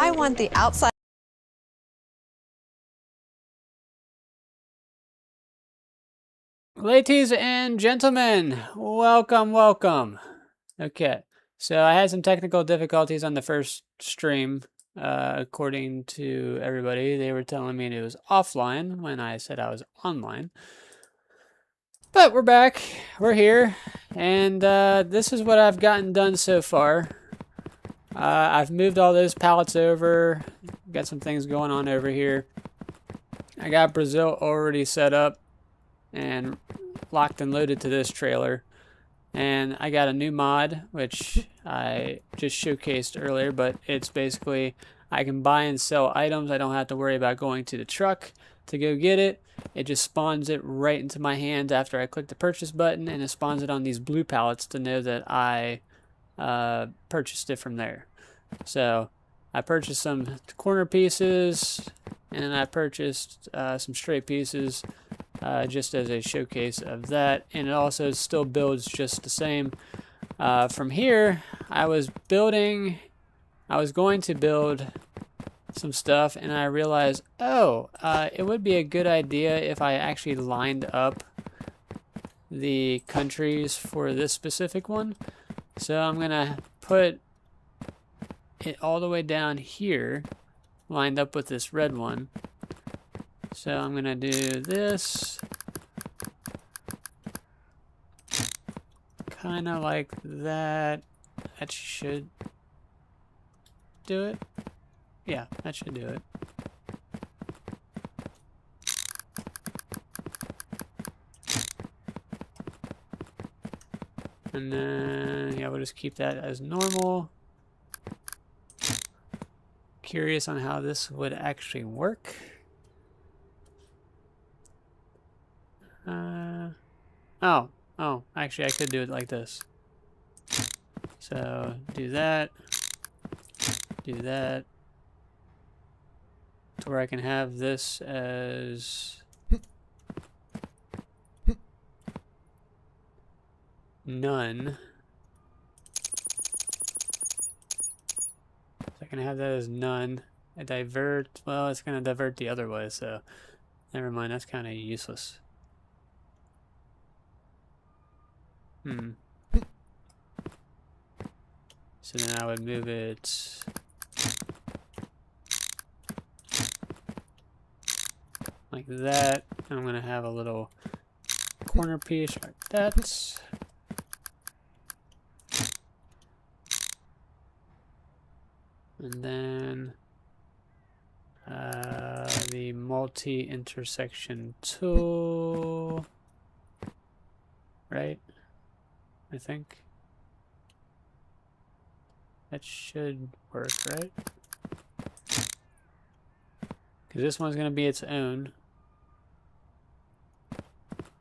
I want the outside. Ladies and gentlemen, welcome, welcome. Okay, so I had some technical difficulties on the first stream. According to everybody, they were telling me it was offline when I said I was online. But we're back, we're here, and this is what I've gotten done so far. I've moved all those pallets over, got some things going on over here. I got Brazil already set up and locked and loaded to this trailer. And I got a new mod, which I just showcased earlier, but it's basically I can buy and sell items. I don't have to worry about going to the truck to go get it. It just spawns it right into my hands after I click the purchase button, and it spawns it on these blue pallets to know that I purchased it from there. So I purchased some corner pieces, and then I purchased some straight pieces. Just as a showcase of that, and it also still builds just the same. From here, I was going to build some stuff, and I realized, it would be a good idea if I actually lined up the countries for this specific one. So I'm gonna put it all the way down here, lined up with this red one. So I'm gonna do this, kind of like that. That should do it. Yeah, that should do it. And then, yeah, we'll just keep that as normal. Curious on how this would actually work. Actually, I could do it like this. So, do that, to where I can have this as none. So I can have that as none. I divert, well, it's going to divert the other way, so never mind, that's kind of useless. So then I would move it like that. I'm going to have a little corner piece like that. And then the multi-intersection tool, right? I think that should work, right? Because this one's going to be its own.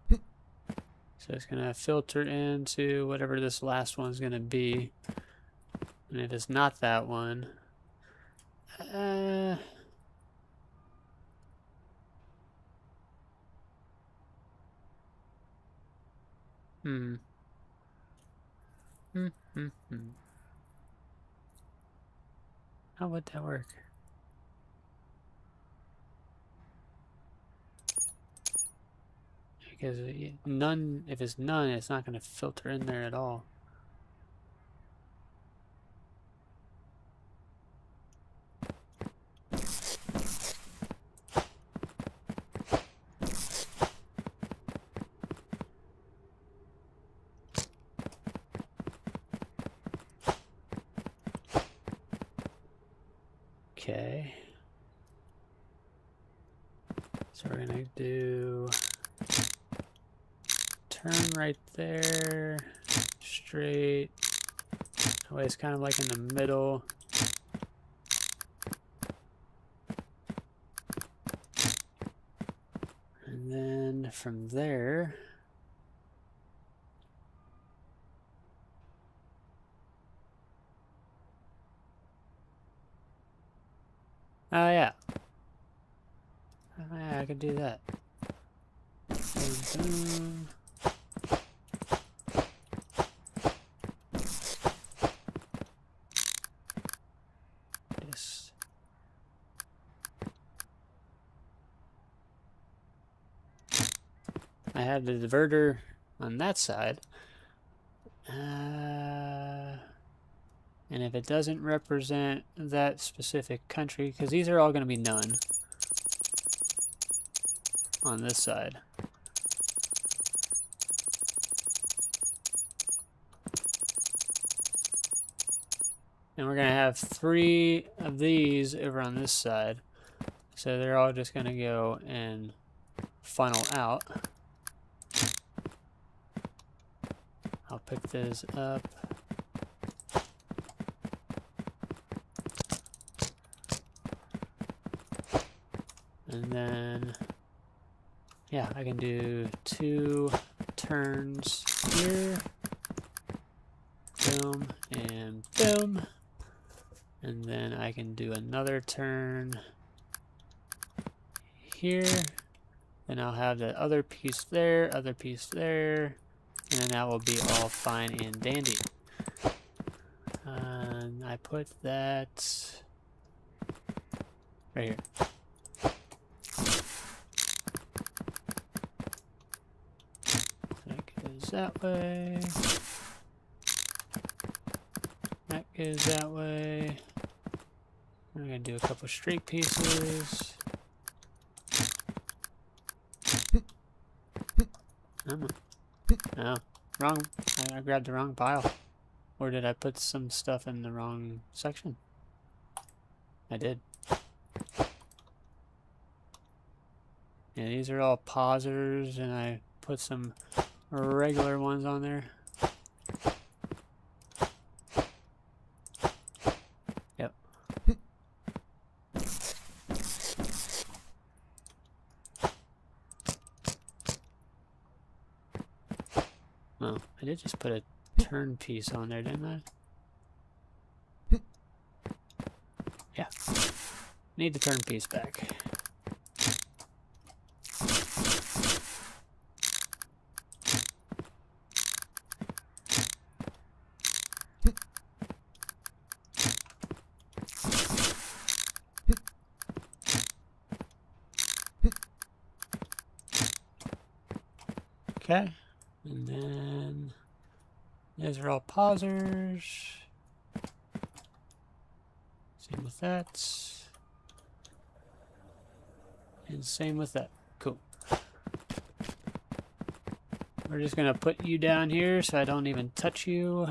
So it's going to filter into whatever this last one's going to be. And if it's not that one, How would that work? Because none, if it's none, it's not going to filter in there at all. Okay. So we're gonna do turn right there, straight. That way it's kind of like in the middle. And then from there, yeah. Yeah, I could do that. Boom, boom. Just I have the diverter on that side. And if it doesn't represent that specific country, because these are all going to be none on this side. And we're going to have 3 of these over on this side. So they're all just going to go and funnel out. I'll pick this up. And then, yeah, I can do 2 turns here. Boom and boom. And then I can do another turn here. Then I'll have the other piece there, other piece there. And then that will be all fine and dandy. And I put that right here. That goes that way. That goes that way. I'm going to do a couple straight pieces. No, wrong. I grabbed the wrong pile. Or did I put some stuff in the wrong section? I did. Yeah, these are all pausers, and I put some regular ones on there. Yep. Oh, I did just put a turn piece on there, didn't I? Yeah. Need the turn piece back. Okay. And then these are all pausers. Same with that. And same with that. Cool. We're just going to put you down here so I don't even touch you.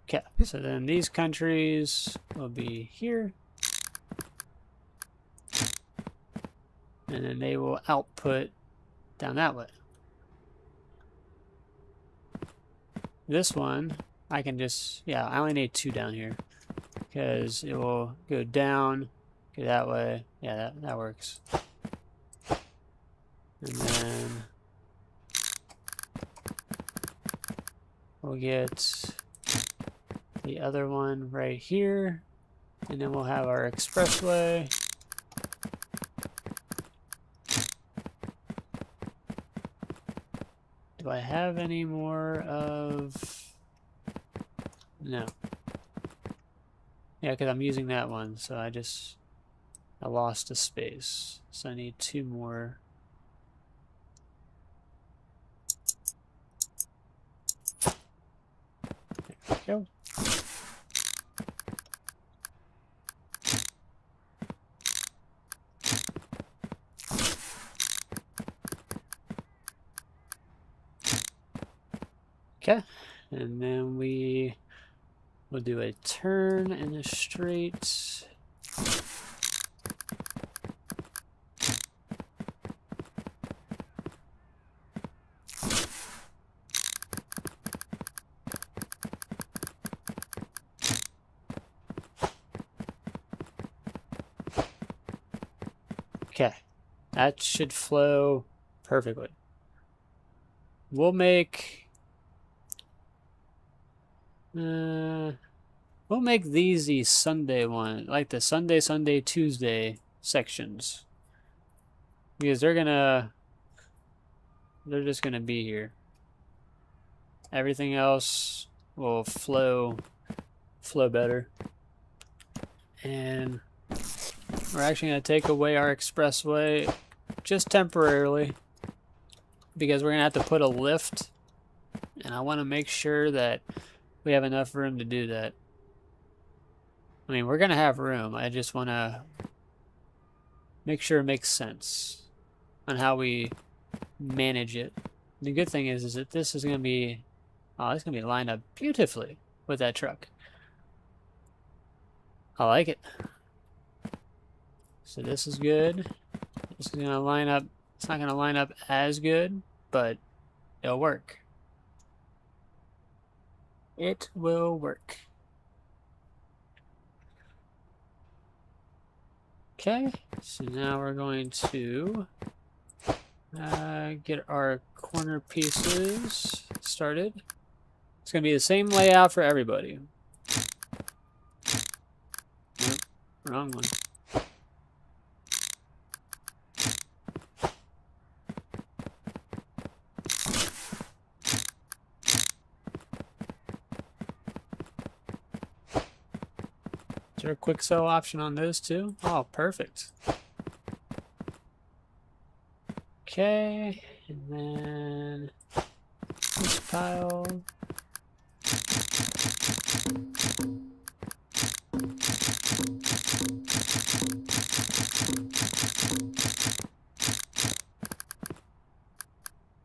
Okay, so then these countries will be here. And then they will output down that way. This one, I can just, yeah, I only need 2 down here. Because it will go down, go that way. Yeah, that works. And then we'll get the other one right here. And then we'll have our expressway. Do I have any more of... No. Yeah, because I'm using that one, so I lost a space. So I need 2 more. There we go. Okay, and then we will do a turn in the straight. Okay, that should flow perfectly. We'll make these the Sunday one, like the Sunday, Tuesday sections, because they're just gonna be here. Everything else will flow better. And we're actually going to take away our expressway just temporarily because we're going to have to put a lift, and I want to make sure that we have enough room to do that. I mean, we're going to have room. I just want to make sure it makes sense on how we manage it. The good thing is that this is going to be, oh, it's going to be lined up beautifully with that truck. I like it. So this is good. This is going to line up. It's not going to line up as good, but it'll work. It will work. Okay, so now we're going to get our corner pieces started. It's going to be the same layout for everybody. Nope, wrong one. Is there a quick sew option on those too? Oh, perfect. Okay, and then this pile.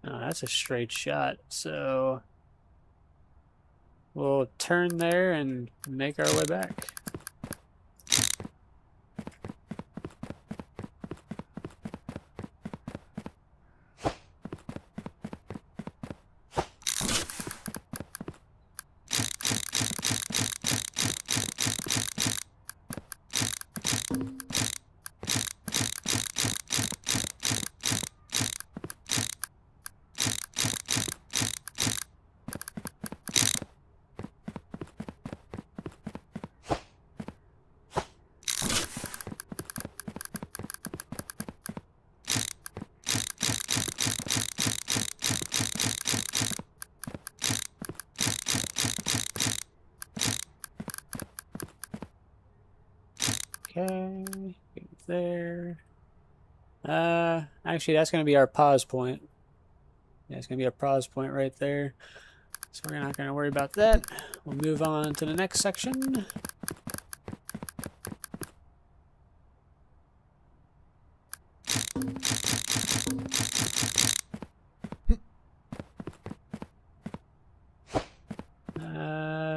Oh, that's a straight shot, so we'll turn there and make our way back. Okay, get there. Actually, that's going to be our pause point. Yeah, it's going to be a pause point right there. So we're not going to worry about that. We'll move on to the next section.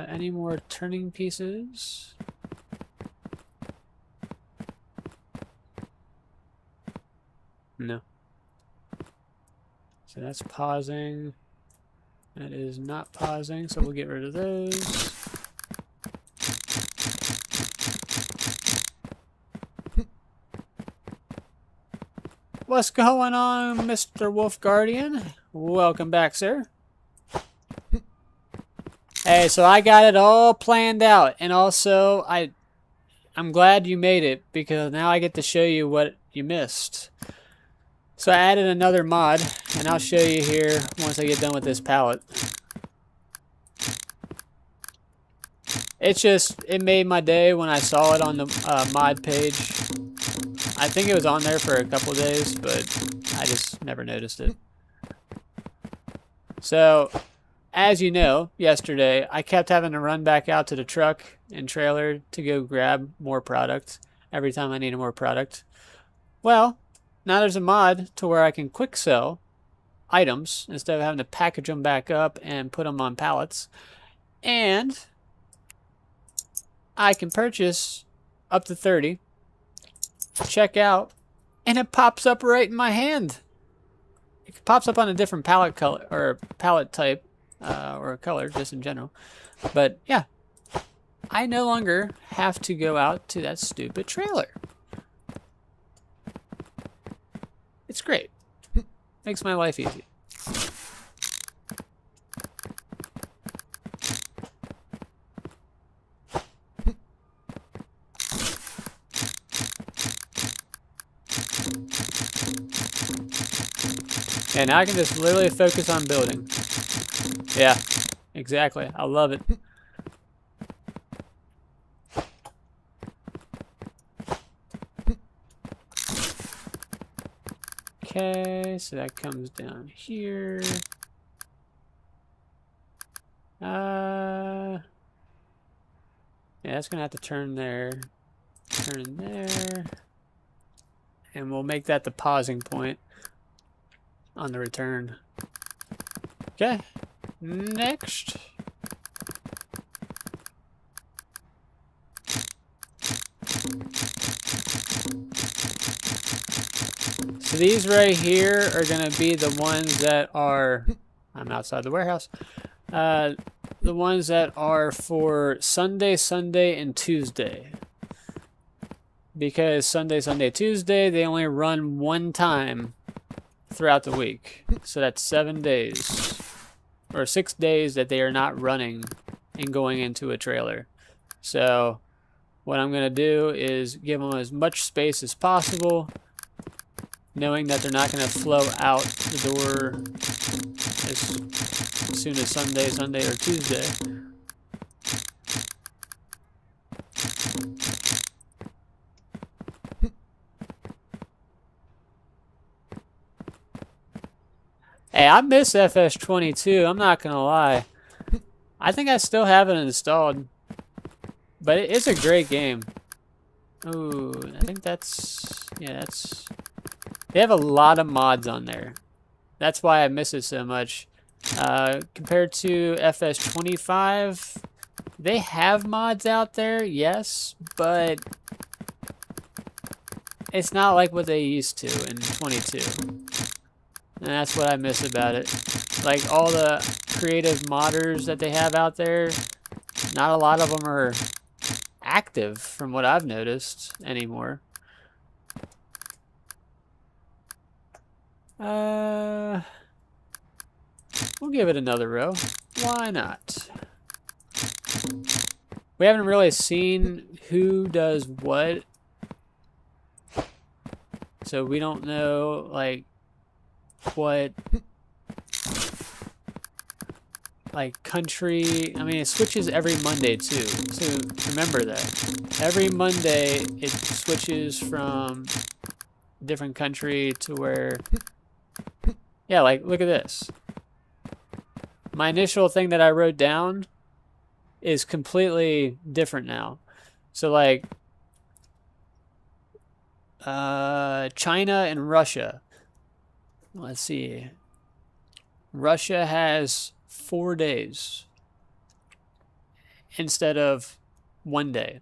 Any more turning pieces? No. So that's pausing. That is not pausing, so we'll get rid of those. What's going on, Mr. Wolf Guardian? Welcome back, sir. Hey, so I got it all planned out, and also I'm glad you made it because now I get to show you what you missed. So I added another mod, and I'll show you here once I get done with this palette. It made my day when I saw it on the mod page. I think it was on there for a couple days, but I just never noticed it. So, as you know, yesterday, I kept having to run back out to the truck and trailer to go grab more product every time I needed more product. Well, now there's a mod to where I can quick sell items instead of having to package them back up and put them on pallets. And I can purchase up to 30, check out, and it pops up right in my hand. It pops up on a different palette color or palette type or color just in general. But yeah, I no longer have to go out to that stupid trailer. It's great. Makes my life easy. And now I can just literally focus on building. Yeah, exactly. I love it. Okay, so that comes down here. Yeah, that's gonna have to turn there, turn there, and we'll make that the pausing point on the return. Okay, next. So these right here are gonna be the ones that are, I'm outside the warehouse, the ones that are for Sunday, Sunday, and Tuesday. Because Sunday, Sunday, Tuesday, they only run one time throughout the week. So that's 7 days. Or 6 days that they are not running and going into a trailer. So what I'm going to do is give them as much space as possible, knowing that they're not going to flow out the door as soon as Sunday, Sunday, or Tuesday. Hey, I miss FS22, I'm not going to lie. I think I still have it installed. But it's a great game. Ooh, I think that's... Yeah, that's... They have a lot of mods on there. That's why I miss it so much. Compared to FS25, they have mods out there, yes, but it's not like what they used to in 22. And that's what I miss about it. Like, all the creative modders that they have out there, not a lot of them are active from what I've noticed anymore. We'll give it another row. Why not? We haven't really seen who does what, so we don't know like what like country. I mean, it switches every Monday too, so remember that every Monday it switches from a different country to where, yeah, like look at this. My initial thing that I wrote down is completely different now. So like China and Russia. Let's see. Russia has 4 days instead of 1 day.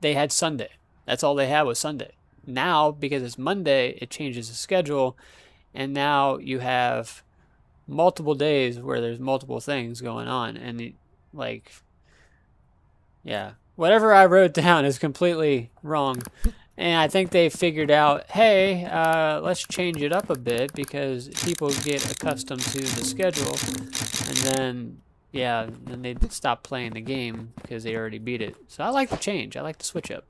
They had Sunday. That's all they had was Sunday. Now, because it's Monday, it changes the schedule, and now you have multiple days where there's multiple things going on, and like, yeah, whatever I wrote down is completely wrong. And I think they figured out, hey, let's change it up a bit because people get accustomed to the schedule, and then, yeah, then they stop playing the game because they already beat it. So I like the change. I like the switch up.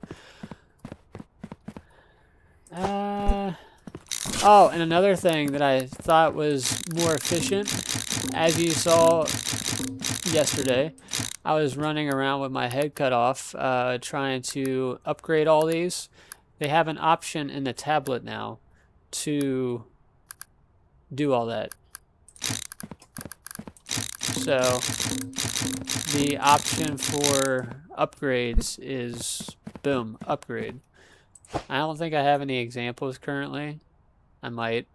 Oh, and another thing that I thought was more efficient, as you saw yesterday, I was running around with my head cut off, trying to upgrade all these. They have an option in the tablet now to do all that. So the option for upgrades is, boom, upgrade. I don't think I have any examples currently. I might.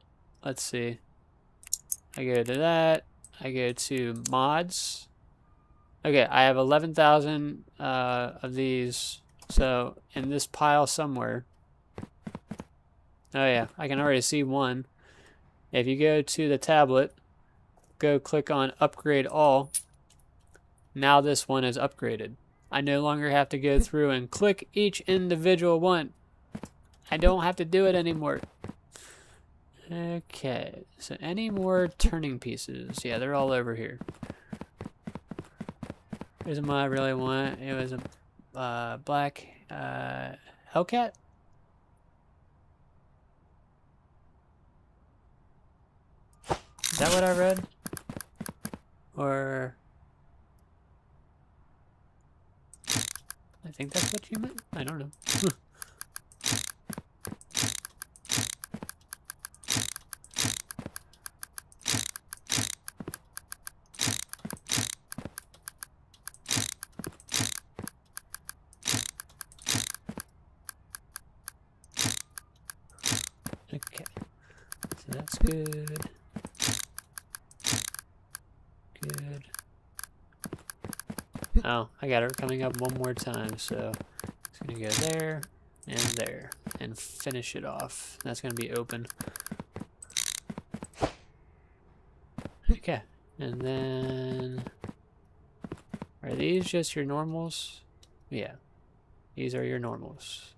Let's see. I go to that. I go to mods. Okay, I have 11,000 of these. So in this pile somewhere. Oh yeah, I can already see one. If you go to the tablet, go click on upgrade all. Now this one is upgraded. I no longer have to go through and click each individual one. I don't have to do it anymore. Okay, so any more turning pieces? Yeah, they're all over here. Here's one I really want. It was a black Hellcat. Is that what I read? Or I think that's what you meant. I don't know. Good. Good. Oh, I got it coming up one more time, so it's gonna go there and finish it off. That's gonna be open. Okay, and then are these just your normals? Yeah, these are your normals.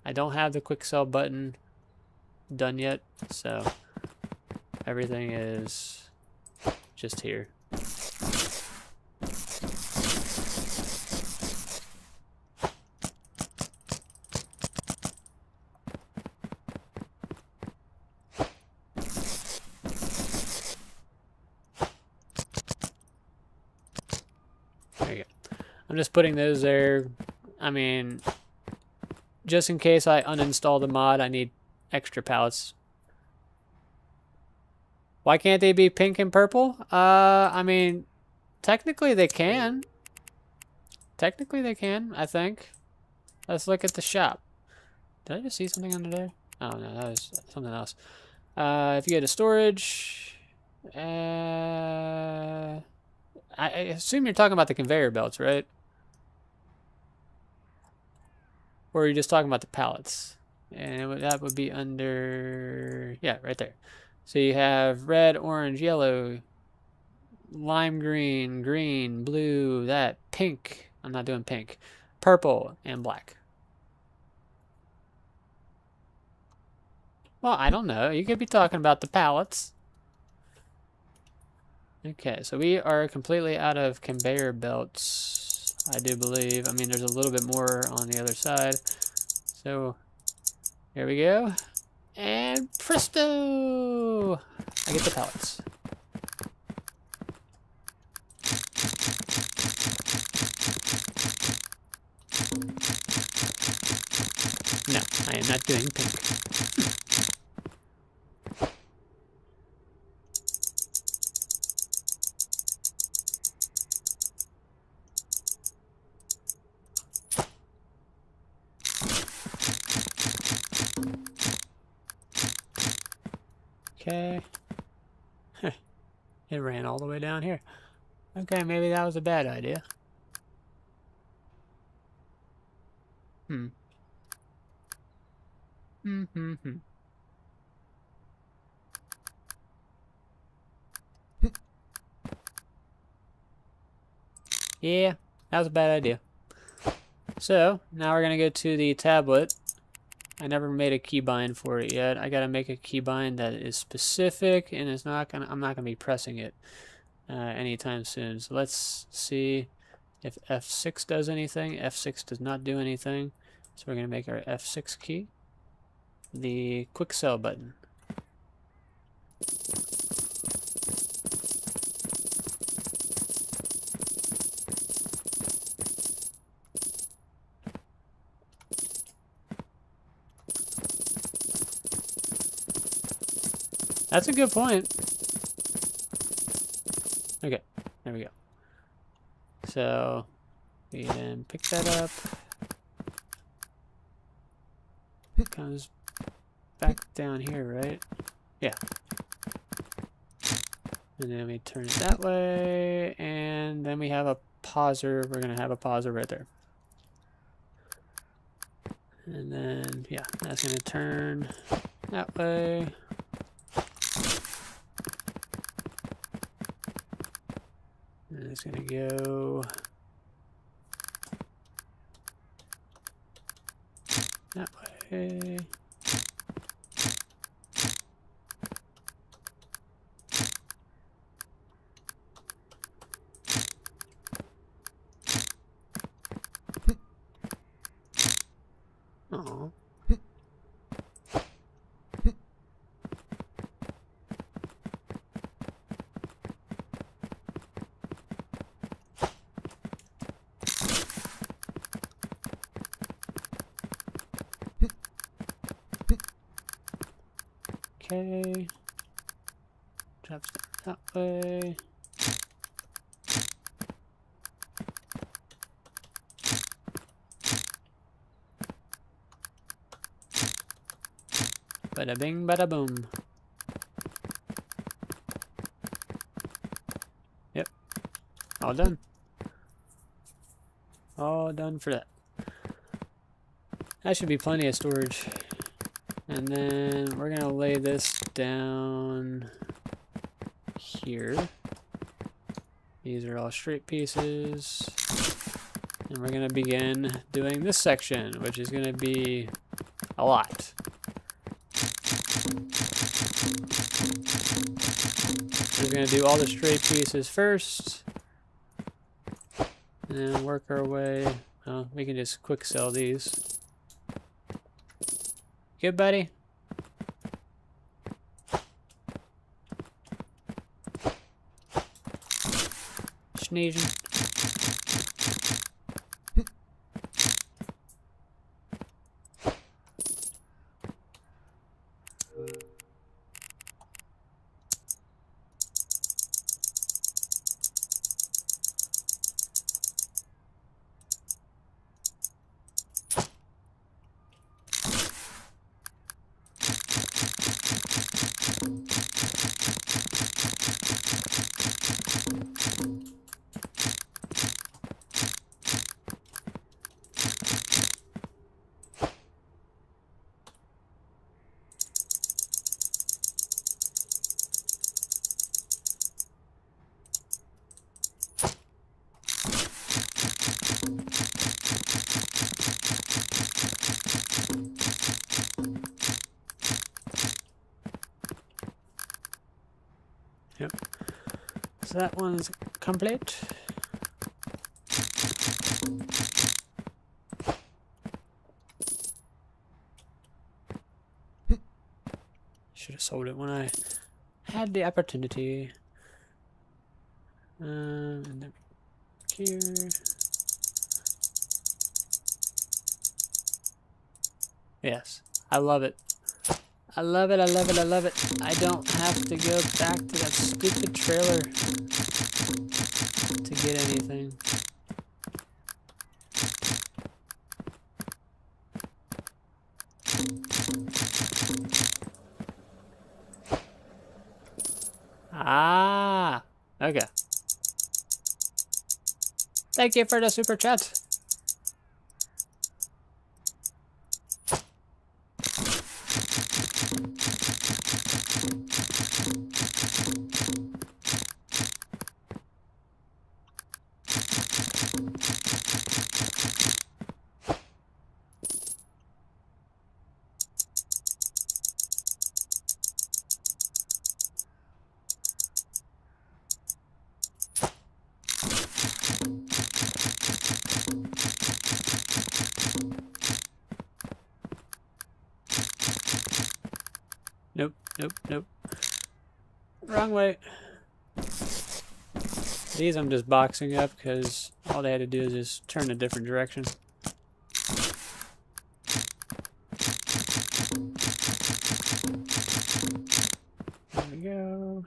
I don't have the quick sell button done yet, so everything is just here. There you go. I'm just putting those there. I mean, just in case I uninstall the mod, I need extra pallets. Why can't they be pink and purple? I mean, technically they can. Technically they can, I think. Let's look at the shop. Did I just see something under there? Oh no, that was something else. If you go to storage, I assume you're talking about the conveyor belts, right? Or are you just talking about the pallets? And that would be under, yeah, right there. So you have red, orange, yellow, lime green, green, blue, that, pink. I'm not doing pink. Purple, and black. Well, I don't know. You could be talking about the pallets. Okay, so we are completely out of conveyor belts, I do believe. I mean, there's a little bit more on the other side. So, here we go. And presto! I get the pallets. No, I am not doing pink. Okay. It ran all the way down here. Okay, maybe that was a bad idea. Yeah, that was a bad idea. So, now we're going to go to the tablet. I never made a keybind for it yet. I got to make a keybind that is specific, and it's not gonna, I'm not going to be pressing it anytime soon. So let's see if F6 does anything. F6 does not do anything. So we're going to make our F6 key the quick sell button. That's a good point. Okay, there we go. So we then pick that up. It comes back down here, right? Yeah. And then we turn it that way, and then we have a pauser. We're gonna have a pauser right there. And then, yeah, that's gonna turn that way. And it's gonna go that way. Oh. Okay. Drops down that way. Bada bing, bada boom. All done. All done for that. That should be plenty of storage. And then we're gonna lay this down here. These are all straight pieces. And we're gonna begin doing this section, which is gonna be a lot. We're gonna do all the straight pieces first. And then work our way. Oh, we can just quick sell these. Good, buddy? Sneezing. Yep. So that one's complete. Should have sold it when I had the opportunity. And then here. Yes, I love it. I love it, I love it, I love it. I don't have to go back to that stupid trailer to get anything. Ah, okay. Thank you for the super chat. Nope, nope, nope. Wrong way. These I'm just boxing up because all they had to do is just turn a different direction. There we go.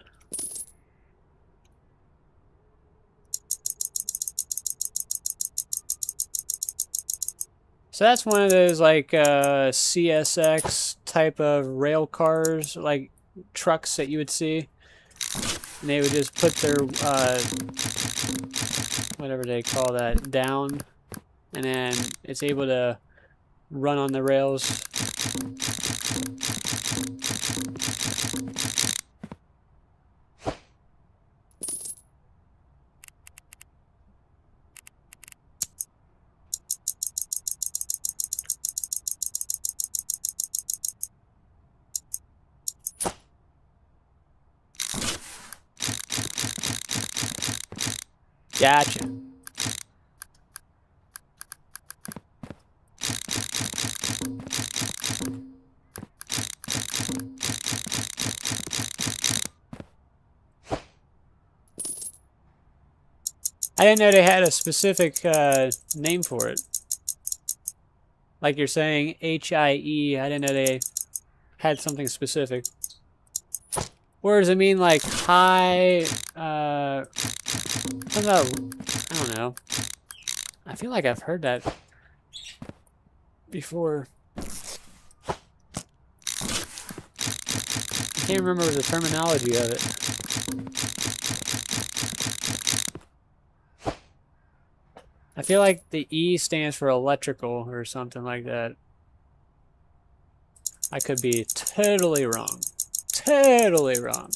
So that's one of those like CSX type of rail cars, like trucks that you would see. And they would just put their, whatever they call that, down. And then it's able to run on the rails. Gotcha. I didn't know they had a specific name for it. Like you're saying, HIE. I didn't know they had something specific. Or does it mean like high, I don't know. I feel like I've heard that before. I can't remember the terminology of it. I feel like the E stands for electrical or something like that. I could be totally wrong. Totally wrong.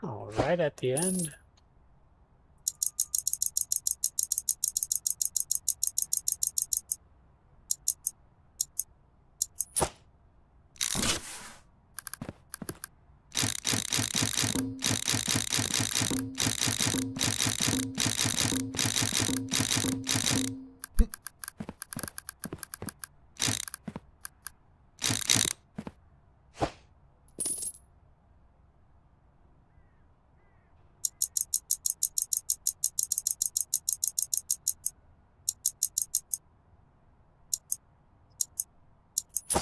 All right, at the end.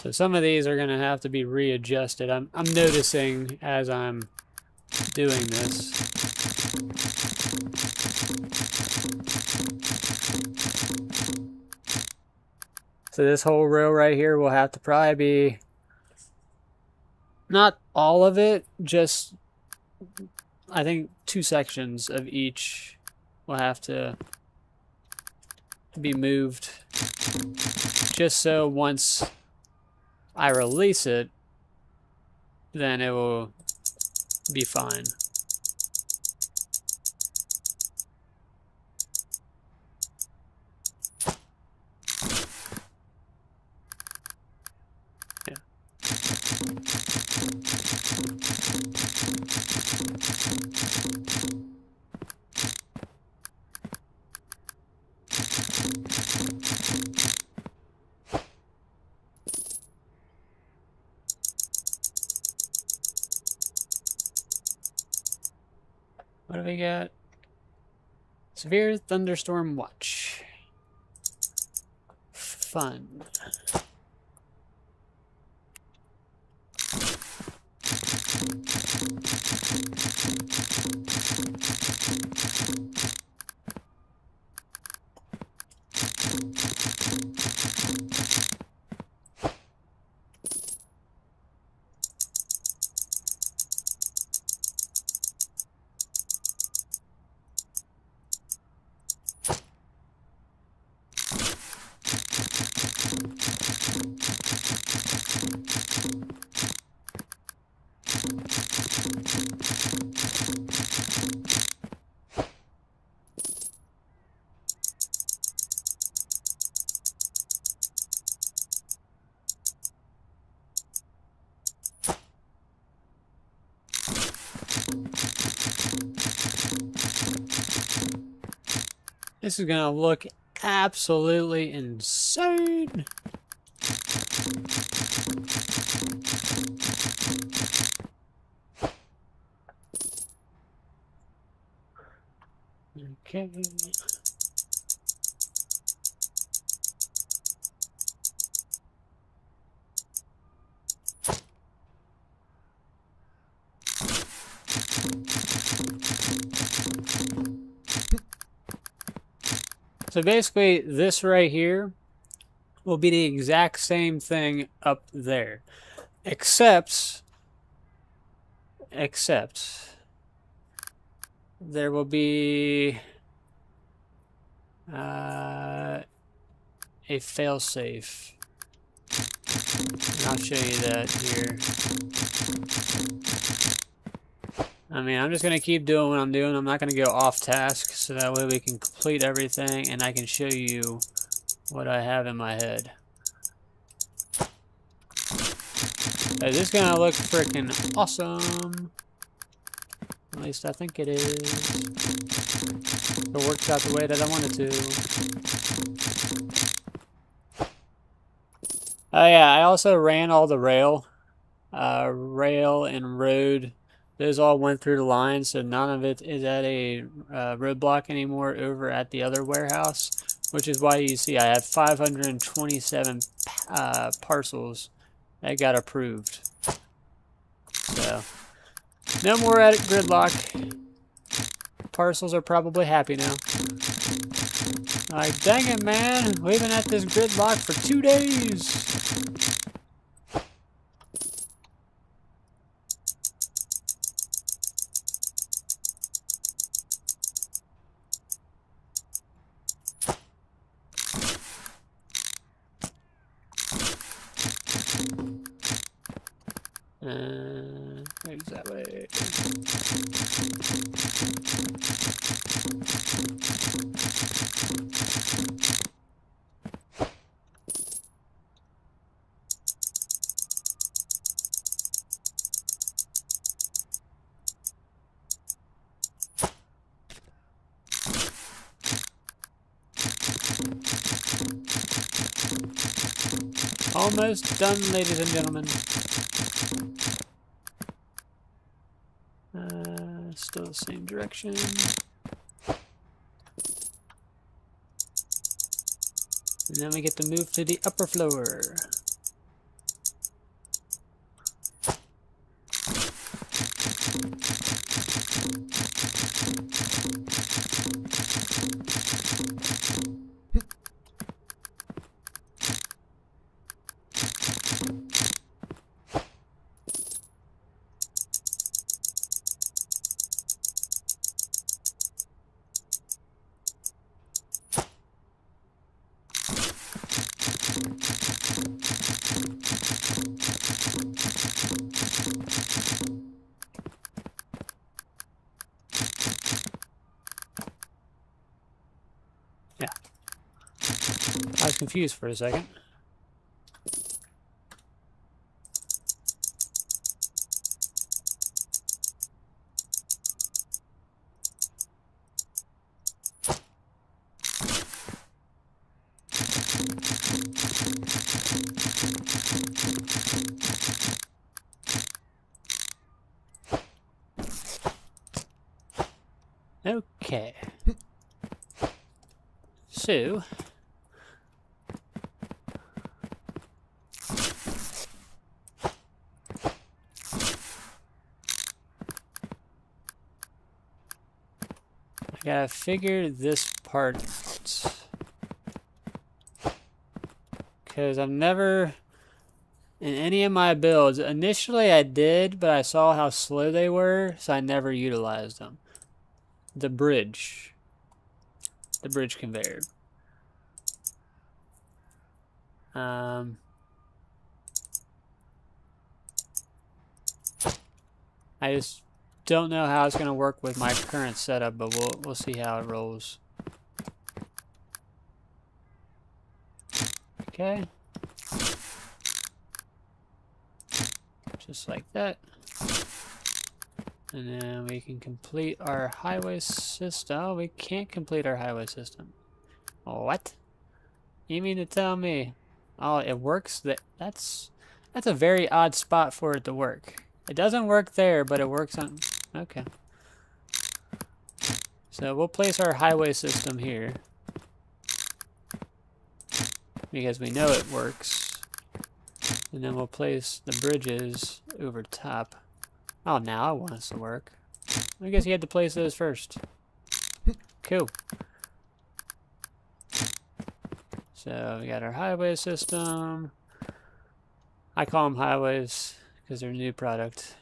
So some of these are going to have to be readjusted. I'm noticing as I'm doing this. So this whole row right here will have to probably be, not all of it, just I think 2 sections of each will have to be moved, just so once I release it, then it will be fine. Yeah. What do we got? Severe thunderstorm watch. Fun. This is gonna look absolutely insane. Okay. So basically, this right here will be the exact same thing up there, except there will be a failsafe. I'll show you that here. I mean, I'm just going to keep doing what I'm doing. I'm not going to go off task, so that way we can complete everything and I can show you what I have in my head. This is going to look freaking awesome. Let least I think it is. It worked out the way that I wanted to. Oh yeah, I also ran all the rail and road. Those all went through the line, so none of it is at a roadblock anymore over at the other warehouse, which is why you see I have 527 parcels that got approved. So, no more at gridlock. Parcels are probably happy now. Like, dang it, man. We've been at this gridlock for 2 days. Where's that way? Almost done, ladies and gentlemen. Still the same direction. And then we get to move to the upper floor. Yeah. I was confused for a second. Okay. So, I gotta figure this part out. Because I've never, in any of my builds, initially I did, but I saw how slow they were, so I never utilized them. The bridge conveyor. I just don't know how it's going to work with my current setup, but we'll see how it rolls. Okay. Just like that. And then we can complete our highway system. Oh, we can't complete our highway system. What? You mean to tell me? Oh, it works. That's a very odd spot for it to work. It doesn't work there, but it works on... Okay. So we'll place our highway system here. Because we know it works. And then we'll place the bridges over top. Oh, now it wants to work. I guess you had to place those first. Cool. So we got our highway system. I call them highways because they're a new product.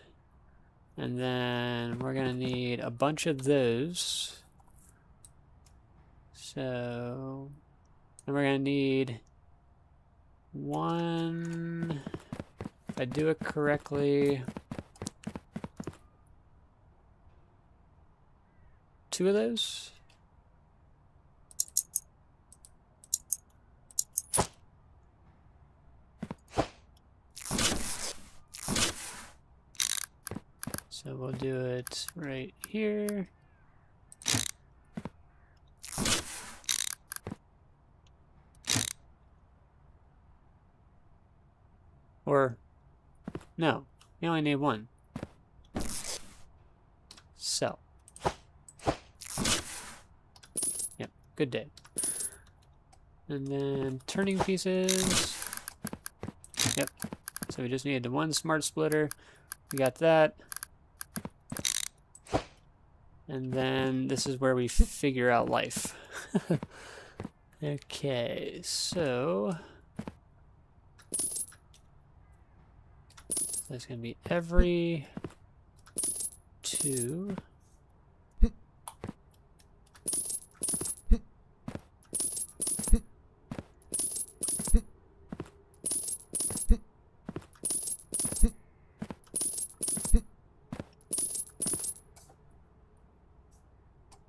And then we're going to need a bunch of those. So, and we're going to need one, if I do it correctly, 2 of those. So we'll do it right here. Or, no, you only need one. So. Yep, good day. And then turning pieces. Yep. So we just needed the one smart splitter. We got that. And then this is where we figure out life. Okay, so that's going to be every 2.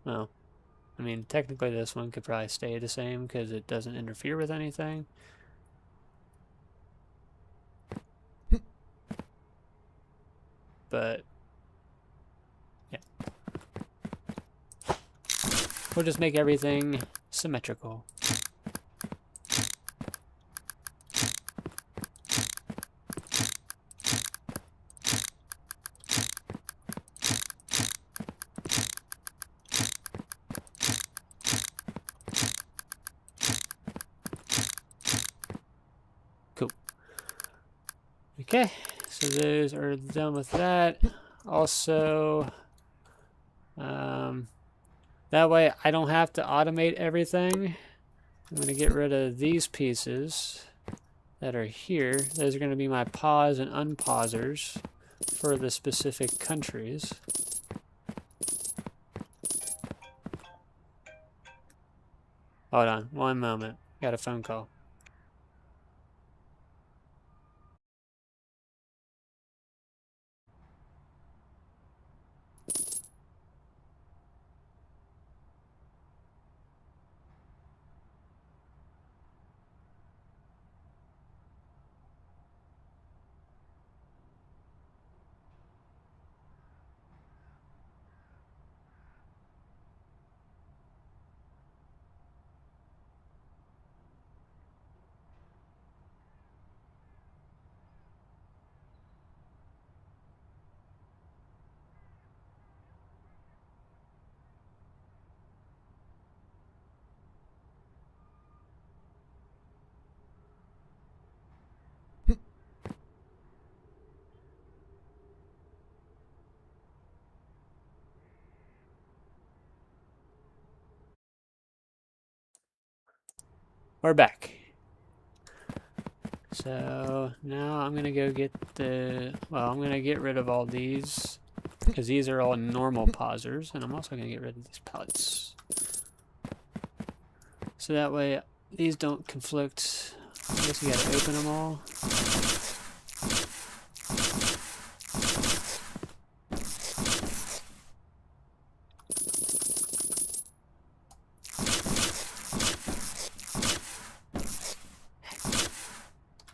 Well, I mean, technically this one could probably stay the same because it doesn't interfere with anything. But, yeah. We'll just make everything symmetrical. Cool. Okay, so those are done with that. Also, that way I don't have to automate everything. I'm going to get rid of these pieces that are here. Those are going to be my pause and unpausers for the specific countries. Hold on, one moment. Got a phone call. We're back. So now I'm gonna go get I'm gonna get rid of all these because these are all normal pausers, and I'm also gonna get rid of these pellets. So that way these don't conflict. I guess we gotta open them all.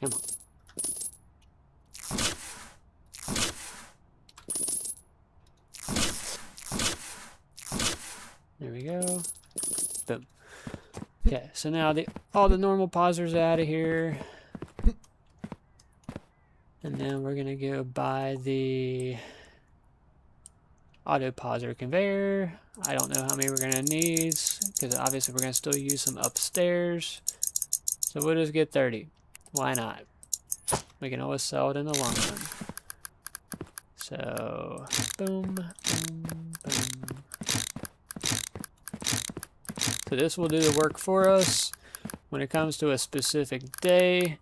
Come on. There we go. Boom. Okay, so now all the normal pausers out of here. And then we're gonna go buy the auto pauser conveyor. I don't know how many we're gonna need because obviously we're gonna still use some upstairs. So we'll just get 30. Why not? We can always sell it in the long run. So, boom, boom, boom. So this will do the work for us when it comes to a specific day.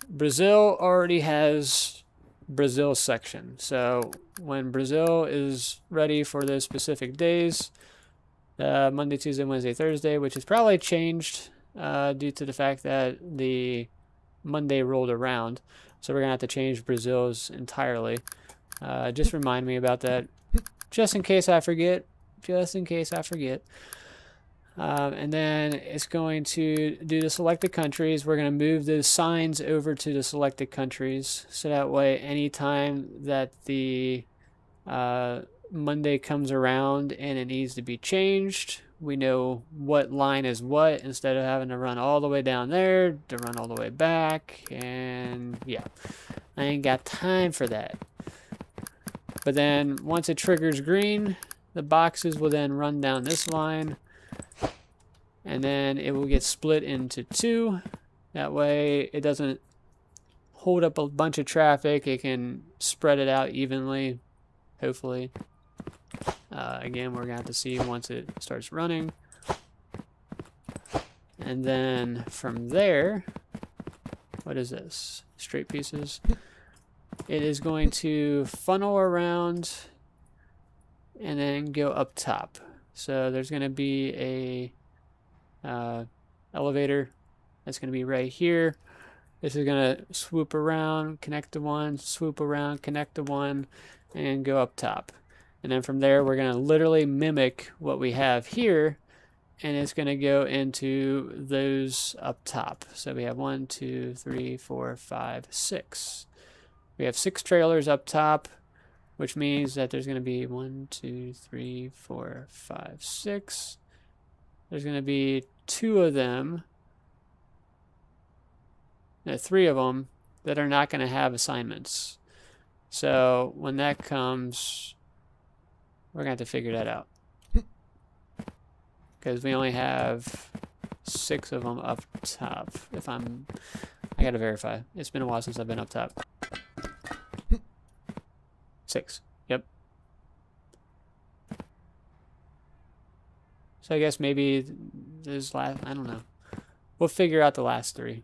Brazil already has Brazil section. So when Brazil is ready for those specific days, Monday, Tuesday, Wednesday, Thursday, which has probably changed due to the fact that the Monday rolled around. So we're going to have to change Brazil's entirely. Just remind me about that, just in case I forget. And then it's going to do the selected countries. We're going to move those signs over to the selected countries. So that way, anytime that the Monday comes around and it needs to be changed, we know what line is what instead of having to run all the way down there to run all the way back. And yeah, I ain't got time for that. But then once it triggers green, the boxes will then run down this line and then it will get split into two. That way it doesn't hold up a bunch of traffic. It can spread it out evenly, hopefully. Again, we're going to have to see once it starts running. And then from there, what is this? Straight pieces. It is going to funnel around and then go up top. So there's going to be a elevator that's going to be right here. This is going to swoop around, connect to one, swoop around, connect to one, and go up top. And then from there, we're going to literally mimic what we have here, and it's going to go into those up top. So we have 1, 2, 3, 4, 5, 6. We have 6 trailers up top, which means that there's going to be 1, 2, 3, 4, 5, 6. There's going to be 2 of them, no, 3 of them that are not going to have assignments. So when that comes, we're going to have to figure that out. Because we only have 6 of them up top. I got to verify. It's been a while since I've been up top. 6. Yep. So I guess maybe those last, I don't know. We'll figure out the last 3.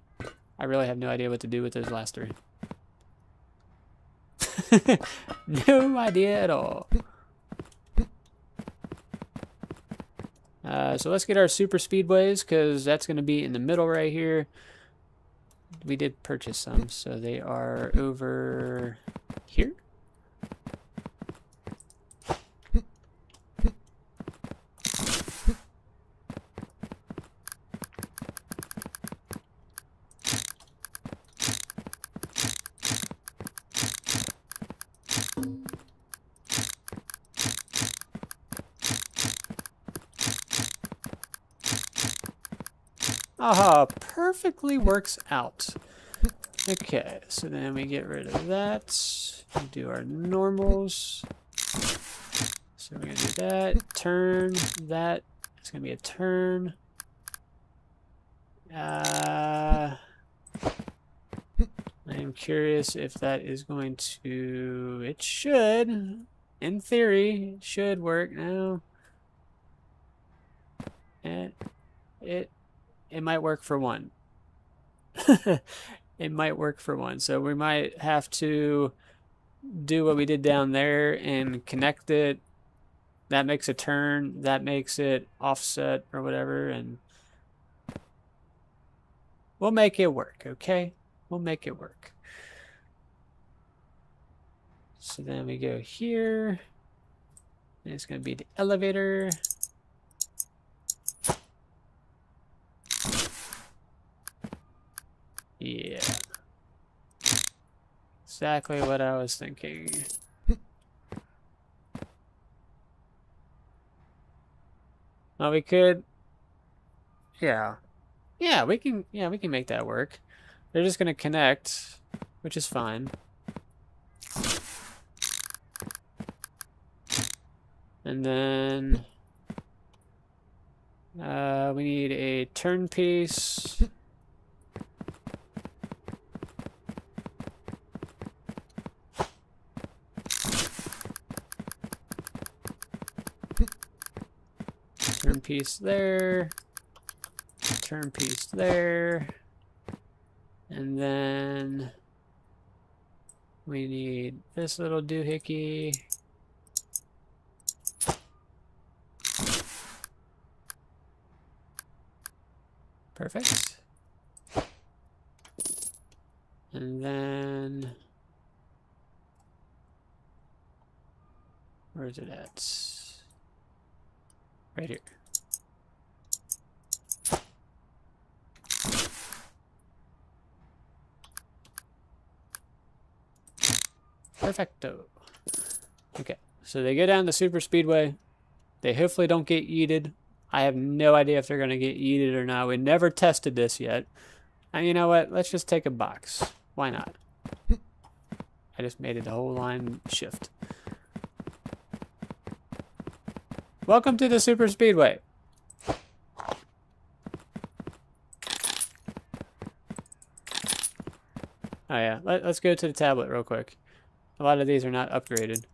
I really have no idea what to do with those last 3. No idea at all. So let's get our super speedways, because that's going to be in the middle right here. We did purchase some, so they are over here. Aha, perfectly works out. Okay, so then we get rid of that. We do our normals. So we're going to do that. Turn that. It's going to be a turn. I am curious if that is going to... It should. In theory, it should work now. And it might work for one. It might work for one. So we might have to do what we did down there and connect it. That makes a turn. That makes it offset or whatever. And we'll make it work, okay? We'll make it work. So then we go here. And it's going to be the elevator. Yeah. Exactly what I was thinking. Well, we could... Yeah, we can make that work. They're just gonna connect, which is fine. And then we need a turn piece. Turn piece there. Turn piece there. And then we need this little doohickey. Perfect. And then where is it at? Right here. Perfecto. Okay. So they go down the super speedway. They hopefully don't get yeeted. I have no idea if they're going to get yeeted or not. We never tested this yet. And you know what? Let's just take a box. Why not? I just made it the whole line shift. Welcome to the super speedway. Oh yeah, let's go to the tablet real quick. A lot of these are not upgraded.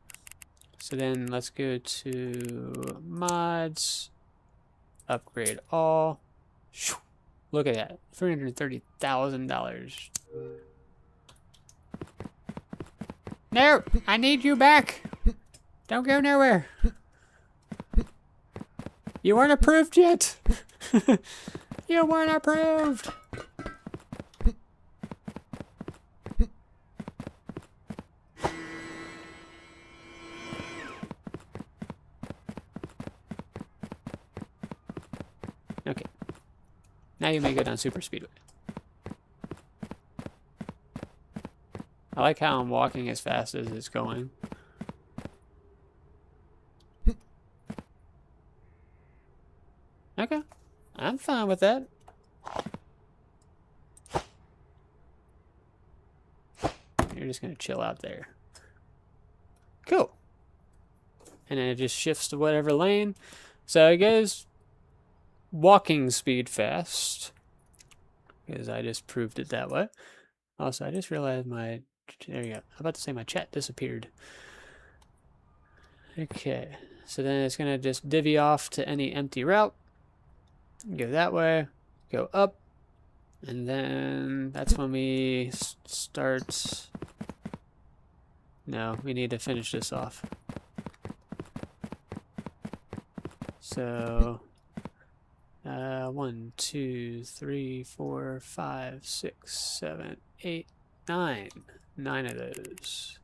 So then let's go to mods, upgrade all. Look at that, $330,000. No, I need you back. Don't go nowhere. You weren't approved yet. You weren't approved. Okay. Now you may go down super speedway. I like how I'm walking as fast as it's going. Okay. I'm fine with that. You're just going to chill out there. Cool. And then it just shifts to whatever lane. So it goes walking speed fast. Because I just proved it that way. Also, I just realized my... There you go. I'm about to say my chat disappeared. Okay. So then it's going to just divvy off to any empty route. Go that way. Go up. And then that's when we start... No, we need to finish this off. So... 1, 2, 3, 4, 5, 6, 7, 8, 9. 9 of those.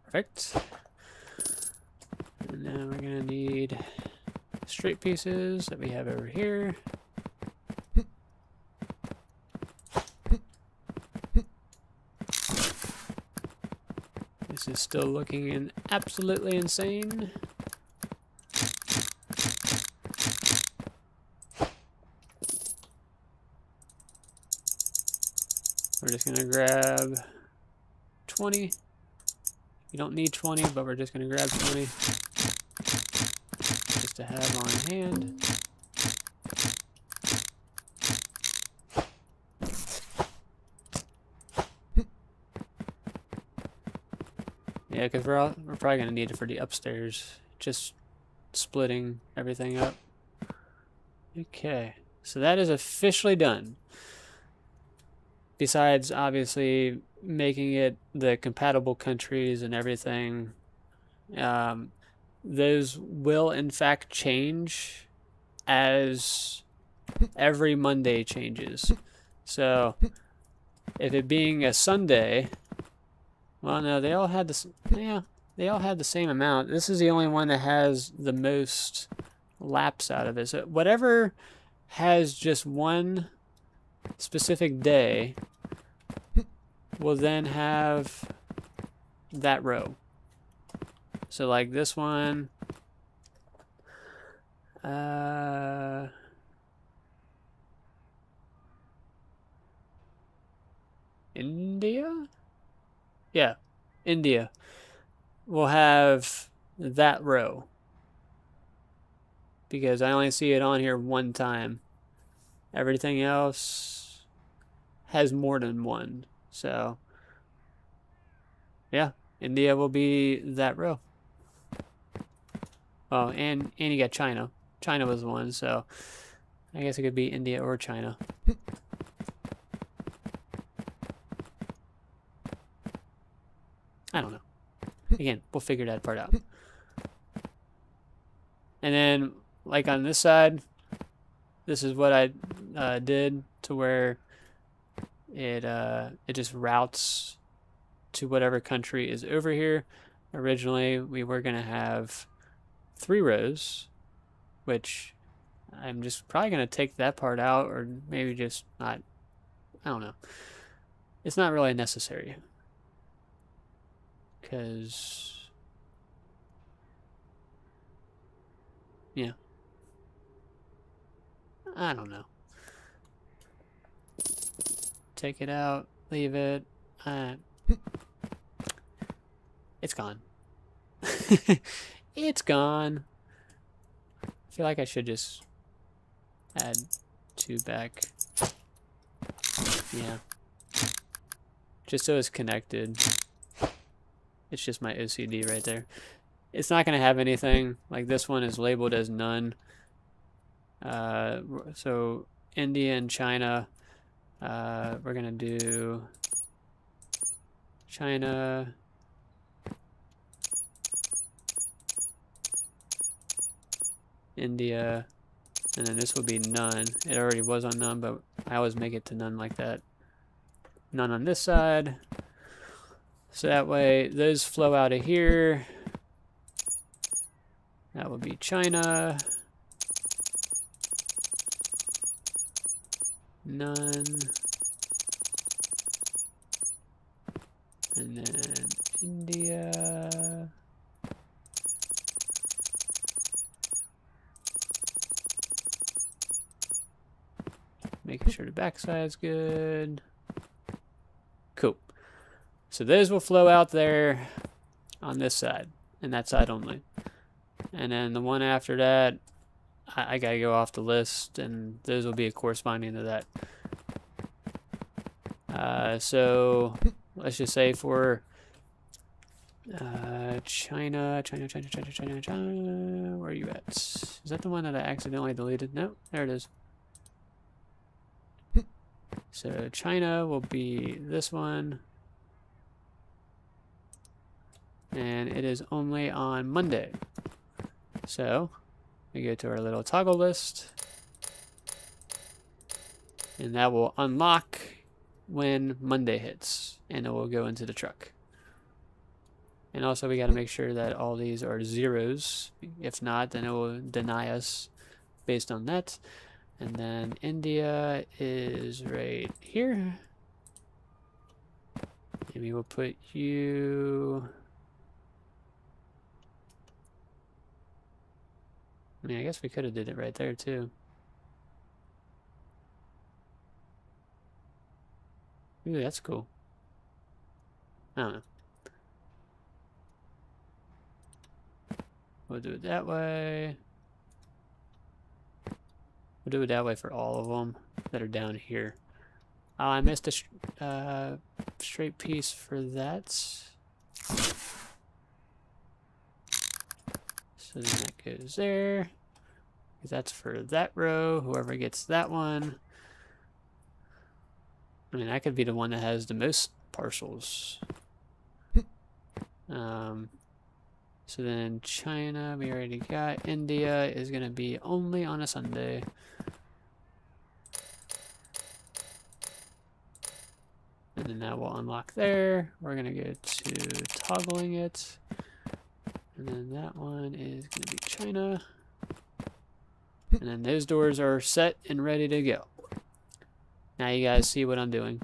Perfect. And then we're gonna need straight pieces that we have over here. This is still looking absolutely insane. We're just gonna grab 20. You don't need 20, but we're just gonna grab 20 just to have on hand. Yeah, because we're probably gonna need it for the upstairs, just splitting everything up. Okay, so that is officially done. Besides, obviously, making it the compatible countries and everything, those will in fact change as every Monday changes. So, if it being a Sunday, well, no, they all had the they all had the same amount. This is the only one that has the most laps out of it. So whatever has just one specific day will then have that row. So like this one, India? Yeah, India will have that row because I only see it on here one time. Everything else has more than one. So, yeah, India will be that row. Oh, and you got China. China was one, so I guess it could be India or China. I don't know. Again, we'll figure that part out. And then, like on this side, this is what I did to where it just routes to whatever country is over here. Originally, we were going to have 3 rows, which I'm just probably going to take that part out, or maybe just not. I don't know. It's not really necessary. Because, yeah. I don't know. Take it out, leave it. It's gone. It's gone. I feel like I should just add 2 back. Yeah. Just so it's connected. It's just my OCD right there. It's not going to have anything. Like this one is labeled as none. So India and China, we're going to do China, India, and then this will be none. It already was on none, but I always make it to none like that. None on this side. So that way those flow out of here. That would be China. None. And then India. Making sure the backside's good. Cool. So those will flow out there on this side, and that side only. And then the one after that, I gotta go off the list, and those will be corresponding to that. So let's just say for China, where are you at? Is that the one that I accidentally deleted? No, there it is. So China will be this one. And it is only on Monday. So we go to our little toggle list. And that will unlock when Monday hits. And it will go into the truck. And also we got to make sure that all these are zeros. If not, then it will deny us based on that. And then India is right here. And we will put you... I mean, I guess we could have did it right there, too. Ooh, that's cool. I don't know. We'll do it that way. We'll do it that way for all of them that are down here. Oh, I missed a straight piece for that. So then that goes there. That's for that row. Whoever gets that one. I mean, that could be the one that has the most parcels. So then China, we already got. India is going to be only on a Sunday. And then that will unlock there. We're going to go to toggling it. And then that one is going to be China. And then those doors are set and ready to go. Now you guys see what I'm doing.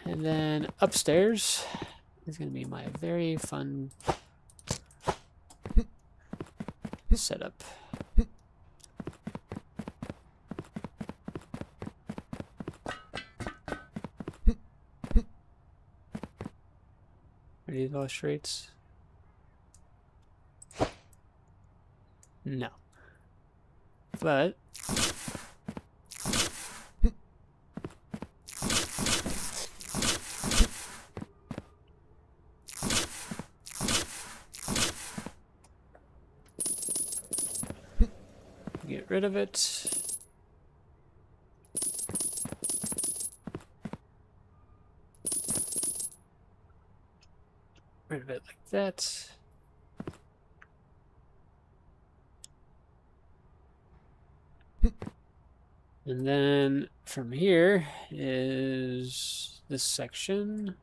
And then upstairs is going to be my very fun setup. Are these all straights? No. But get rid of it. Rid of it like that. And then from here is this section.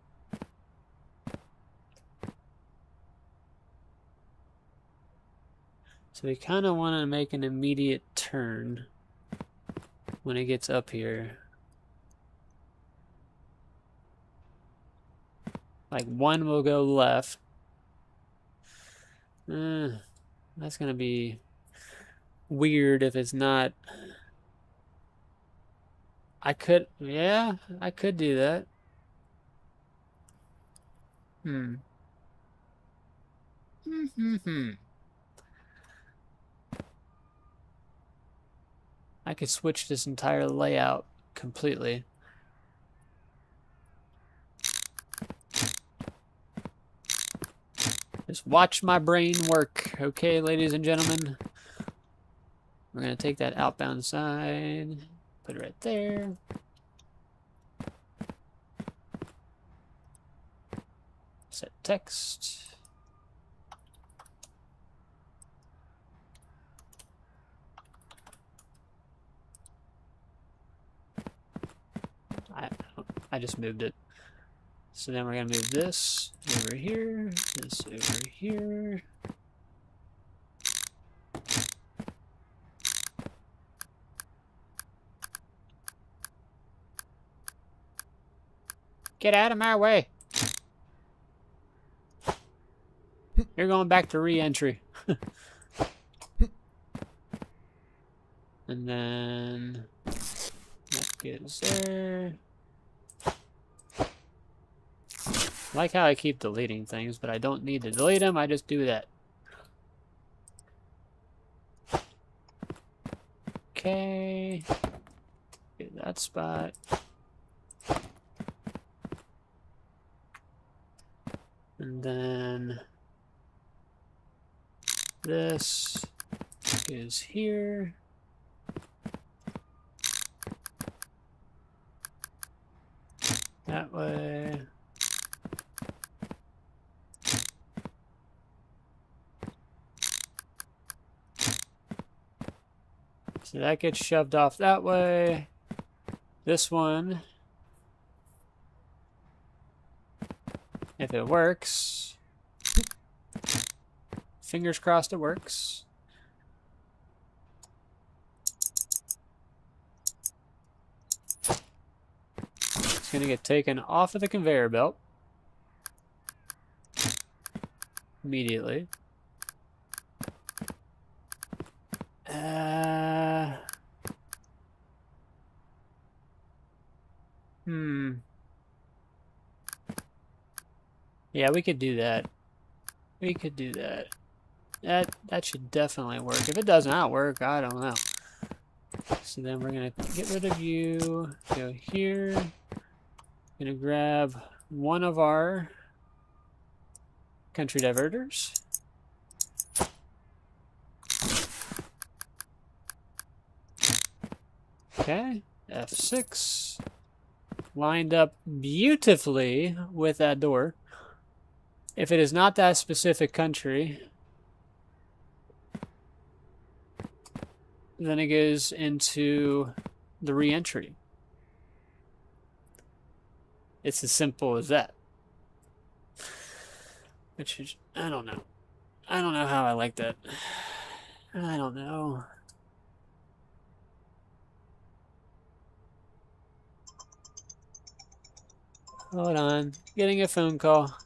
So we kind of want to make an immediate turn when it gets up here. Like one will go left. That's going to be weird if it's not. I could do that. I could switch this entire layout completely. Just watch my brain work, okay, ladies and gentlemen? We're going to take that outbound side, put it right there. Set text. I just moved it. So then we're going to move this over here, this over here. Get out of my way. You're going back to re-entry. And then that goes there. I like how I keep deleting things, but I don't need to delete them. I just do that. Okay. Get that spot. And then this is here. That way. So that gets shoved off that way. This one, if it works, fingers crossed it works. It's gonna get taken off of the conveyor belt immediately. Yeah, we could do that. We could do that. That should definitely work. If it does not work, I don't know. So then we're gonna get rid of you. Go here. Gonna grab one of our country diverters. Okay, F6. Lined up beautifully with that door. If it is not that specific country, then it goes into the re-entry. It's as simple as that. Which is, I don't know. I don't know how I like that. I don't know. Hold on. Getting a phone call.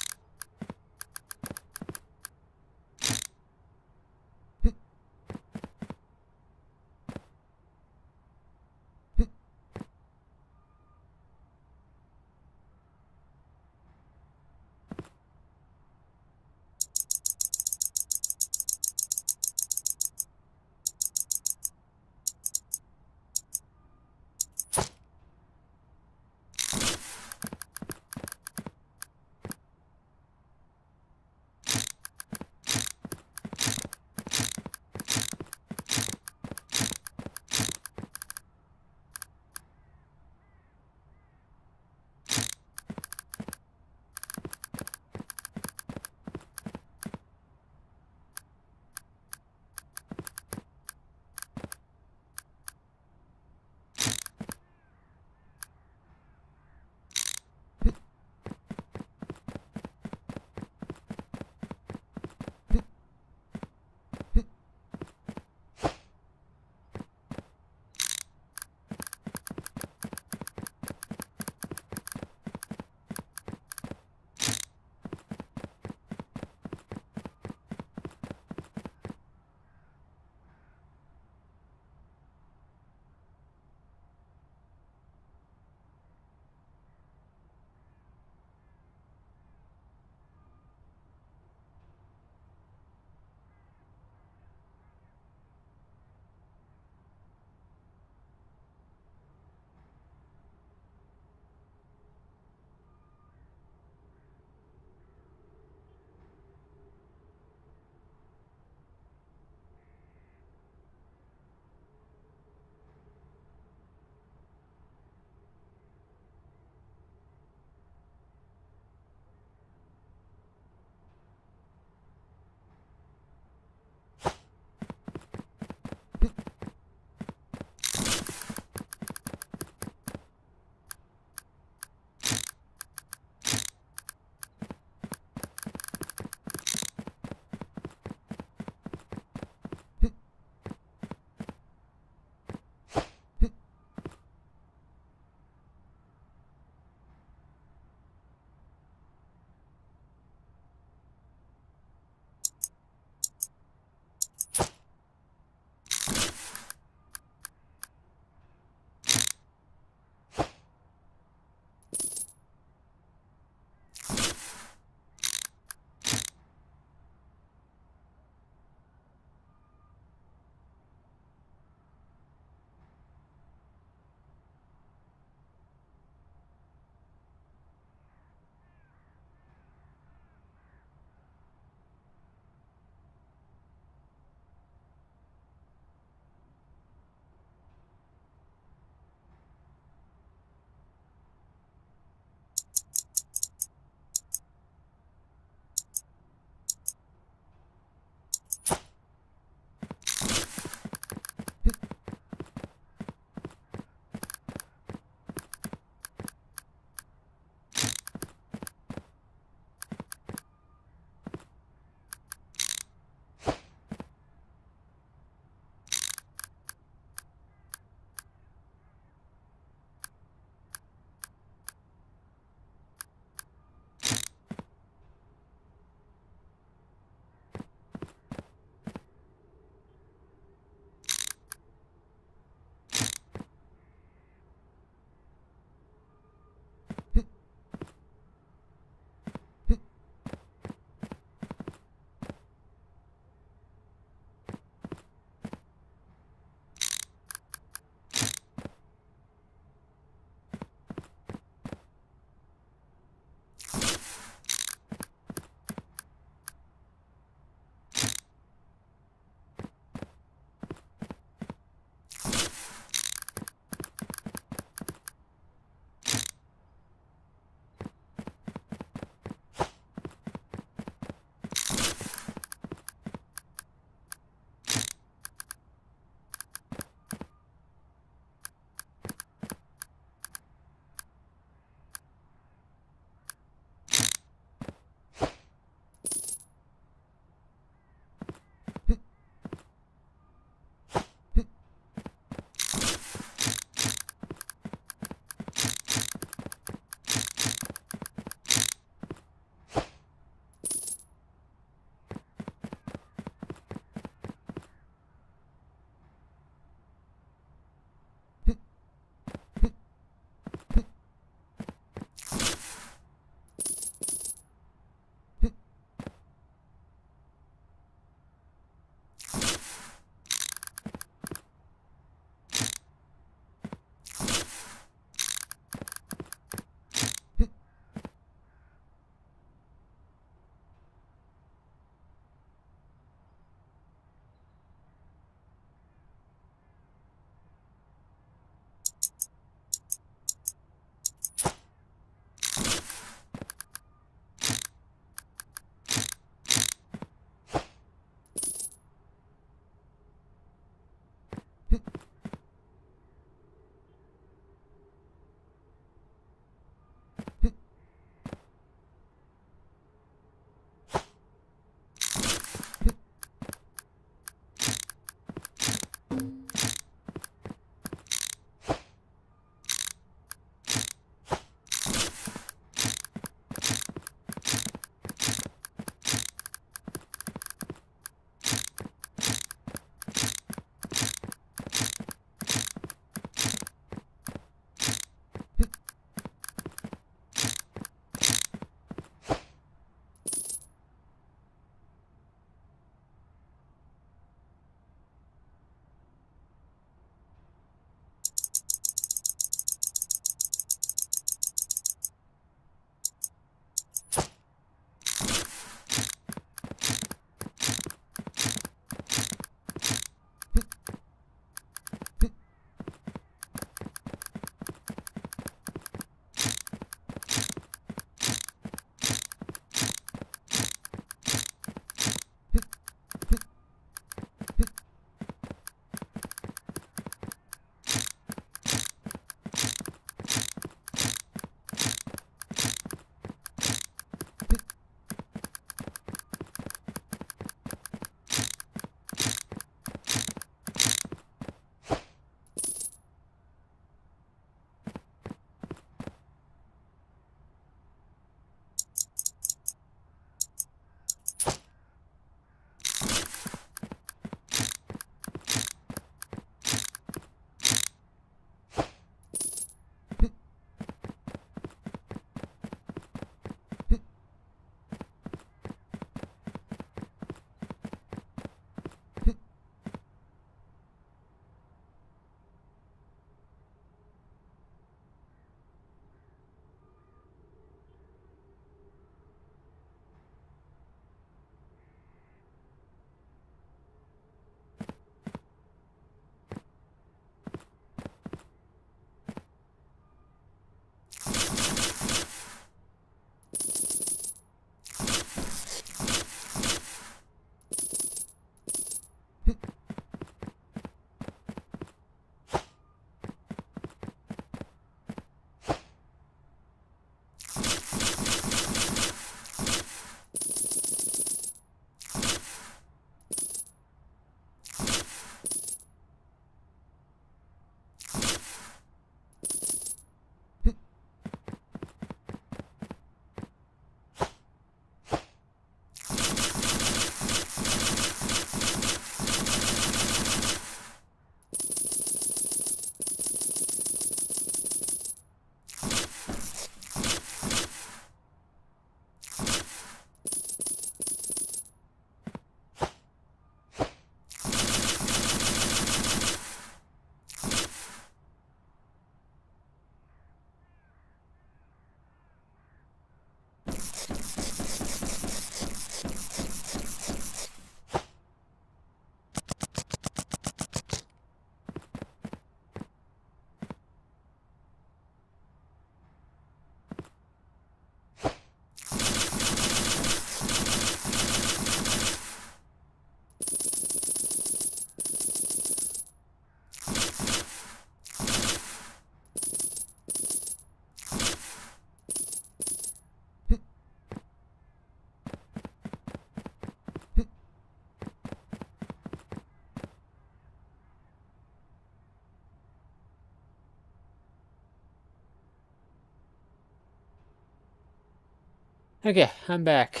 Okay, I'm back.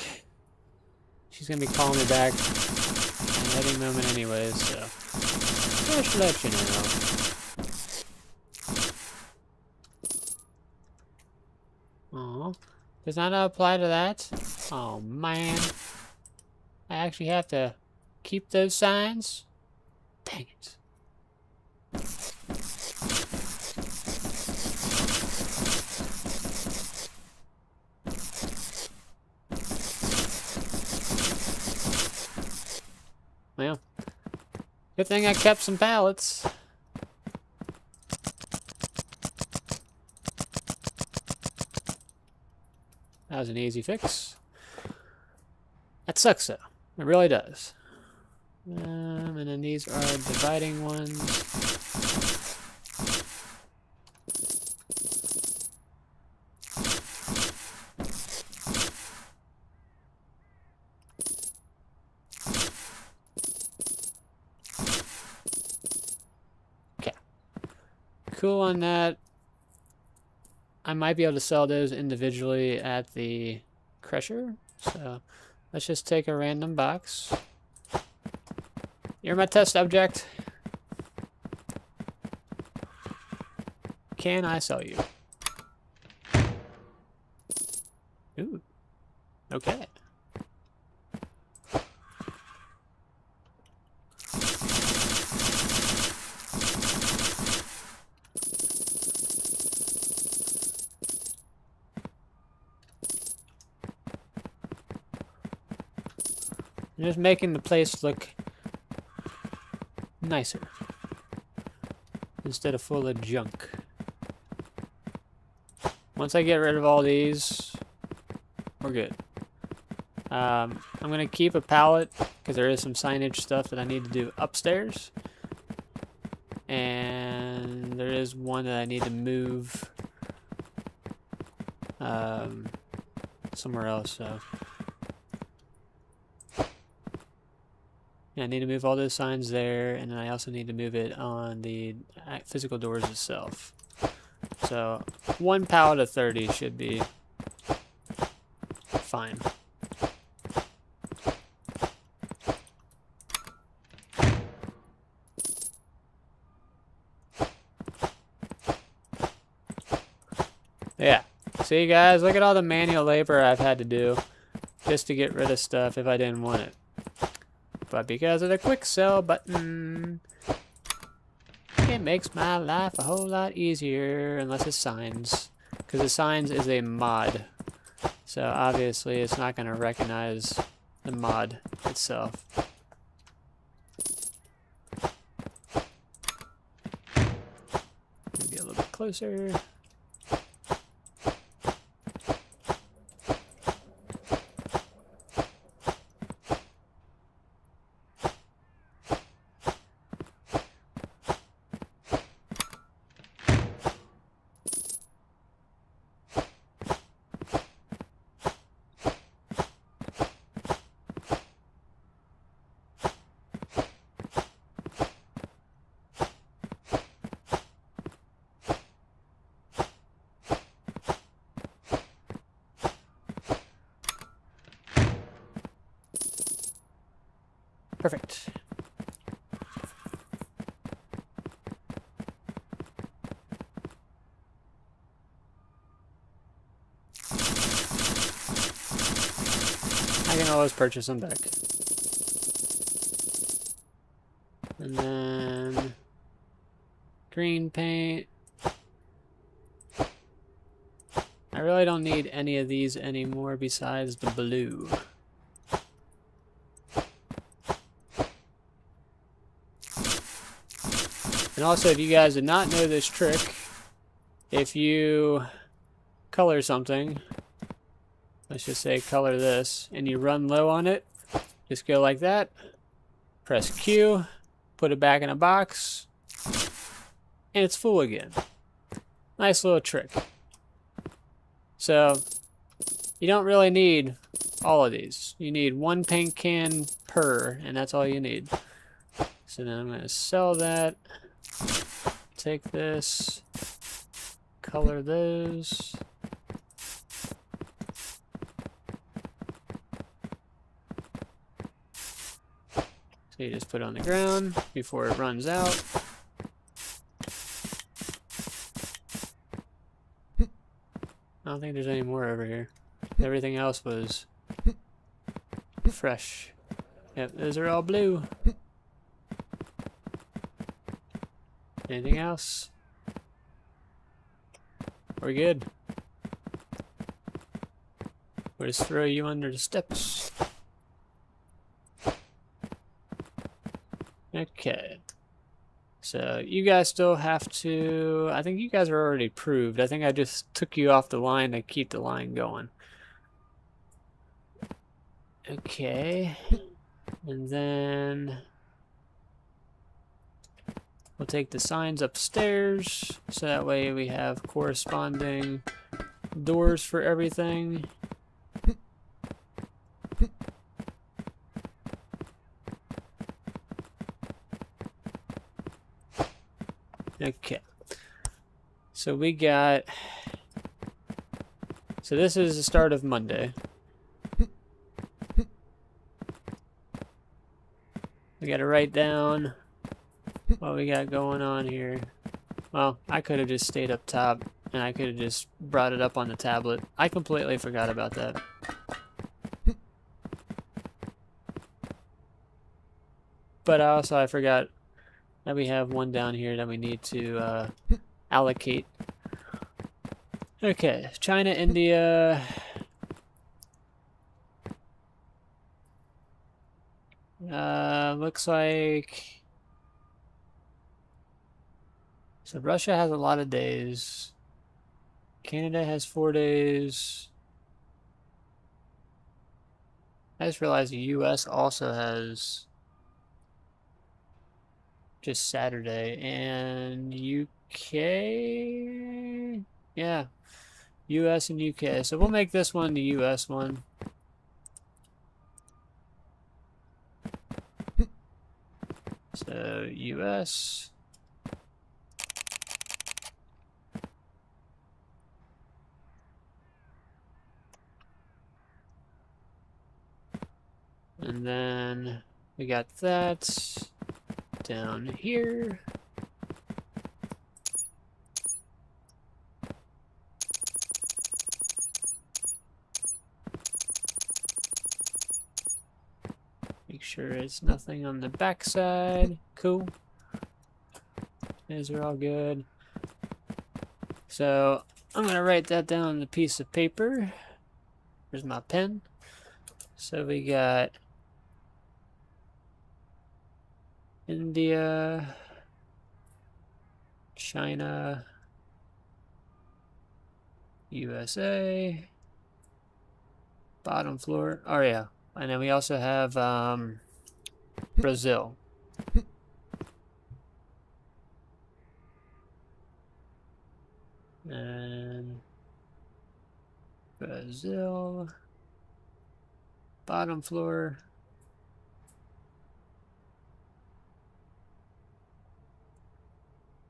She's gonna be calling me back at any moment anyways, so just to let you know. Oh, does not apply to that? Oh man. I actually have to keep those signs? Dang it. Well, good thing I kept some pallets. That was an easy fix. That sucks though. It really does. And then these are dividing ones. Okay. Cool on that. I might be able to sell those individually at the crusher. So let's just take a random box. You're my test subject. Can I sell you? Ooh. Okay. I'm just making the place look nicer instead of full of junk. Once I get rid of all these, we're good. I'm gonna keep a pallet because there is some signage stuff that I need to do upstairs, and there is one that I need to move somewhere else. So yeah, I need to move all those signs there, and then I also need to move it on the physical doors itself. So one pallet of 30 should be fine. Yeah. See, guys, look at all the manual labor I've had to do just to get rid of stuff if I didn't want it. But because of the quick sell button, it makes my life a whole lot easier, unless it's signs. Because the signs is a mod. So obviously it's not going to recognize the mod itself. Maybe a little bit closer. Perfect. I can always purchase them back. And then green paint. I really don't need any of these anymore besides the blue. And also, if you guys did not know this trick, if you color something, let's just say color this, and you run low on it, just go like that, press Q, put it back in a box, and it's full again. Nice little trick. So, you don't really need all of these. You need one paint can per, and that's all you need. So then I'm going to sell that. Take this, color those. So you just put it on the ground before it runs out. I don't think there's any more over here. Everything else was fresh. Yep, those are all blue. Anything else? We're good. We'll just throw you under the steps. Okay. So you guys still have to, I think you guys are already proved. I think I just took you off the line to keep the line going. Okay. And then we'll take the signs upstairs, so that way we have corresponding doors for everything. Okay. So we got, so this is the start of Monday. We got to write down what we got going on here. Well, I could have just stayed up top and I could have just brought it up on the tablet. I completely forgot about that. But I forgot that we have one down here that we need to allocate. Okay, China, India. Looks like, so Russia has a lot of days. Canada has 4 days. I just realized the US also has just Saturday, and UK, yeah, US and UK. So we'll make this one the US one. So US. And then we got that down here. Make sure it's nothing on the back side. Cool. Those are all good. So I'm gonna write that down on a piece of paper. Here's my pen. So we got India, China, USA, bottom floor. Oh yeah, and then we also have Brazil. And Brazil, bottom floor.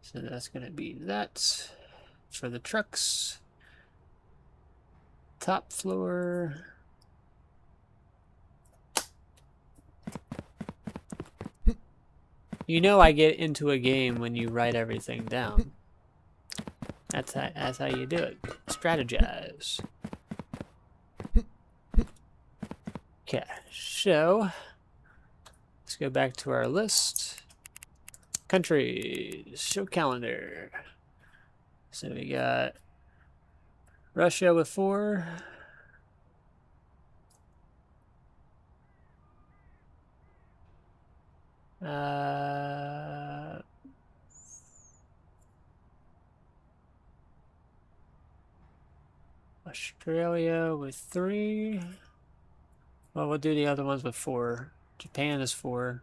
So that's going to be that for the trucks. Top floor. You know I get into a game when you write everything down. That's how you do it. Strategize. Okay, so let's go back to our list. Countries, show calendar. So we got Russia with 4. Australia with 3. Well, we'll do the other ones with 4. Japan is 4.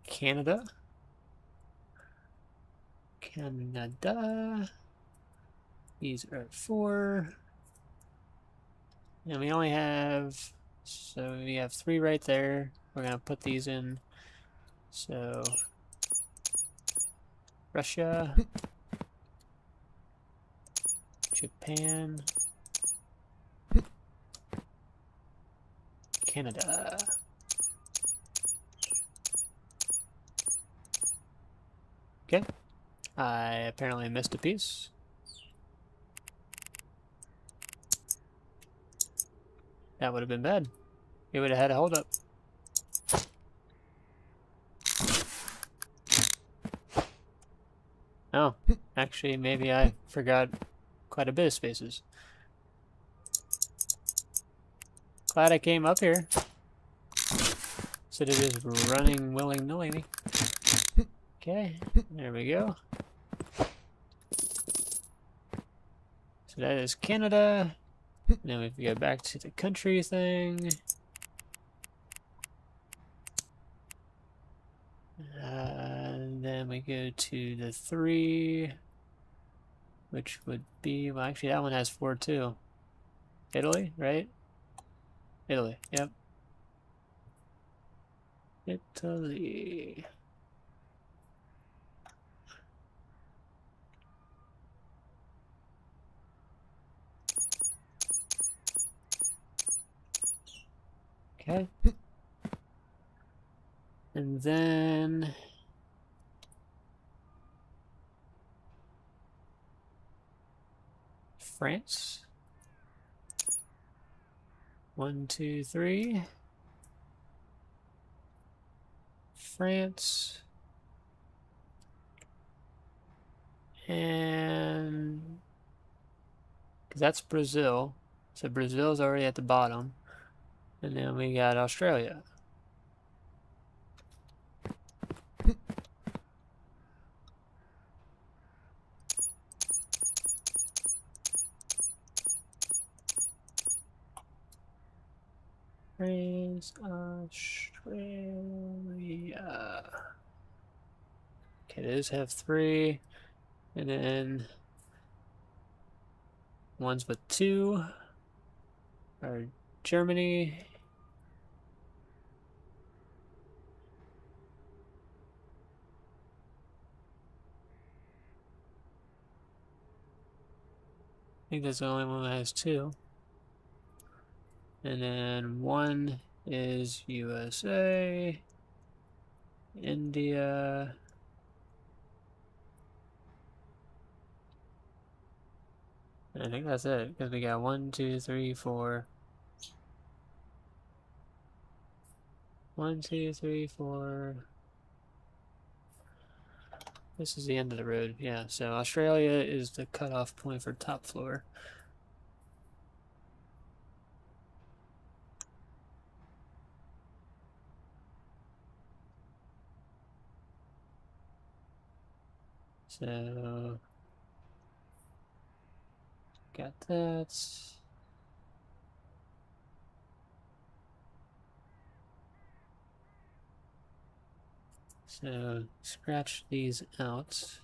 Canada. Canada. These are 4. And we only have, so we have 3 right there. We're going to put these in. So, Russia. Japan, Canada. Okay, I apparently missed a piece. That would have been bad. It would have had a hold up. Oh, actually, maybe I forgot quite a bit of spaces. Glad I came up here. Instead of just running willy-nilly. Okay, there we go. So that is Canada. Then we go back to the country thing. Then we go to the 3, which would be, well, actually that one has 4 too. Italy, right? Italy, yep. Italy. Okay. And then France. 1, 2, 3. France. And because that's Brazil. So Brazil's already at the bottom. And then we got Australia. France, Australia. Okay, those have 3. And then ones with 2 are Germany. I think that's the only one that has 2. And then 1 is USA, India, and I think that's it, because we got 1, 2, 3, 4. 1, 2, 3, 4. This is the end of the road, yeah. So Australia is the cutoff point for top floor. So got that. So scratch these out.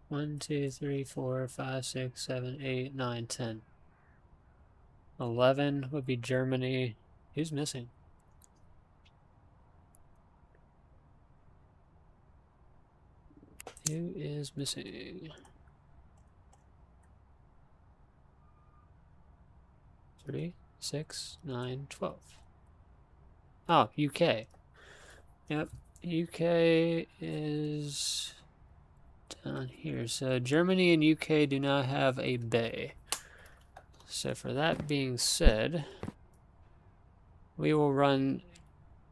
One, 2, 3, 4, 5, 6, 7, 8, 9, 10. 11 would be Germany. Who's missing? Who is missing? 3, 6, 9, 12. Oh, UK. Yep, UK is down here. So Germany and UK do not have a bay. So for that being said, we will run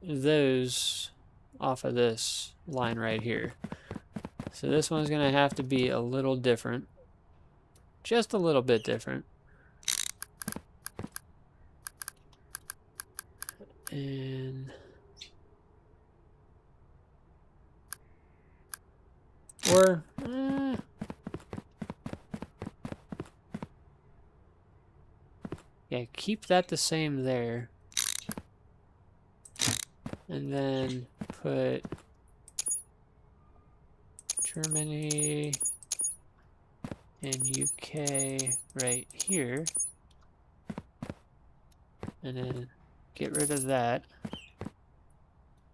those off of this line right here. So this one's going to have to be a little different. Just a little bit different. And or yeah, keep that the same there. And then put Germany and UK right here. And then get rid of that.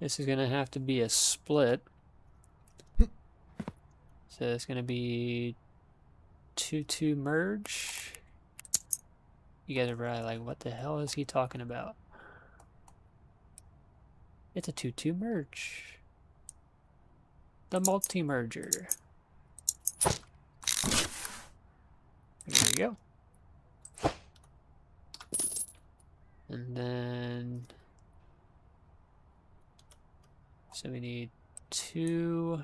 This is going to have to be a split. So it's going to be 2-2 merge. You guys are probably like, what the hell is he talking about? It's a 2-2 merge. The multi-merger. There we go. And then, so we need 2,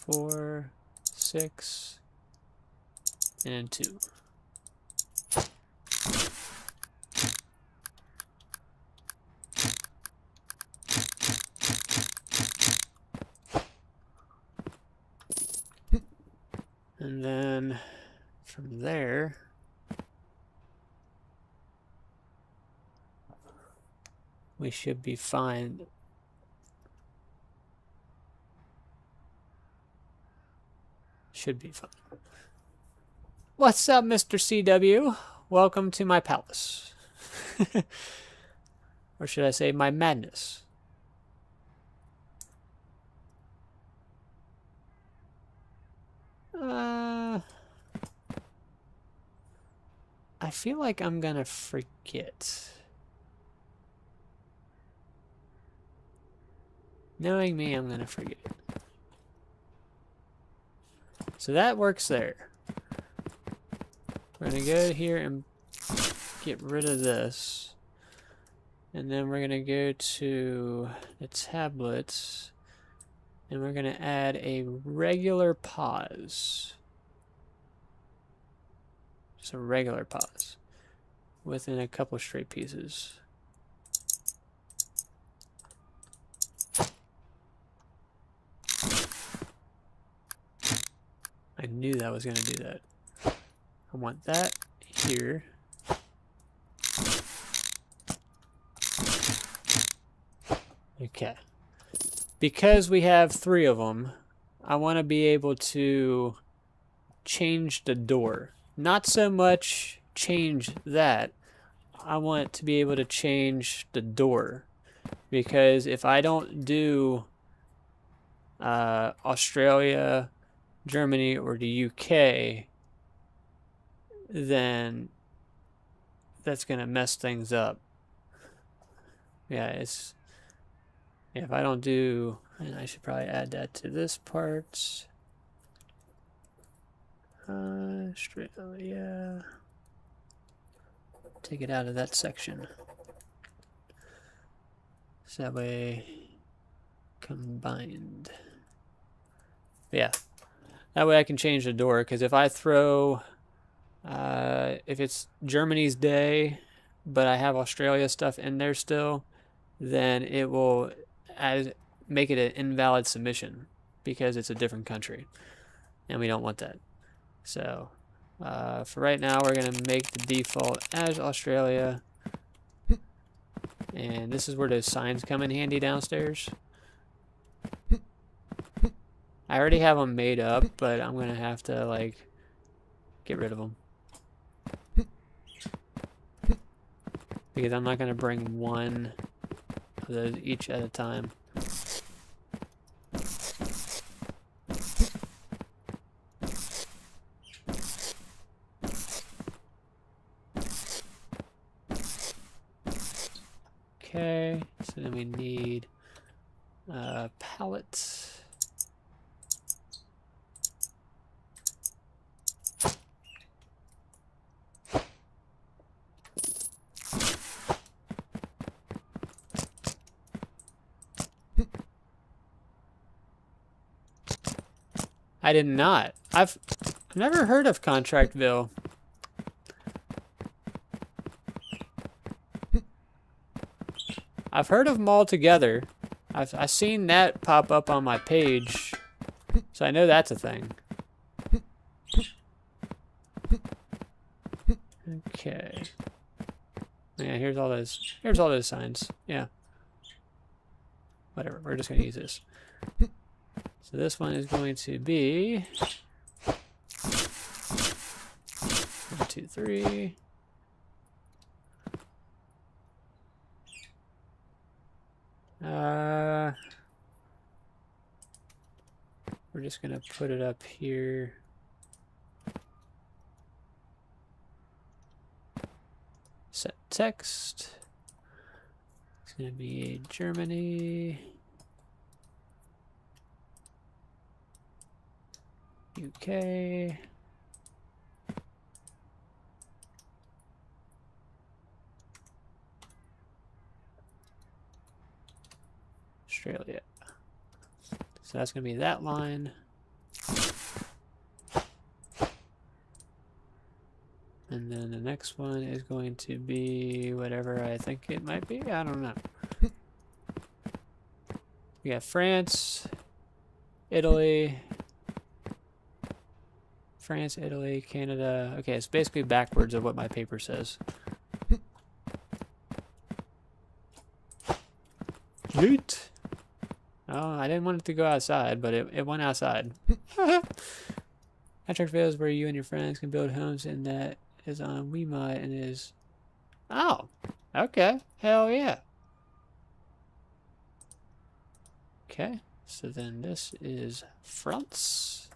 4, 6, and 2. And then from there, we should be fine. Should be fine. What's up, Mr. CW? Welcome to my palace. Or should I say my madness? I feel like I'm gonna forget. Knowing me, I'm gonna forget. So that works there. We're gonna go here and get rid of this. And then we're gonna go to the tablets. And we're gonna add a regular pause. Just a regular pause. Within a couple straight pieces. I knew that was going to do that. I want that here. Okay. Because we have 3 of them, I want to be able to change the door. Not so much change that. I want to be able to change the door. Because if I don't do Australia, Germany, or the UK, then that's gonna mess things up. Yeah, it's if I don't do, and I should probably add that to this part. Australia. Take it out of that section. So that way, combined. Yeah. That way I can change the door, because if I throw, if it's Germany's day, but I have Australia stuff in there still, then it will make it an invalid submission, because it's a different country, and we don't want that. So, for right now, we're going to make the default as Australia, and this is where those signs come in handy downstairs. I already have them made up, but I'm going to have to, like, get rid of them. Because I'm not going to bring one of those each at a time. Okay, so then we need pallets. I did not. I've never heard of Contractville. I've heard of them all together. I've seen that pop up on my page, so I know that's a thing. Okay. Yeah, here's all those signs. Yeah. Whatever. We're just gonna use this. So this one is going to be 1, 2, 3. We're just gonna put it up here. Set text. It's gonna be Germany, UK, Australia. So that's gonna be that line. And then the next one is going to be whatever I think it might be. I don't know. We got France, Italy, Canada. Okay, it's basically backwards of what my paper says. Yeet. Oh, I didn't want it to go outside, but it went outside. Contract fails where you and your friends can build homes, and that is on WeMod and is... Oh, okay. Hell yeah. Okay, so then this is France.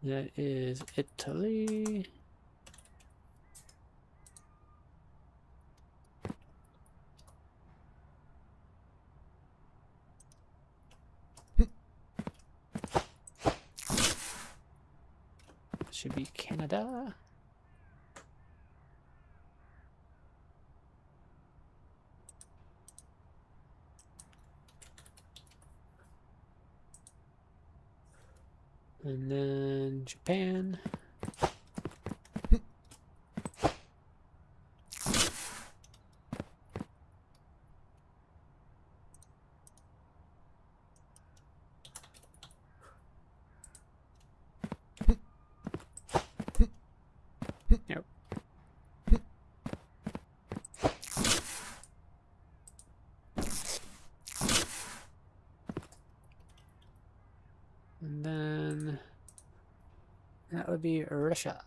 That is Italy. Should be Canada. And then Japan. Yep. And then that would be Russia.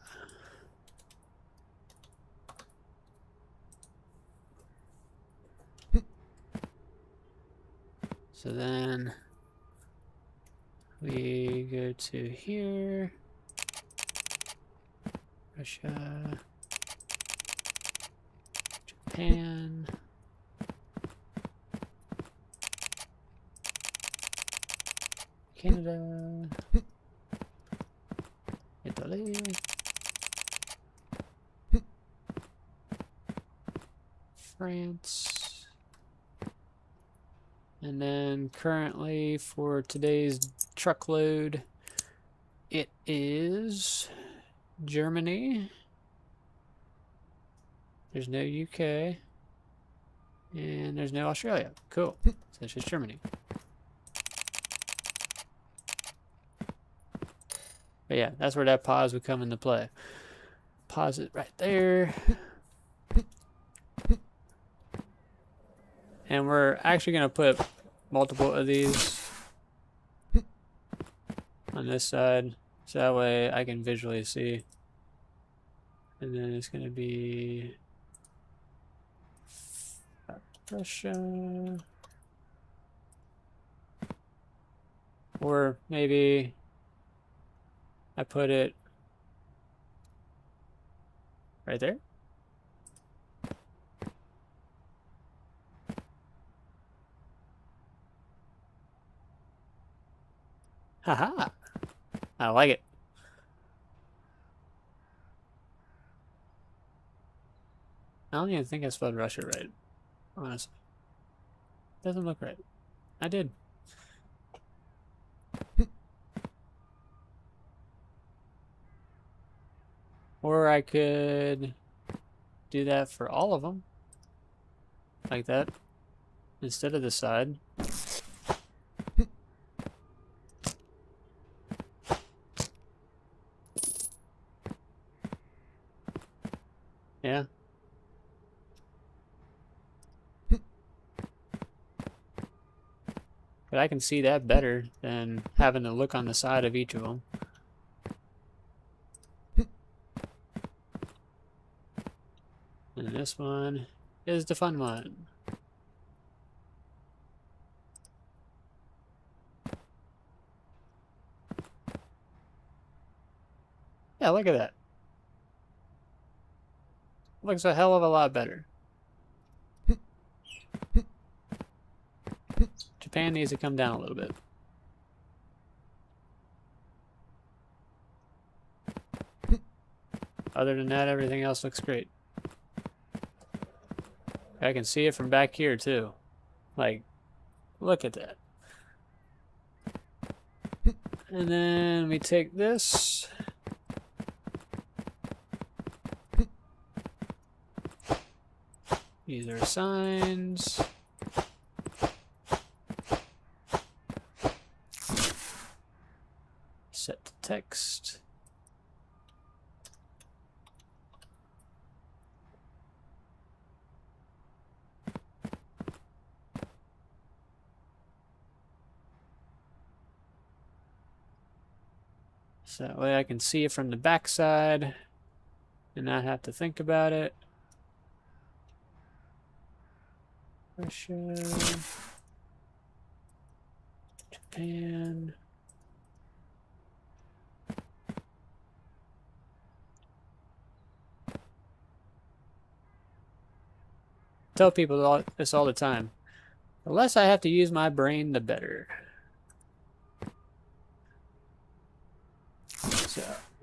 So then we go to here, Russia, Japan, Canada, Italy, France, and then currently for today's truckload, it is Germany. There's no UK, and there's no Australia. Cool. So it's just Germany. But yeah, that's where that pause would come into play. Pause it right there. And we're actually going to put multiple of these on this side, so that way I can visually see. And then it's going to be Russia. Or maybe I put it right there. Haha. I like it. I don't even think I spelled Russia right, honestly. Doesn't look right. I did. Or I could do that for all of them. Like that. Instead of the side. Yeah. But I can see that better than having to look on the side of each of them. And this one is the fun one. Yeah, look at that. Looks a hell of a lot better. Japan needs to come down a little bit. Other than that, everything else looks great. I can see it from back here too. Like, look at that. And then we take this. These are signs. Set the text. So that way I can see it from the back side and not have to think about it. Russia, Japan. Tell people this all the time. The less I have to use my brain, the better. So,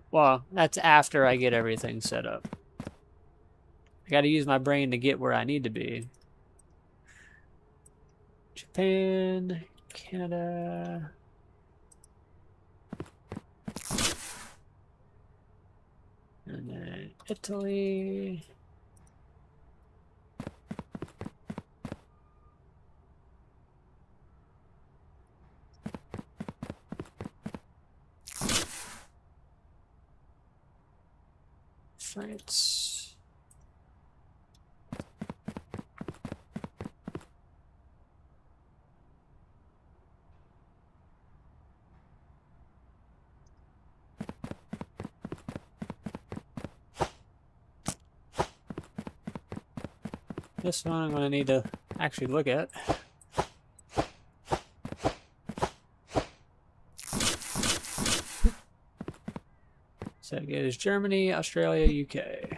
well, that's after I get everything set up. I got to use my brain to get where I need to be. Japan, Canada. And then Italy. France. This one I'm going to need to actually look at. So it goes Germany, Australia, UK.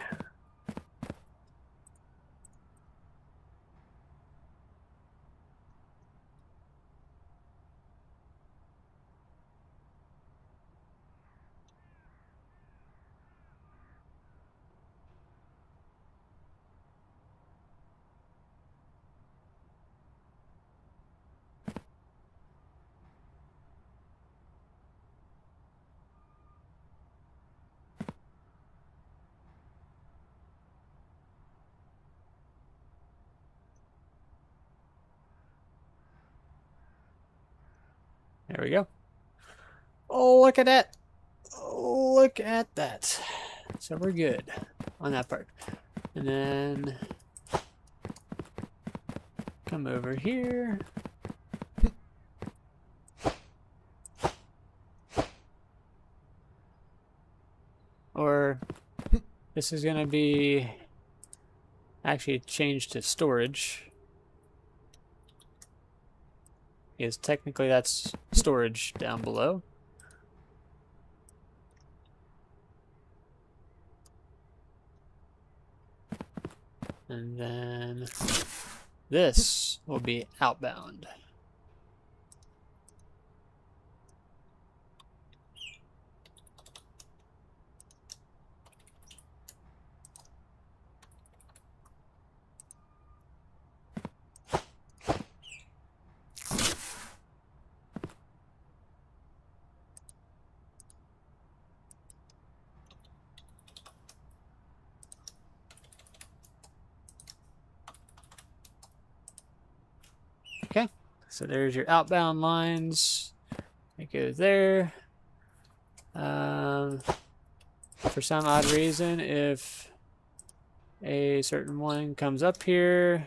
There we go. Oh, look at that. Oh, look at that. So we're good on that part. And then come over here. Or this is going to be actually changed to storage. Because technically that's storage down below. And then this will be outbound. Okay, so there's your outbound lines. It goes there. For some odd reason, if a certain one comes up here,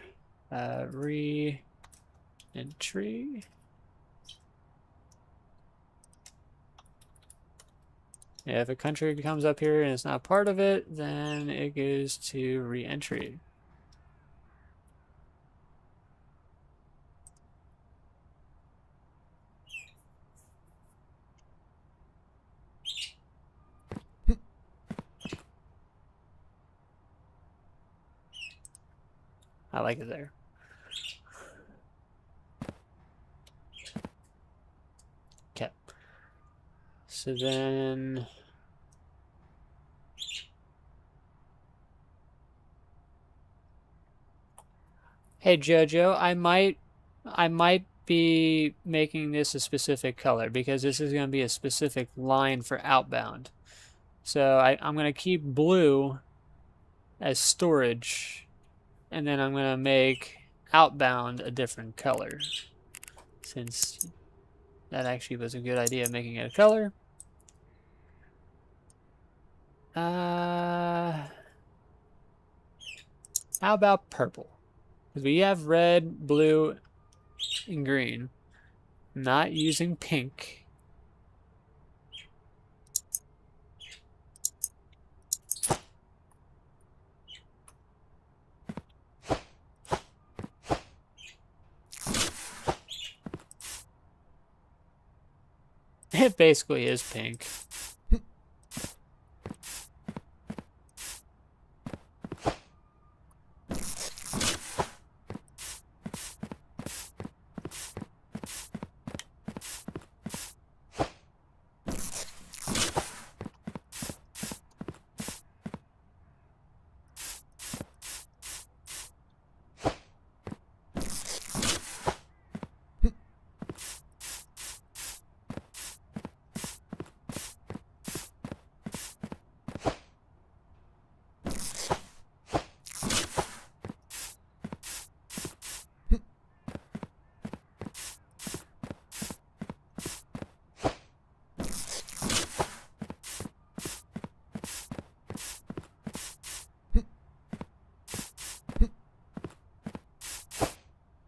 re-entry. If a country comes up here and it's not part of it, then it goes to re-entry. I like it there. Okay. So then... Hey Jojo, I might be making this a specific color because this is going to be a specific line for outbound. So I'm going to keep blue as storage, and then I'm going to make outbound a different color, since that actually was a good idea, making it a color. How about purple? Because we have red, blue, and green. I'm not using pink. It basically is pink.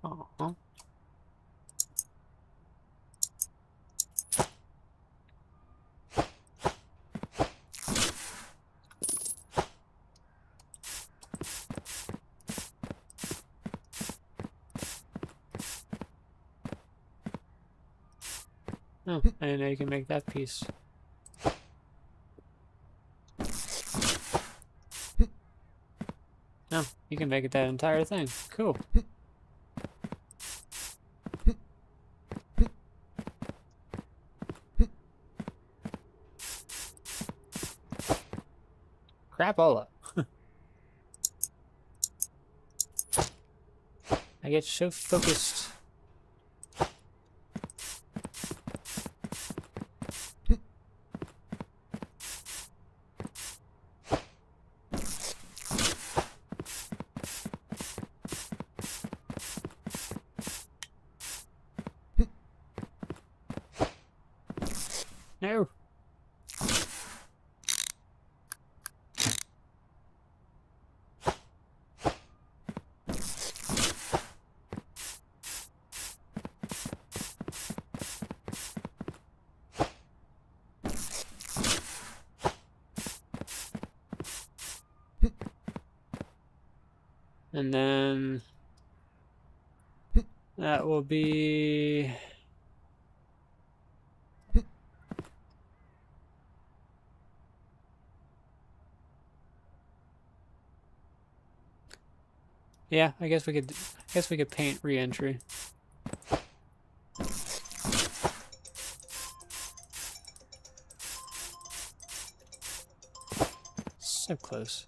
Aw. Oh, I didn't know you can make that piece. No, you can make it that entire thing. Cool. Crapola. I get so focused. No. And then that will be... Yeah, I guess we could paint re-entry. So close.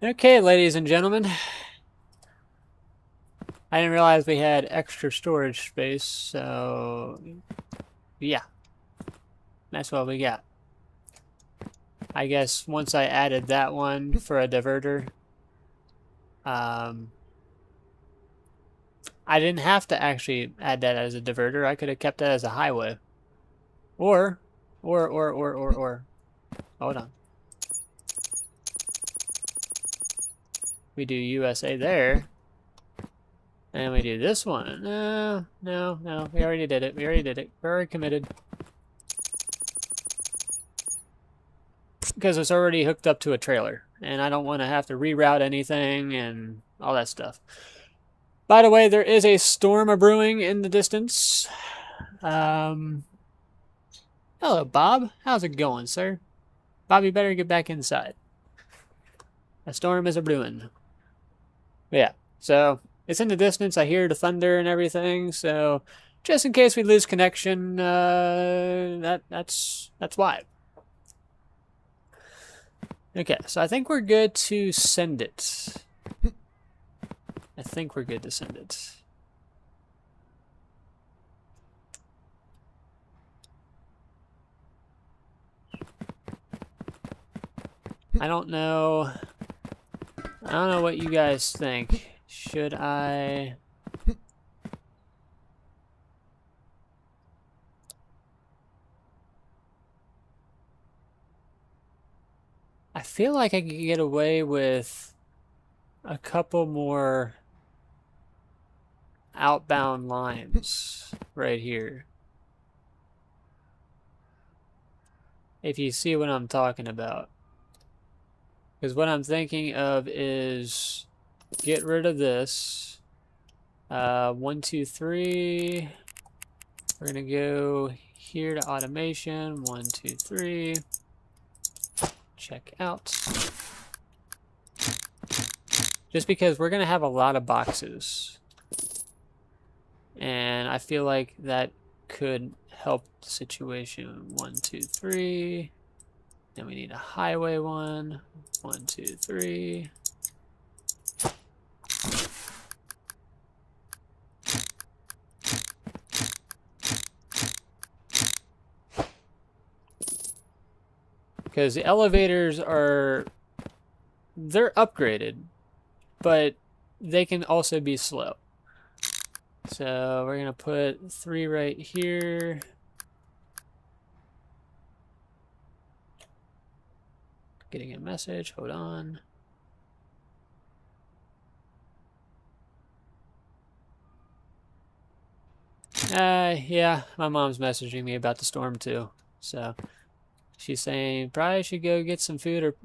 Okay, ladies and gentlemen. I didn't realize we had extra storage space, so yeah, that's what we got. I guess once I added that one for a diverter, I didn't have to actually add that as a diverter. I could have kept that as a highway. Or, hold on. We do USA there. And we do this one. No. We already did it. We're already committed. Because it's already hooked up to a trailer. And I don't want to have to reroute anything and all that stuff. By the way, there is a storm a-brewing in the distance. Hello, Bob. How's it going, sir? Bob, you better get back inside. A storm is a-brewing. Yeah, so it's in the distance. I hear the thunder and everything. So just in case we lose connection, that's why. Okay, so I think we're good to send it. I think we're good to send it. I don't know what you guys think. Should I... I feel like I could get away with a couple more outbound lines right here. If you see what I'm talking about. Because what I'm thinking of is get rid of this. 1, 2, 3. We're gonna go here to automation. 1, 2, 3. Check out. Just because we're gonna have a lot of boxes. And I feel like that could help the situation. 1, 2, 3. Then we need a highway one. 1, 2, 3. Because the elevators they're upgraded, but they can also be slow. So we're gonna put 3 right here. Getting a message, hold on. Yeah, my mom's messaging me about the storm too. So she's saying probably should go get some food or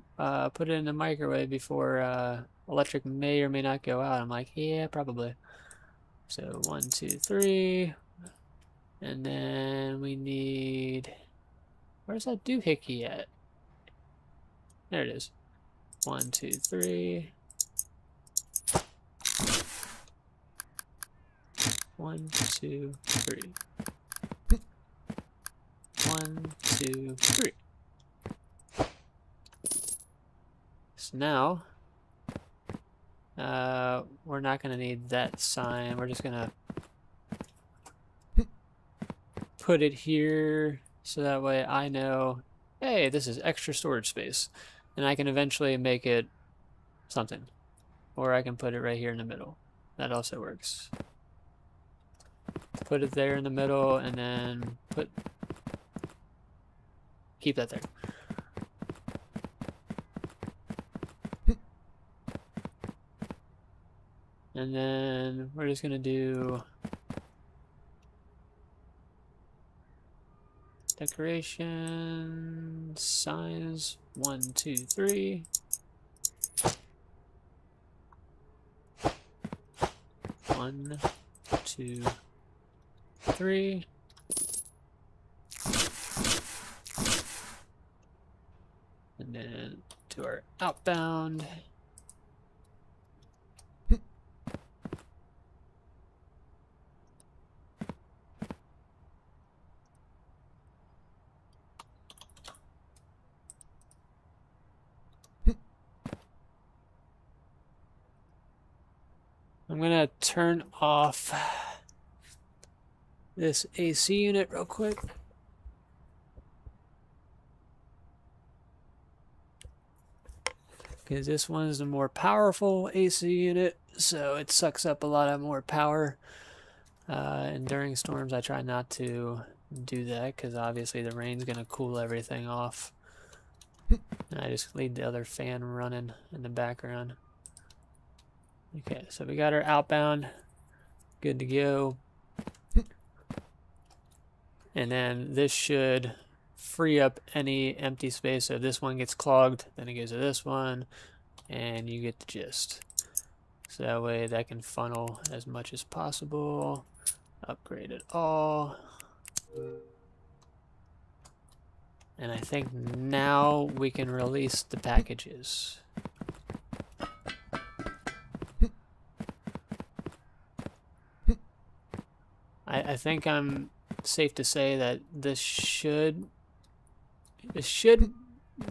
put it in the microwave before electric may or may not go out. I'm like, yeah, probably. So 1, 2, 3. And then we need, where's that doohickey at? There it is. 1, 2, 3. 1, 2, 3. 1, 2, 3. So now, we're not going to need that sign. We're just going to put it here so that way I know, hey, this is extra storage space. And I can eventually make it something. Or I can put it right here in the middle. That also works. Put it there in the middle and then keep that there. And then we're just gonna do decoration signs 1, 2, 3. 1, 2, 3. And then to our outbound. I'm gonna turn off this AC unit real quick. Because this one is the more powerful AC unit, so it sucks up a lot of more power. And during storms, I try not to do that because obviously the rain's going to cool everything off. And I just leave the other fan running in the background. Okay, so we got our outbound. Good to go. And then this should free up any empty space. So if this one gets clogged, then it goes to this one, and you get the gist. So that way that can funnel as much as possible. Upgrade it all. And I think now we can release the packages. I think I'm safe to say that this should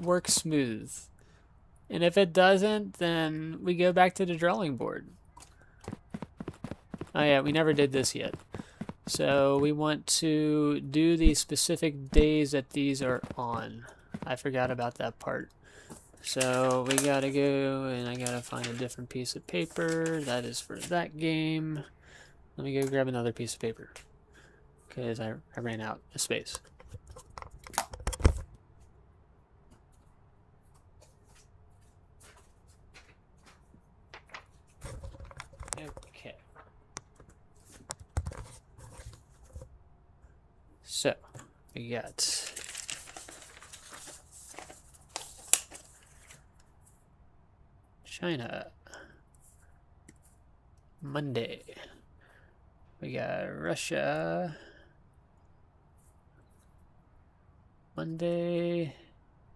work smooth. And if it doesn't, then we go back to the drawing board. Oh yeah, we never did this yet. So we want to do the specific days that these are on. I forgot about that part. So we gotta go and I gotta find a different piece of paper. That is for that game. Let me go grab another piece of paper because I ran out of space. Okay. So we got China. Monday. We got Russia. Monday,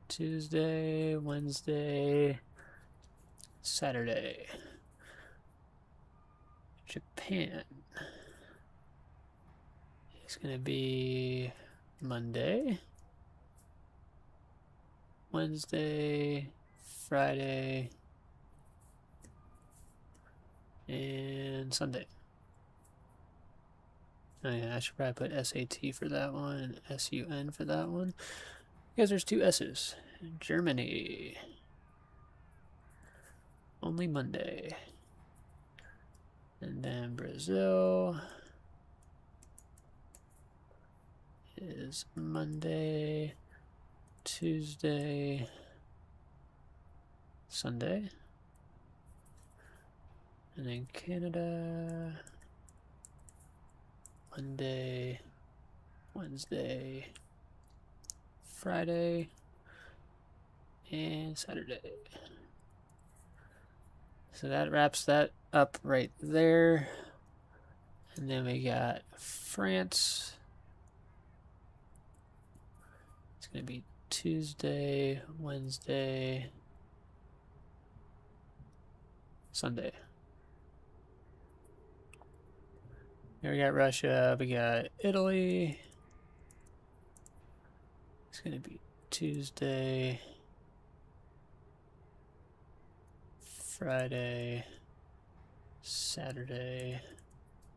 Tuesday, Wednesday, Saturday. Japan. It's gonna be Monday, Wednesday, Friday, and Sunday. Oh yeah, I should probably put SAT for that one and SUN for that one. Because there's two S's. Germany. Only Monday. And then Brazil is Monday, Tuesday, Sunday. And then Canada, Monday, Wednesday, Friday, and Saturday. So that wraps that up right there. And then we got France. It's going to be Tuesday, Wednesday, Sunday. Here we got Russia, we got Italy. It's going to be Tuesday, Friday, Saturday,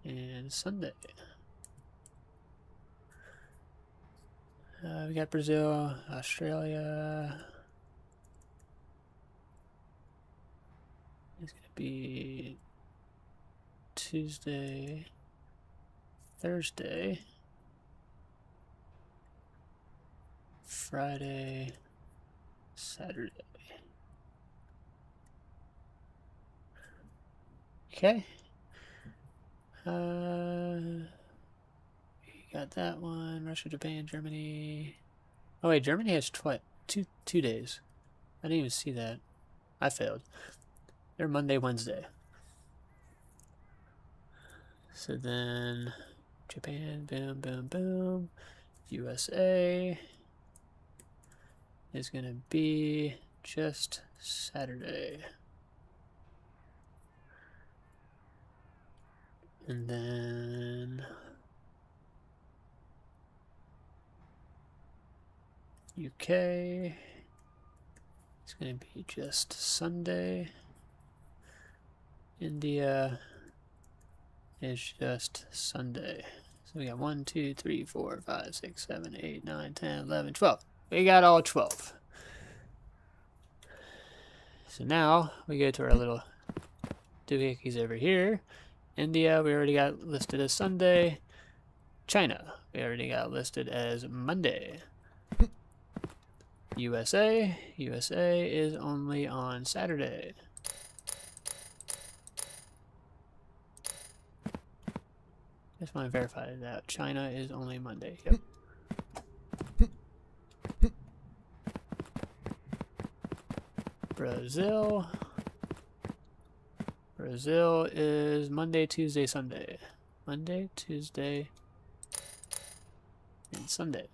and Sunday. We got Brazil, Australia. It's going to be Tuesday, Thursday, Friday, Saturday. Okay. You got that one. Russia, Japan, Germany. Oh wait, Germany has two days. I didn't even see that. I failed. They're Monday, Wednesday. So then Japan, boom, boom, boom. USA is gonna be just Saturday. And then UK is going to be just Sunday. India is just Sunday. So we got 1, 2, 3, 4, 5, 6, 7, 8, 9, 10, 11, 12. We got all 12. So now we go to our little doohickeys over here. India, we already got listed as Sunday. China, we already got listed as Monday. USA is only on Saturday. Just want to verify that China is only Monday. Yep. Brazil is Monday, Tuesday, Sunday. Monday, Tuesday, and Sunday.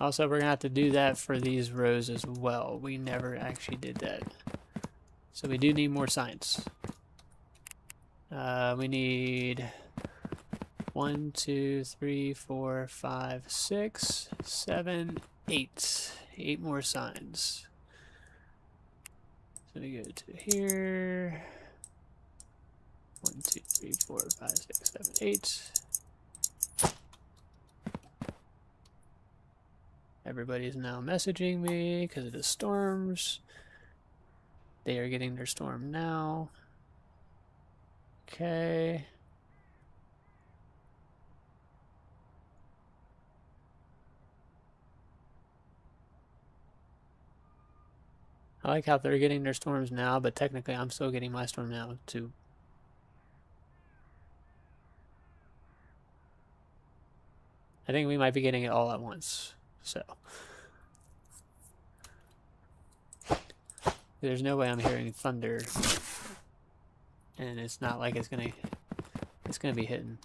Also, we're gonna have to do that for these rows as well. We never actually did that. So we do need more signs. We need 1, 2, 3, 4, 5, 6, 7, 8. 8 more signs. So we go to here. 1, 2, 3, 4, 5, 6, 7, 8. Everybody's now messaging me because of the storms. They are getting their storm now. Okay. I like how they're getting their storms now, but technically I'm still getting my storm now too. I think we might be getting it all at once. So there's no way I'm hearing thunder, and it's not like it's gonna be hitting.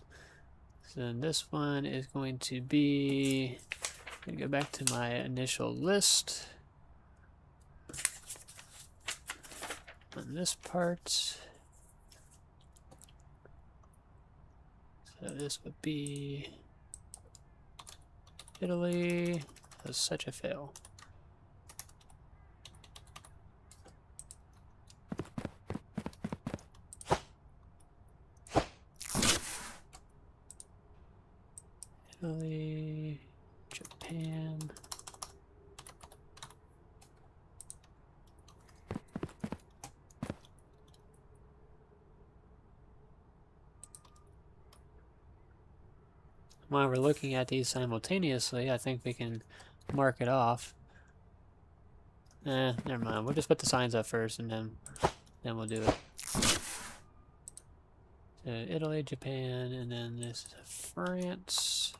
So then this one is going to be, I'm gonna go back to my initial list on this part. So this would be Italy. That was such a fail. Italy, Japan. While we're looking at these simultaneously, I think we can mark it off. Never mind. We'll just put the signs up first, and then we'll do it. So Italy, Japan, and then this is France.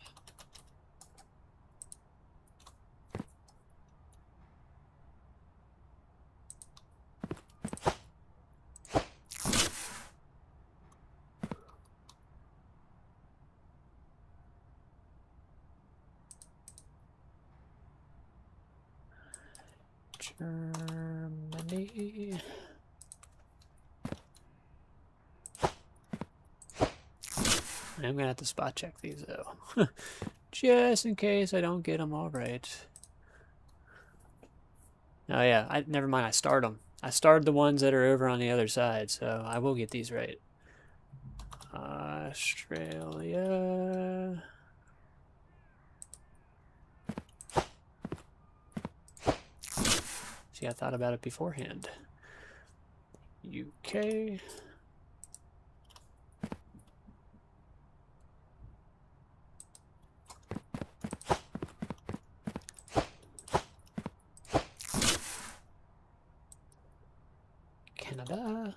Germany. I'm gonna have to spot check these though, just in case I don't get them all right. Oh yeah, never mind. I starred them. I starred the ones that are over on the other side, so I will get these right. Australia. See, I thought about it beforehand. UK. Canada.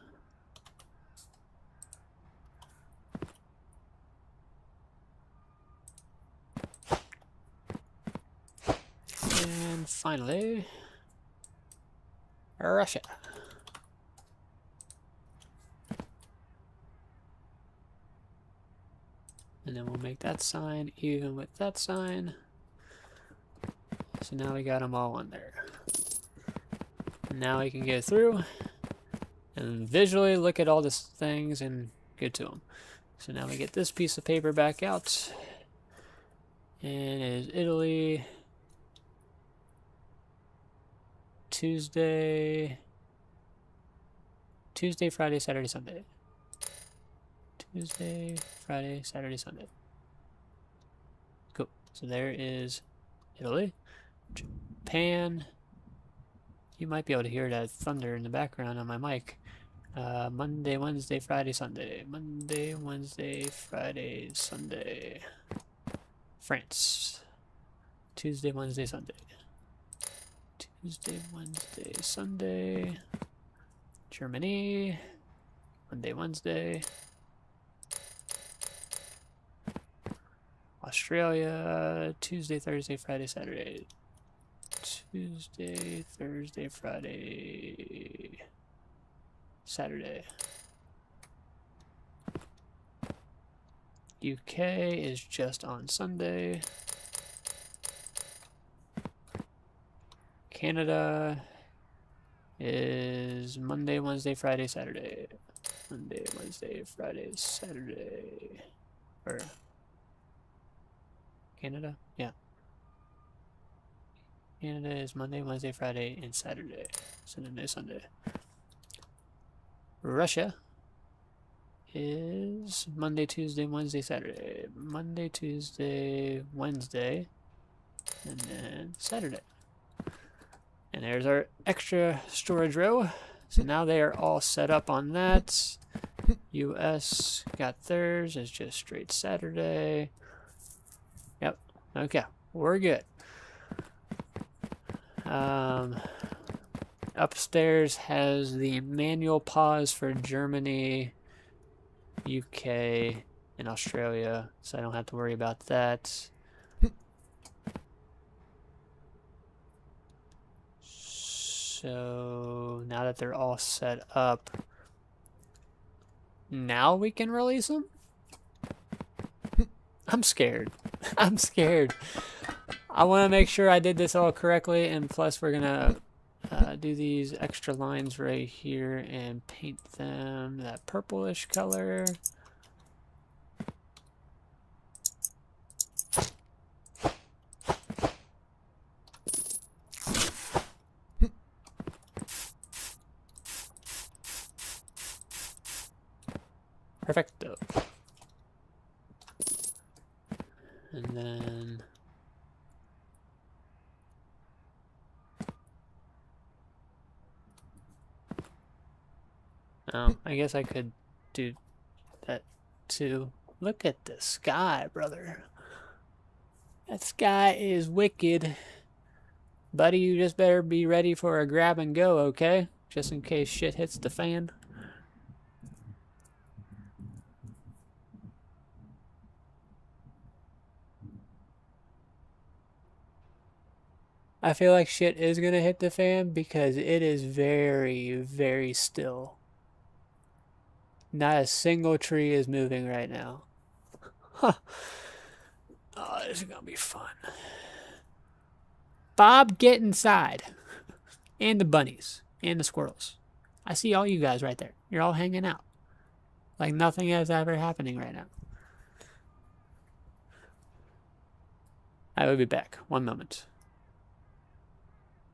And finally, Russia. And then we'll make that sign even with that sign. So now we got them all on there. Now we can go through and visually look at all these things and get to them. So now we get this piece of paper back out. And it is Italy, Tuesday, Tuesday, Friday, Saturday, Sunday. Tuesday, Friday, Saturday, Sunday. Cool. So there is Italy. Japan. You might be able to hear that thunder in the background on my mic. Monday, Wednesday, Friday, Sunday. Monday, Wednesday, Friday, Sunday. France. Tuesday, Wednesday, Sunday. Tuesday, Wednesday, Sunday. Germany. Monday, Wednesday. Australia. Tuesday, Thursday, Friday, Saturday. Tuesday, Thursday, Friday, Saturday. UK is just on Sunday. Canada is Monday, Wednesday, Friday, Saturday. Monday, Wednesday, Friday, Saturday. Or Canada? Yeah. Canada is Monday, Wednesday, Friday, and Saturday. Sunday, Sunday. Russia is Monday, Tuesday, Wednesday, Saturday. Monday, Tuesday, Wednesday, and then Saturday. And there's our extra storage row. So now they are all set up on that. US got theirs. It's just straight Saturday. Yep. Okay. We're good. Upstairs has the manual pause for Germany, UK, and Australia, so I don't have to worry about that. So now that they're all set up, now we can release them? I'm scared. I'm scared. I want to make sure I did this all correctly, and plus we're gonna do these extra lines right here and paint them that purplish color. Perfecto. And then I guess I could do that too. Look at the sky, brother. That sky is wicked. Buddy, you just better be ready for a grab and go, okay? Just in case shit hits the fan. I feel like shit is gonna hit the fan because it is very, very still. Not a single tree is moving right now. Huh. Oh, this is gonna be fun. Bob, get inside. And the bunnies. And the squirrels. I see all you guys right there. You're all hanging out. Like nothing is ever happening right now. I will be back. 1 moment.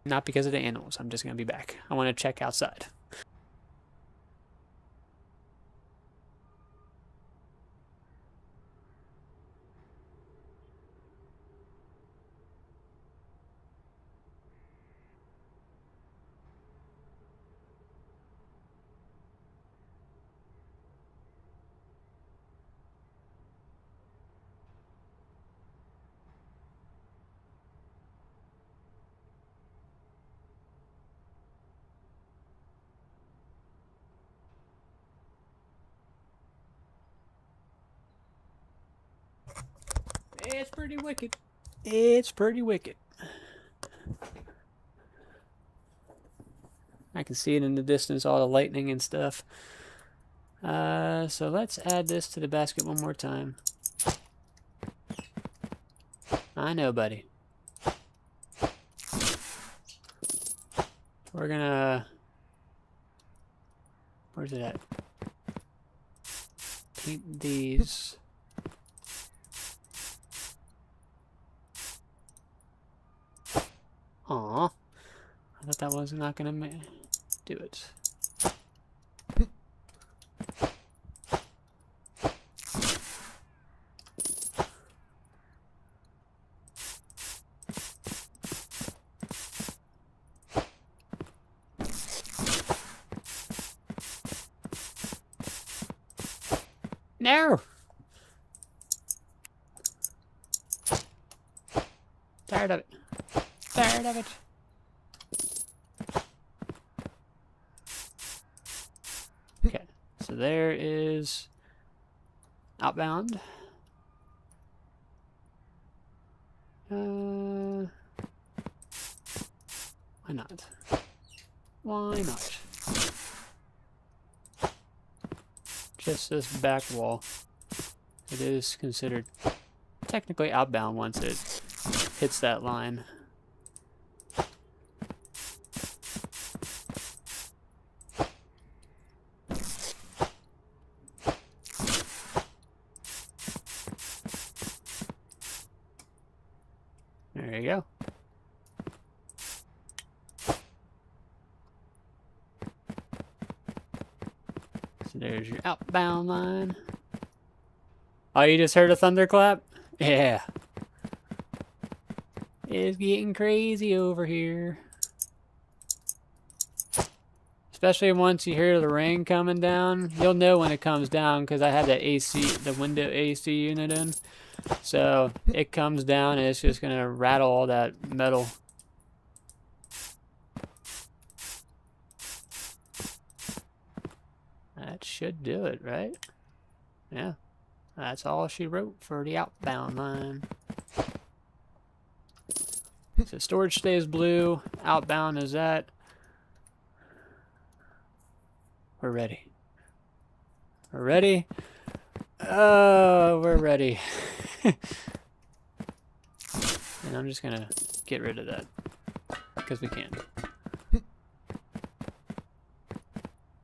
Not because of the animals. I'm just gonna be back. I want to check outside. It's pretty wicked. It's pretty wicked. I can see it in the distance, all the lightning and stuff. So let's add this to the basket one more time. I know, buddy. We're gonna... Where's it at? Paint these... Aw, I thought that was not gonna do it. No! Tired of it. Tired of it. Okay, so there is outbound. Why not? Why not? Just this back wall. It is considered technically outbound once it hits that line. There you go. So there's your outbound line. Oh, you just heard a thunderclap? Yeah. It's getting crazy over here. Especially once you hear the rain coming down. You'll know when it comes down because I have that AC, the window AC unit in. So it comes down and it's just going to rattle all that metal. That should do it, right? Yeah. That's all she wrote for the outbound line. So storage stays blue. Outbound is that. We're ready. We're ready. Oh, we're ready. And I'm just gonna get rid of that because we can.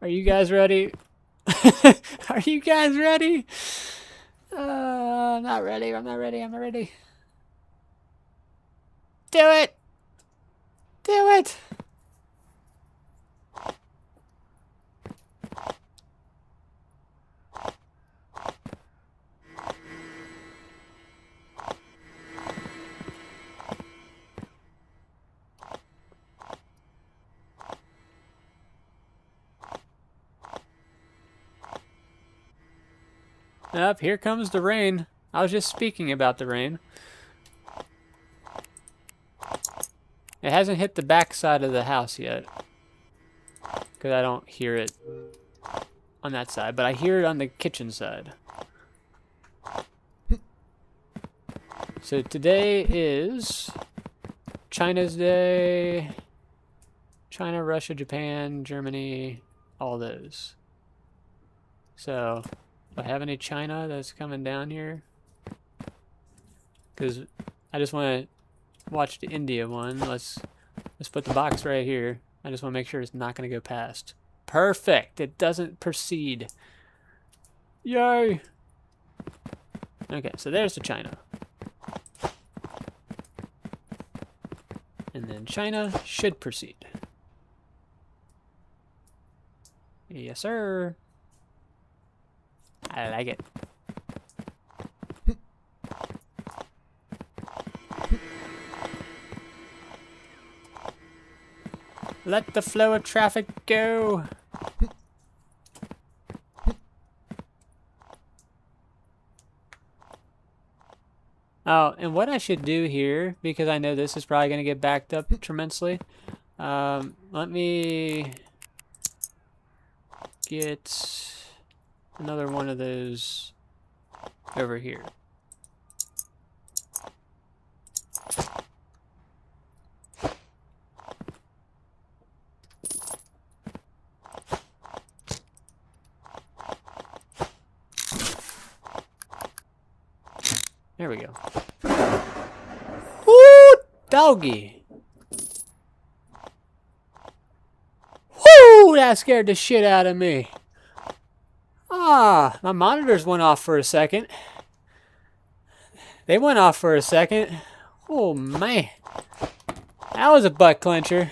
Are you guys ready? Are you guys ready? I'm not ready. I'm not ready. I'm not ready. Do it! Do it! Up, here comes the rain. I was just speaking about the rain. It hasn't hit the back side of the house yet. Because I don't hear it on that side, but I hear it on the kitchen side. So today is China's Day. China, Russia, Japan, Germany, all those. So, do I have any China that's coming down here? Because I just want to watch the India one. Let's put the box right here. I just want to make sure it's not going to go past. Perfect. It doesn't proceed. Yay. Okay, so there's the China. And then China should proceed. Yes, sir. I like it. Let the flow of traffic go. Oh, and what I should do here, because I know this is probably going to get backed up tremendously, let me get another one of those over here. There we go. Woo! Doggy! Woo! That scared the shit out of me. Ah, my monitors went off for a second. They went off for a second. Oh, man. That was a butt clencher.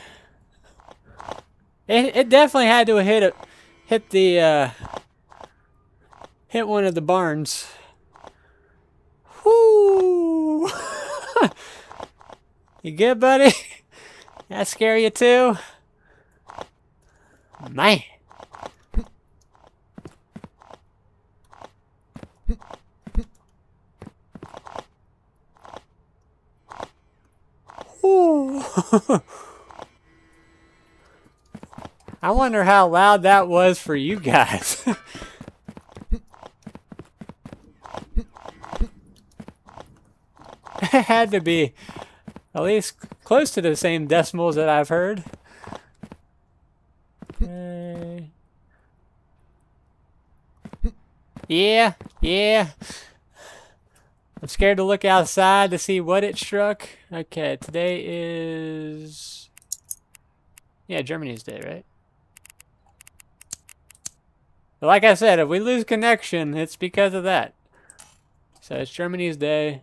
It definitely had to hit one of the barns. Whoo! You good, buddy? That scare you too? Man. I wonder how loud that was for you guys. It had to be at least close to the same decimals that I've heard. Yeah, yeah. I'm scared to look outside to see what it struck. Okay, today is... Yeah, Germany's Day, right? But like I said, if we lose connection, it's because of that. So it's Germany's Day.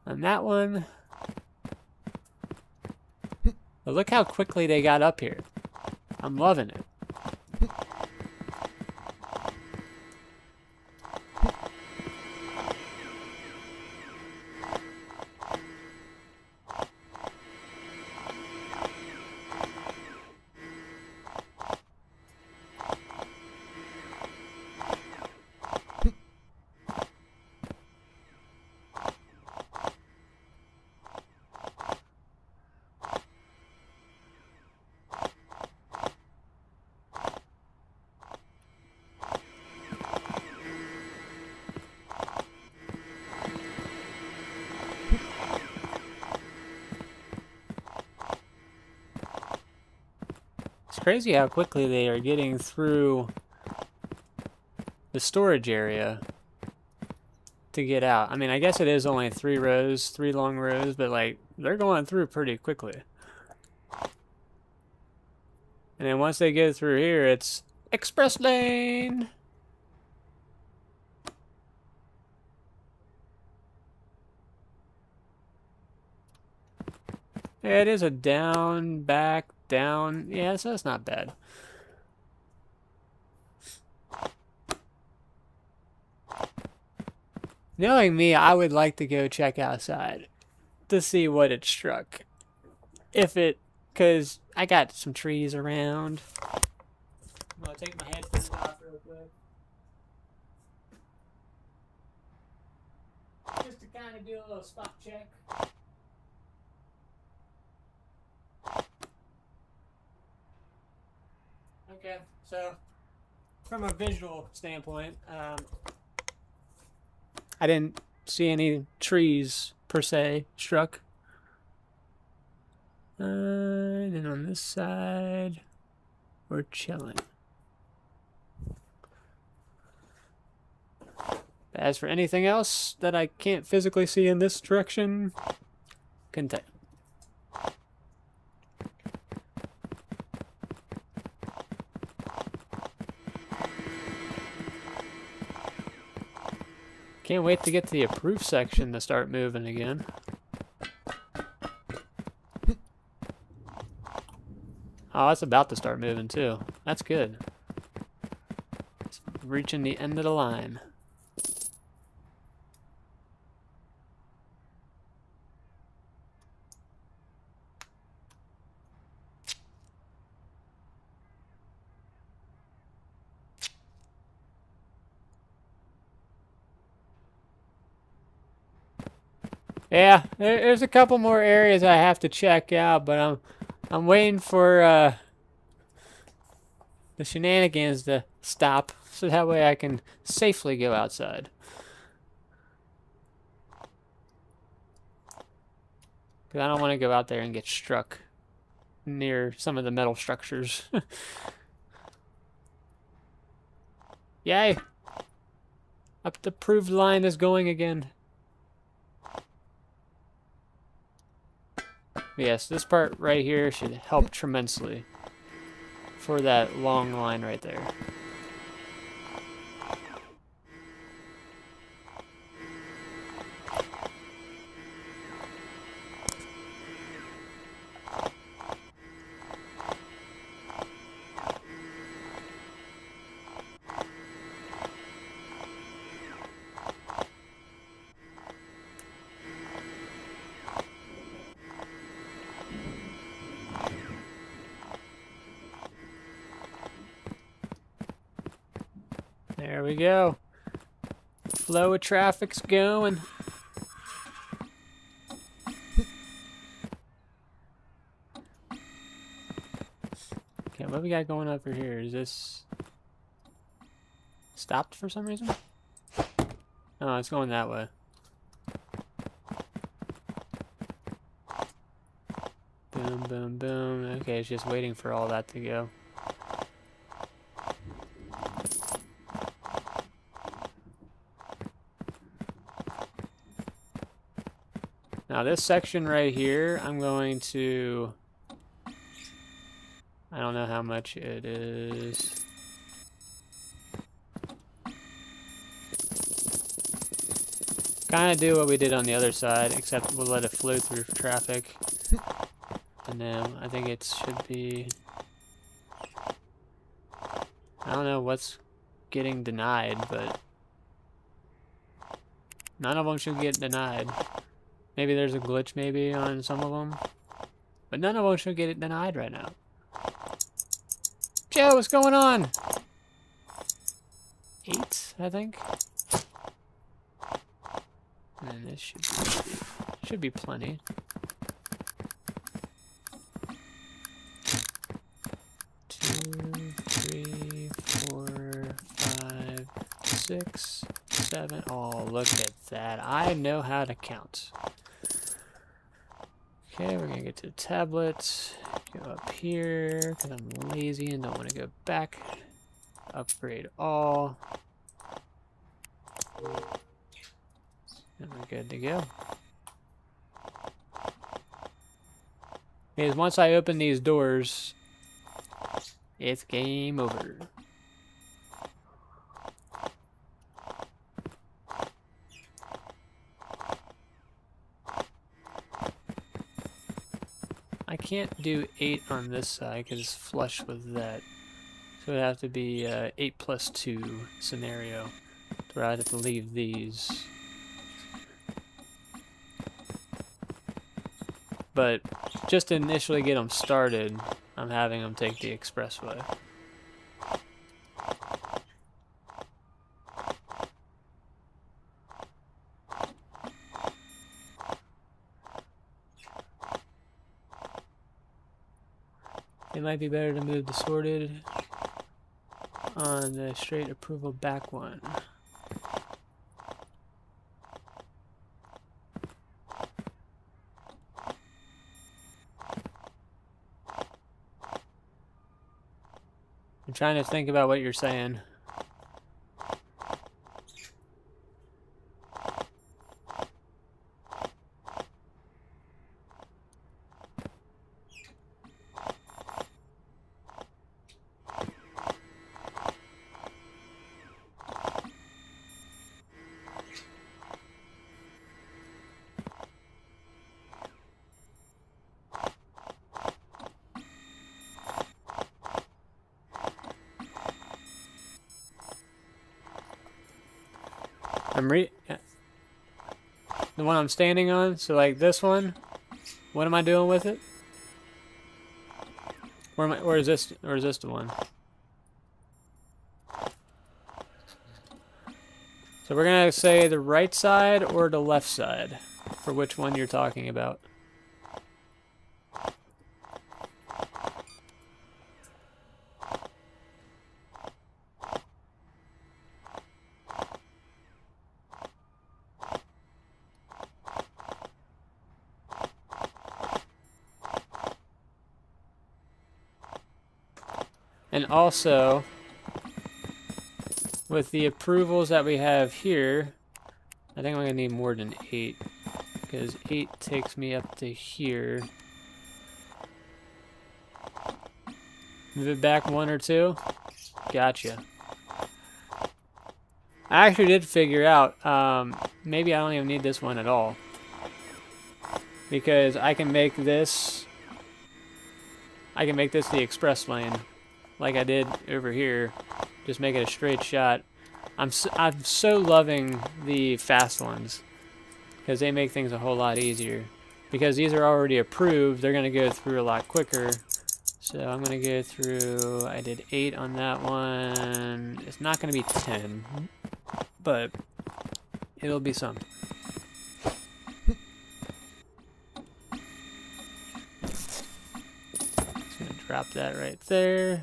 On that one... But look how quickly they got up here. I'm loving it. It's crazy how quickly they are getting through the storage area to get out. I mean, I guess it is only 3 rows, 3 long rows, but like they're going through pretty quickly. And then once they get through here, it's express lane. Yeah, it is a down, back, down. Yeah, so that's not bad. Knowing me, I would like to go check outside to see what it struck. If it, because I got some trees around. I'm going to take my headphones off real quick. Just to kind of do a little spot check. Okay, so from a visual standpoint, I didn't see any trees per se struck. And on this side, we're chilling. As for anything else that I can't physically see in this direction, couldn't tell you. Can't wait to get to the approved section to start moving again. Oh, it's about to start moving too. That's good. It's reaching the end of the line. Yeah, there's a couple more areas I have to check out, but I'm waiting for the shenanigans to stop, so that way I can safely go outside. Because I don't want to go out there and get struck near some of the metal structures. Yay! Up the approved line is going again. Yes, this part right here should help tremendously for that long line right there. There we go. Flow of traffic's going. what we got going over here? Is this stopped for some reason? Oh, it's going that way. Boom, boom, boom. Okay, it's just waiting for all that to go. Now this section right here, I'm going to... I don't know how much it is. Kind of do what we did on the other side, except we'll let it flow through traffic. And then I think it should be... I don't know what's getting denied, but... none of them should get denied. Maybe there's a glitch maybe on some of them. But none of them should get it denied right now. Joe, what's going on? 8, I think. And this should be plenty. 2, 3, 4, 5, 6, 7. Oh, look at that. I know how to count. Okay, we're gonna get to the tablet. Go up here, because I'm lazy and don't want to go back. Upgrade all. And we're good to go. Because once I open these doors, it's game over. I can't do 8 on this side because it's flush with that. So it would have to be 8 plus 2 scenario, where I'd have to leave these. But just to initially get them started, I'm having them take the expressway. It might be better to move the sorted on the straight approval back one. I'm trying to think about what you're saying. The one I'm standing on, so like this one, what am I doing with it? Where is this the one? So we're gonna say the right side or the left side for which one you're talking about. And also, with the approvals that we have here, I think I'm going to need more than 8, because 8 takes me up to here. Move it back 1 or 2. Gotcha. I actually did figure out, maybe I don't even need this one at all. Because I can make this the express lane. Like I did over here, just make it a straight shot. I'm so loving the fast ones because they make things a whole lot easier. Because these are already approved, they're gonna go through a lot quicker. So I'm gonna go through. I did 8 on that one. It's not gonna be 10, but it'll be some. drop that right there.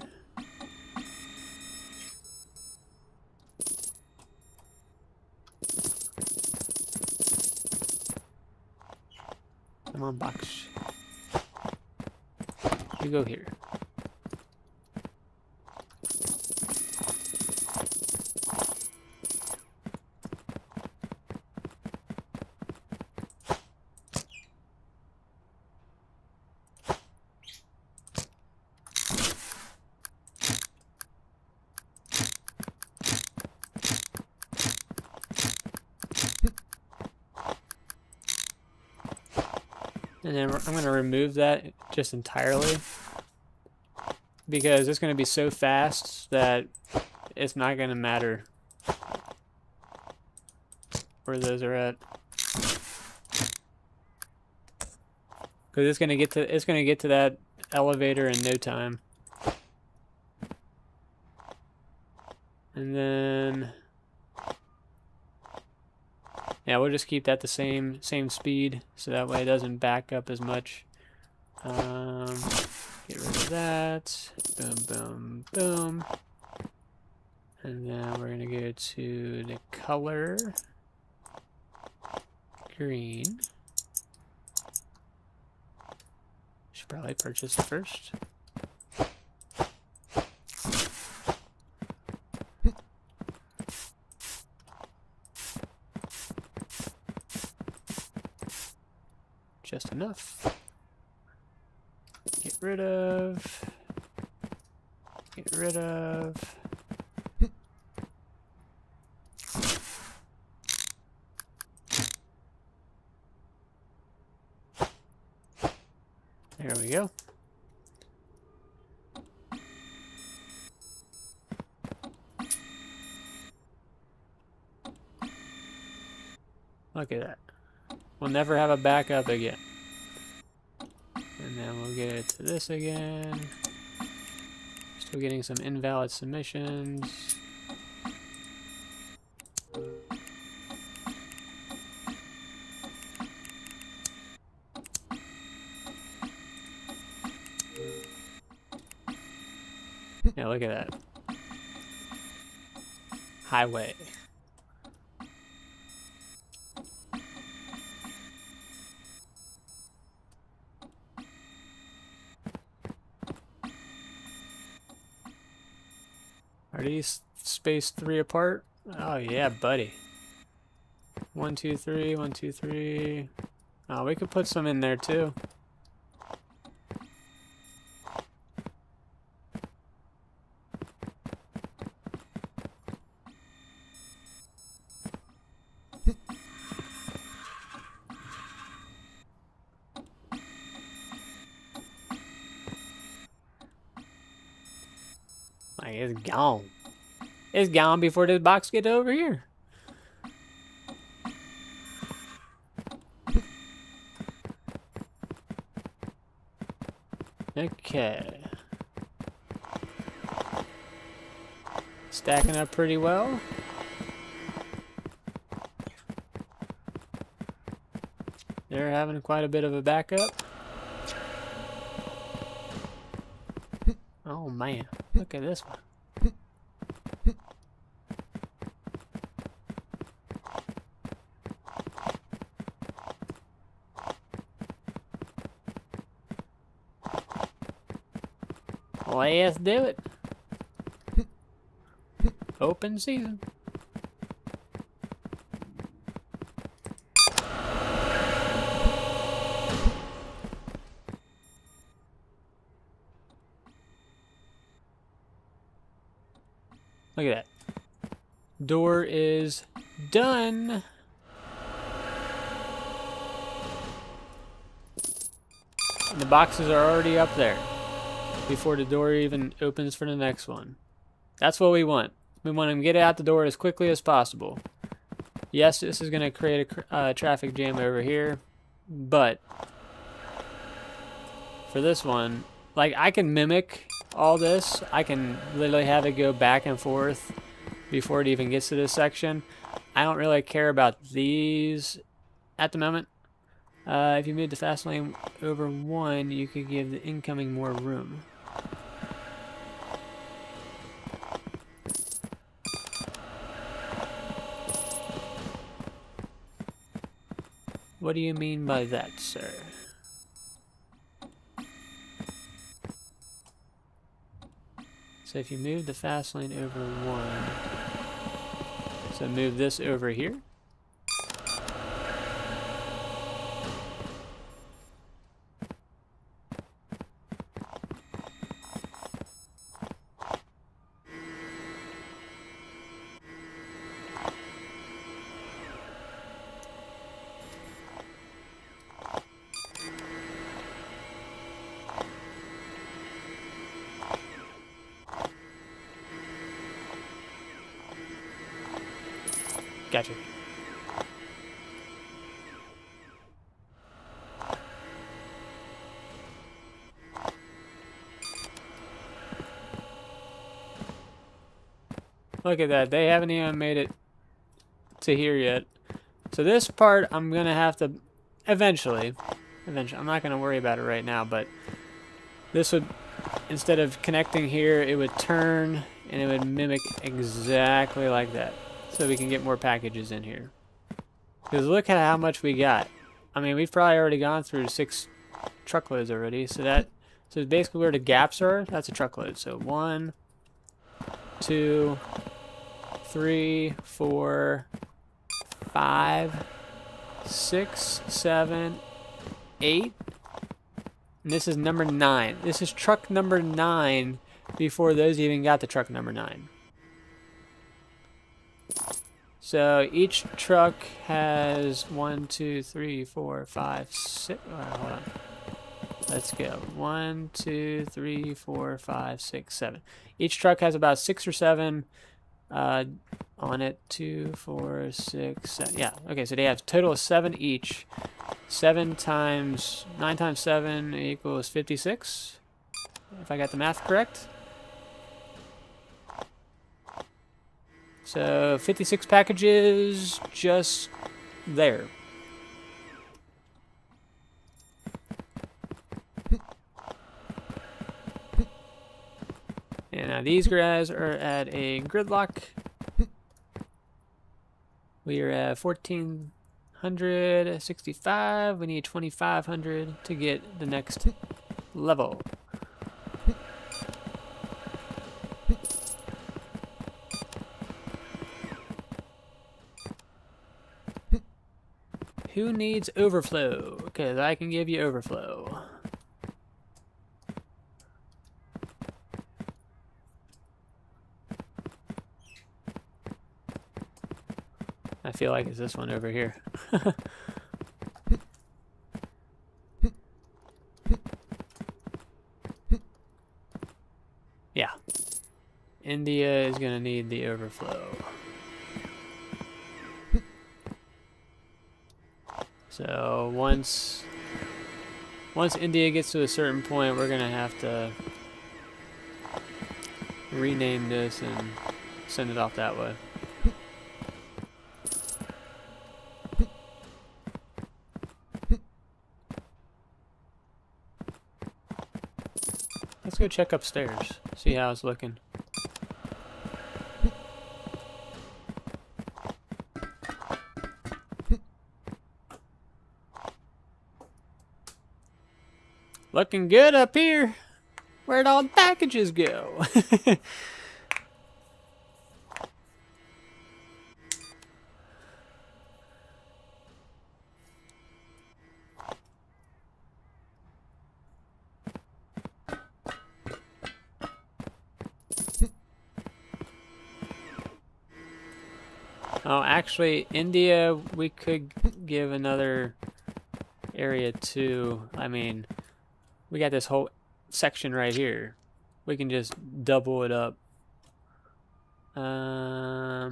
Come on, box. You go here. And then I'm going to remove that just entirely because it's going to be so fast that it's not going to matter where those are at. Because it's going to get to that elevator in no time. And then yeah, we'll just keep that the same speed, so that way it doesn't back up as much. Get rid of that. Boom, boom, boom. And then we're gonna go to the color green. Should probably purchase it first. Just enough. Get rid of. Get rid of. There we go. Look at that. We'll never have a backup again. And then we'll get to this again. Still getting some invalid submissions. Yeah, look at that. Highway. Are these spaced 3 apart? Oh yeah, buddy. 1, 2, 3, 1, 2, 3. Oh, we could put some in there too. Like, it's gone. It's gone before this box gets over here. Okay. Stacking up pretty well. They're having quite a bit of a backup. Oh man, look at this one. Let's do it. Open season. Look at that. Door is done. And the boxes are already up there before the door even opens for the next one. That's what we want. We want them to get out the door as quickly as possible. Yes, this is going to create a traffic jam over here, but for this one, like, I can mimic all this. I can literally have it go back and forth before it even gets to this section. I don't really care about these at the moment. If you move the fast lane over 1, you could give the incoming more room. What do you mean by that, sir? So if you move the fast lane over one, so move this over here. Gotcha. Look at that. They haven't even made it to here yet. So this part I'm going to have to eventually, I'm not going to worry about it right now, but this would, instead of connecting here, it would turn and it would mimic exactly like that. So we can get more packages in here. Because look at how much we got. I mean, we've probably already gone through 6 truckloads already. So basically where the gaps are, that's a truckload. So 1, 2, 3, 4, 5, 6, 7, 8. And this is number 9. This is truck number 9 before those even got to truck number 9. So each truck has 1, 2, 3, 4, 5, 6. Hold on. Let's go. 1, 2, 3, 4, 5, 6, 7. Each truck has about 6 or 7 on it. 2, 4, 6, 7. Yeah. Okay. So they have a total of 7 each. 9 times 7 equals 56. If I got the math correct. So 56 packages just there. And now these guys are at a gridlock. We are at 1465. We need 2500 to get the next level. Who needs overflow? Because I can give you overflow. I feel like it's this one over here. Yeah. India is going to need the overflow. So once India gets to a certain point, we're going to have to rename this and send it off that way. Let's go check upstairs, see how it's looking. Looking good up here. Where'd all the packages go? Oh, actually, India, we could give another area too. I mean, we got this whole section right here. We can just double it up. So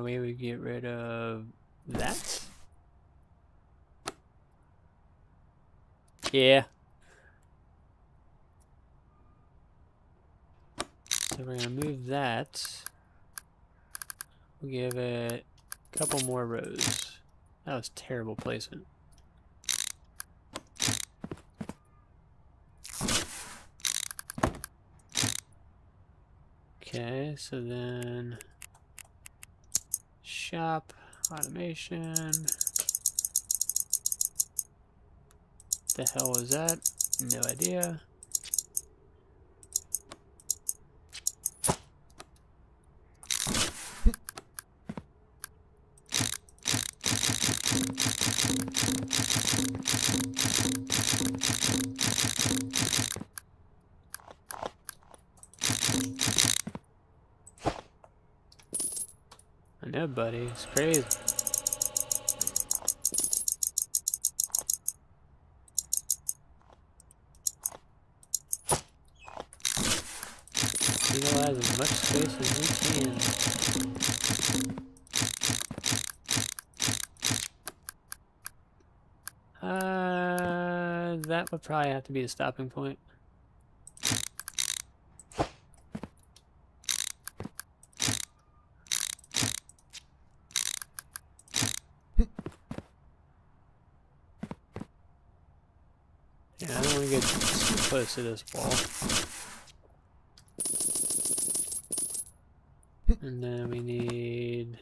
we would get rid of that. Yeah. So we're gonna move that. We'll give it a couple more rows. That was terrible placement. Okay, so then shop. Automation. The hell was that? No idea. I know, buddy. It's crazy. Utilize as much space as we can. That would probably have to be the stopping point. Yeah, I don't want to get too close to this wall. And then we need...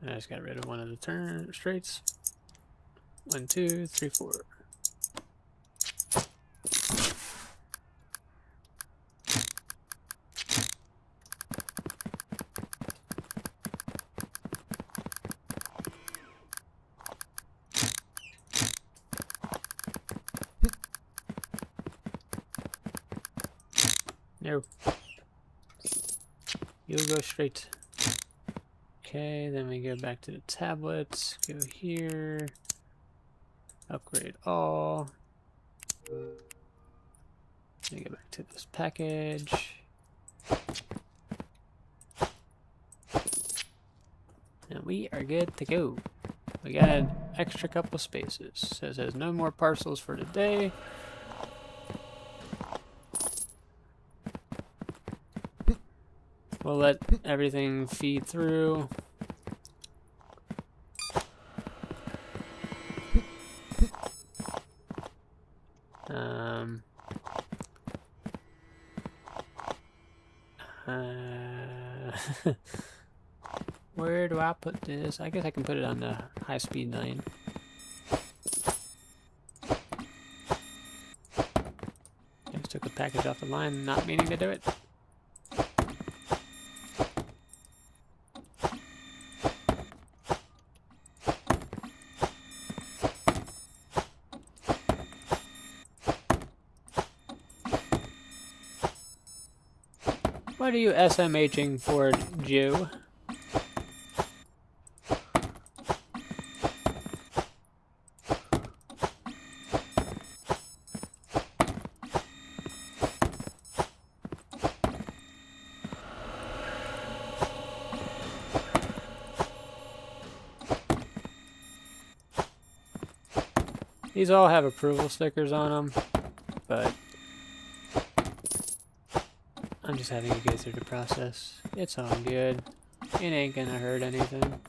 I just got rid of one of the straights. 1, 2, 3, 4. No. You'll go straight. Okay, then we go back to the tablets. Go here. Upgrade all. Then go back to this package. And we are good to go. We got an extra couple spaces. So it says no more parcels for today. We'll let everything feed through. Where do I put this? I guess I can put it on the high-speed 9. I just took the package off the line, not meaning to do it. What are you SMHing for, Jew? These all have approval stickers on them, but I'm just having to go through the process. It's all good. It ain't gonna hurt anything.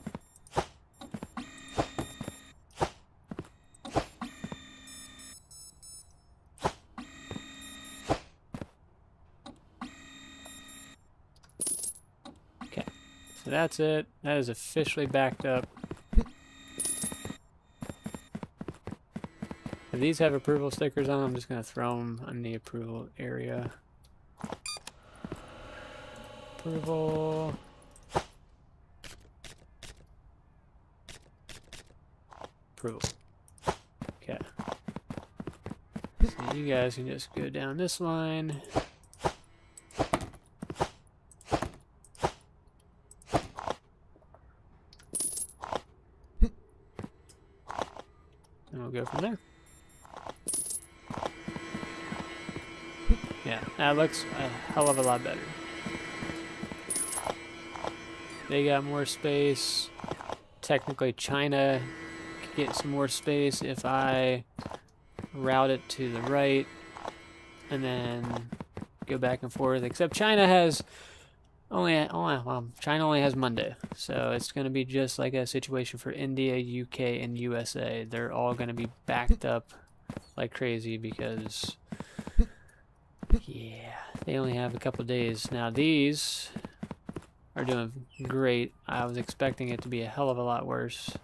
Okay, so that's it. That is officially backed up. If these have approval stickers on them, I'm just gonna throw them on the approval area. Approval. Approval. Okay. So you guys can just go down this line. And we'll go from there. Yeah, that looks a hell of a lot better. They got more space. Technically, China could get some more space if I route it to the right and then go back and forth. Except China has China only has Monday, so it's going to be just like a situation for India, UK, and USA. They're all going to be backed up like crazy because, yeah, they only have a couple days. Now these are doing great. I was expecting it to be a hell of a lot worse.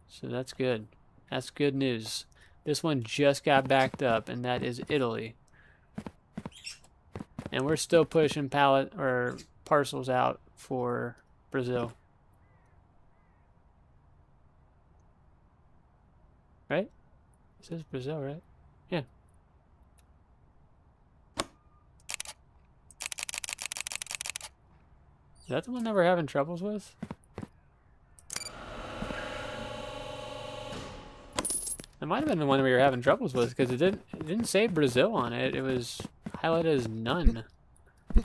So that's good. That's good news. This one just got backed up, and that is Italy. And we're still pushing parcels out for Brazil. Right? It says Brazil, right? Yeah. Is that the one that we're having troubles with? It might have been the one we were having troubles with because it didn't say Brazil on it. It was highlighted as none. You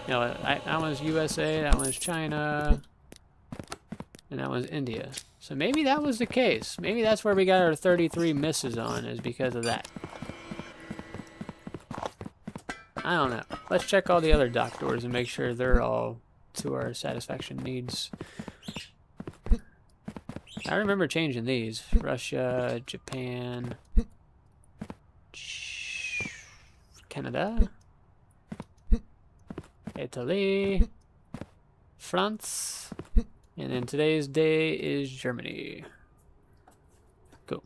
know, that one's USA, that one's China, and that one's India. So maybe that was the case. Maybe that's where we got our 33 misses on, is because of that. I don't know. Let's check all the other dock doors and make sure they're all to our satisfaction needs. I remember changing these. Russia, Japan, Canada, Italy, France, and then today's day is Germany. Cool.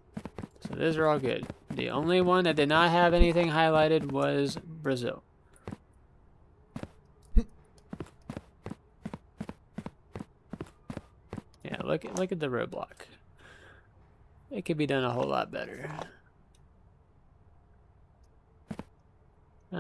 So those are all good. The only one that did not have anything highlighted was Brazil. Yeah, look at the roadblock. It could be done a whole lot better. I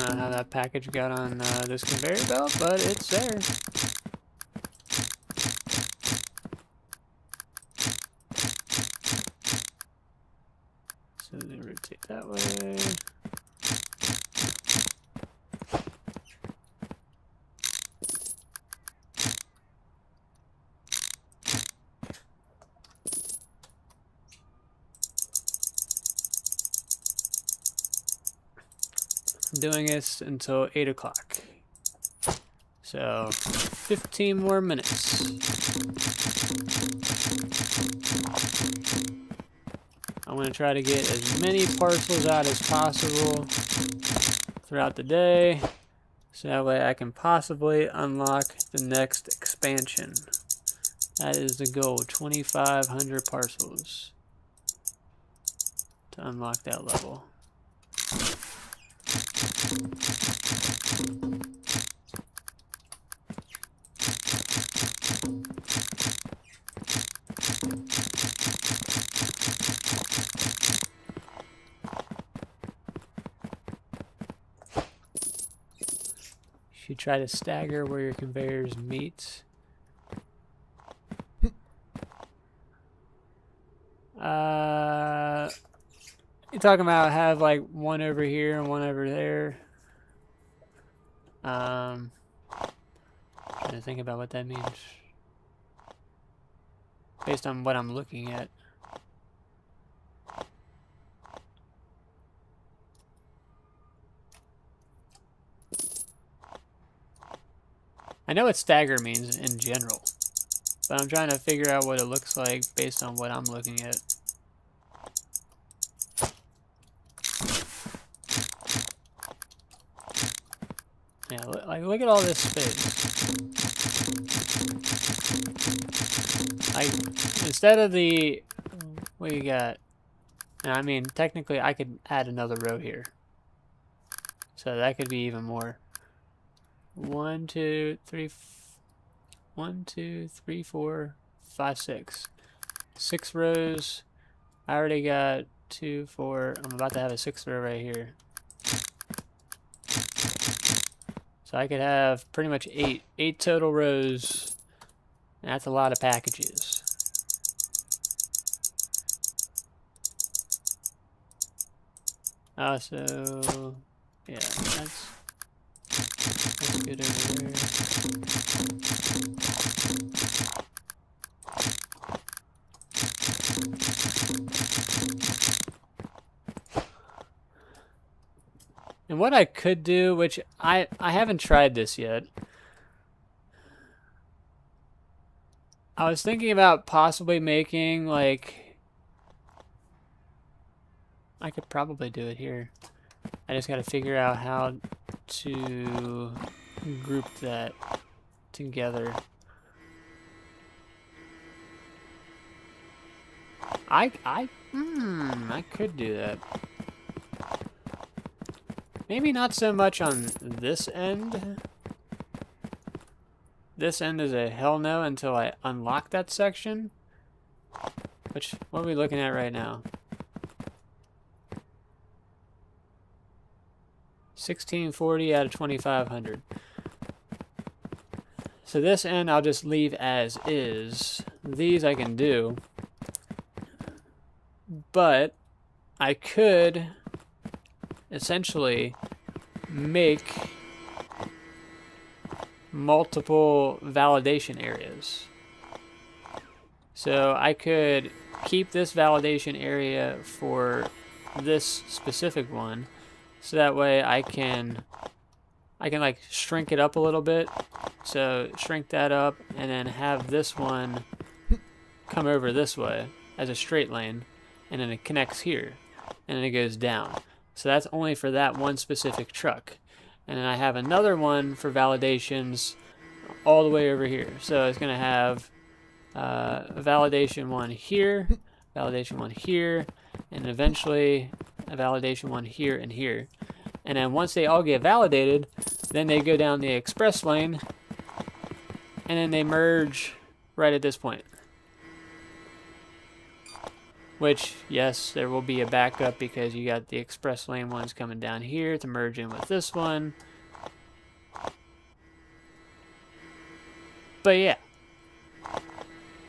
don't know how that package got on this conveyor belt, but it's there. So they rotate that way. I'm doing this until 8 o'clock. So 15 more minutes. I'm going to try to get as many parcels out as possible throughout the day, so that way I can possibly unlock the next expansion. That is the goal, 2,500 parcels to unlock that level. You try to stagger where your conveyors meet. You're talking about have like one over here and one over there. Trying to think about what that means based on what I'm looking at. I know what stagger means in general, but I'm trying to figure out what it looks like based on what I'm looking at. Yeah, look at all this space. Like, instead of the, what you got, and I mean, technically I could add another row here. So that could be even more. 1, 2, 3, 1, 2, 3, 4, 5, 6. 6 rows. I already got 2, 4. I'm about to have a 6th row right here. So I could have pretty much 8 total rows. That's a lot of packages. So yeah, that's good over there. what I could do, which I haven't tried this yet. I was thinking about possibly making, like, I could probably do it here. I just got to figure out how to group that together. I could do that. Maybe not so much on this end. This end is a hell no until I unlock that section. Which, what are we looking at right now? 1640 out of 2500. So this end I'll just leave as is. These I can do. But I could essentially make multiple validation areas. So I could keep this validation area for this specific one, so that way I can like shrink it up a little bit. So shrink that up and then have this one come over this way as a straight lane, and then it connects here and then it goes down. So that's only for that one specific truck. And then I have another one for validations all the way over here. So it's going to have a validation one here, validation one here, and eventually a validation one here and here. And then once they all get validated, then they go down the express lane, and then they merge right at this point. Which, yes, there will be a backup because you got the express lane ones coming down here to merge in with this one. But yeah,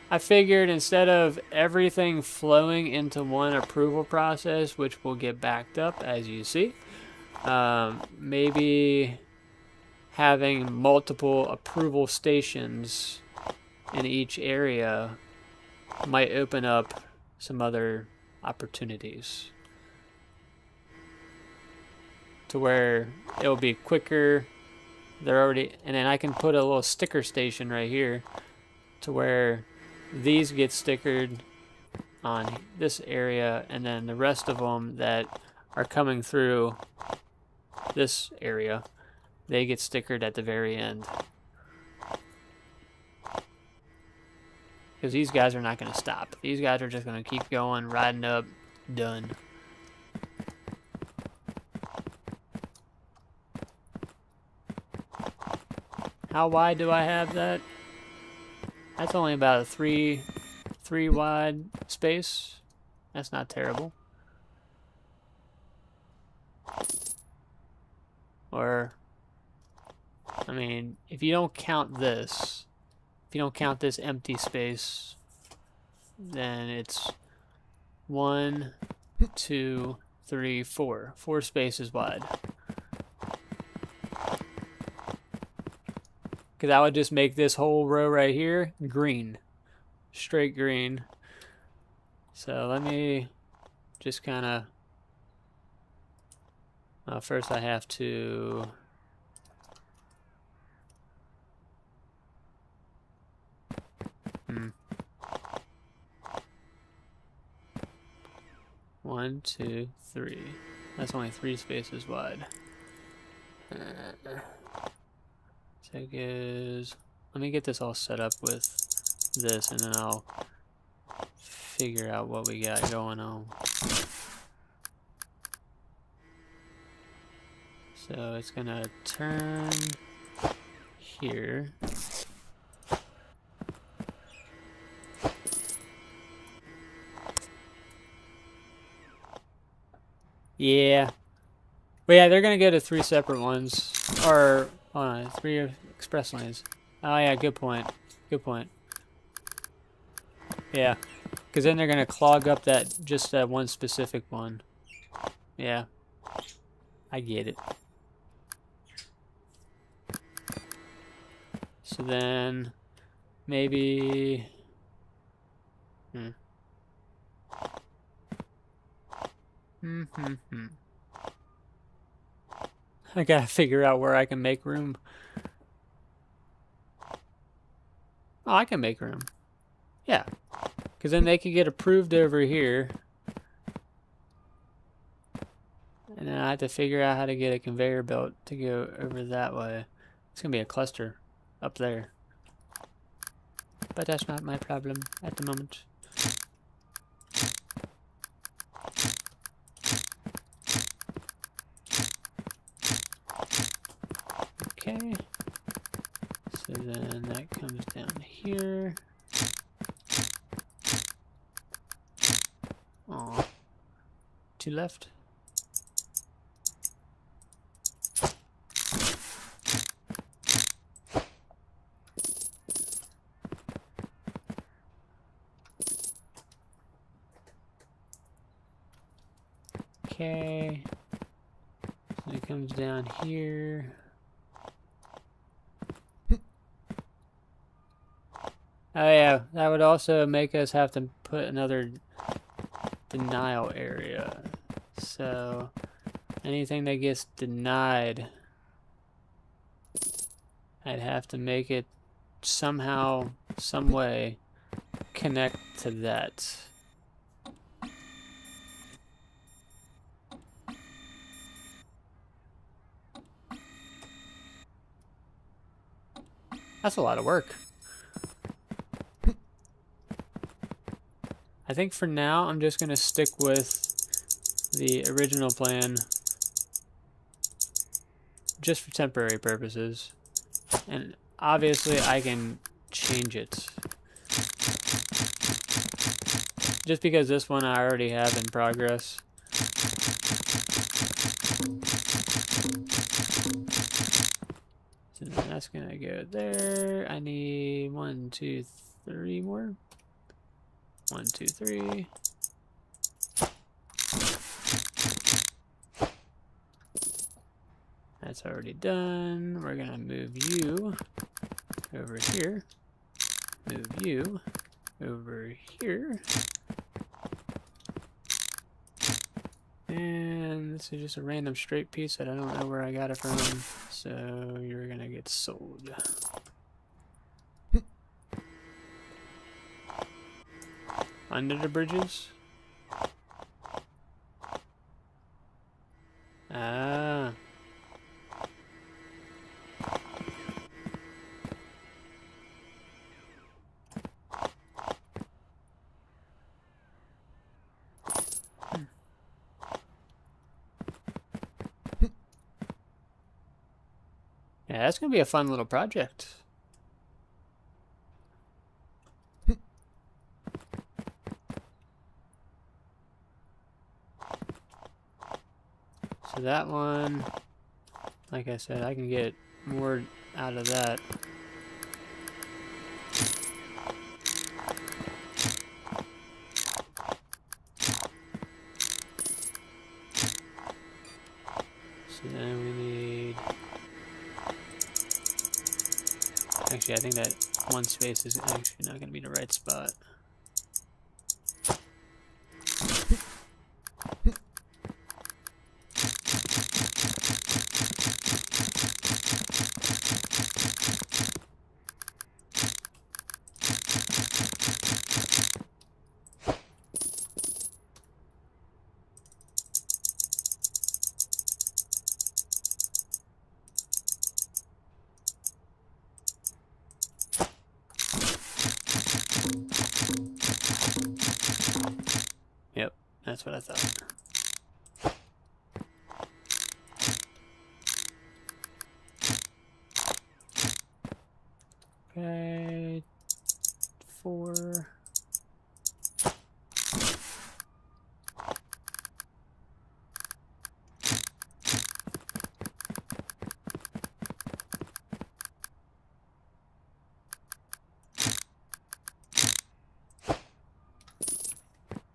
I figured instead of everything flowing into one approval process, which will get backed up as you see, maybe having multiple approval stations in each area might open up some other opportunities to where it'll be quicker. They're already, and then I can put a little sticker station right here to where these get stickered on this area, and then the rest of them that are coming through this area, they get stickered at the very end. Because these guys are not going to stop. These guys are just going to keep going, riding up, done. How wide do I have that? That's only about a three wide space. That's not terrible. Or, I mean, if you don't count this, if you don't count this empty space, then it's 1, 2, 3, 4. 4 spaces wide. Because I would just make this whole row right here green. Straight green. So let me just kind of... first I have to... 1, 2, 3. That's only 3 spaces wide. So it goes... Let me get this all set up with this, and then I'll figure out what we got going on. So it's gonna turn here. Yeah. But yeah, they're gonna go to 3 separate ones. Or, hold on, 3 express lanes. Oh yeah, good point. Good point. Yeah. Because then they're gonna clog up just that one specific one. Yeah. I get it. So then, maybe... I gotta figure out where I can make room. Oh, I can make room. Yeah. Because then they could get approved over here. And then I have to figure out how to get a conveyor belt to go over that way. It's going to be a cluster up there. But that's not my problem at the moment. Okay. So then that comes down here. Aw. 2 left. Okay. So it comes down here. Oh yeah, that would also make us have to put another denial area. So anything that gets denied, I'd have to make it somehow, some way, connect to that. That's a lot of work. I think for now, I'm just going to stick with the original plan just for temporary purposes. And obviously, I can change it. Just because this one I already have in progress. So that's going to go there. I need 1, 2, 3 more. 1, 2, 3. That's already done. We're gonna move you over here. Move you over here. And this is just a random straight piece that I don't know where I got it from. So you're gonna get sold. Under the bridges? Ah. Yeah, that's gonna be a fun little project. So that one, like I said, I can get more out of that. So then we need... Actually, I think that one space is actually not going to be the right spot. Yep, that's what I thought. Okay, 4.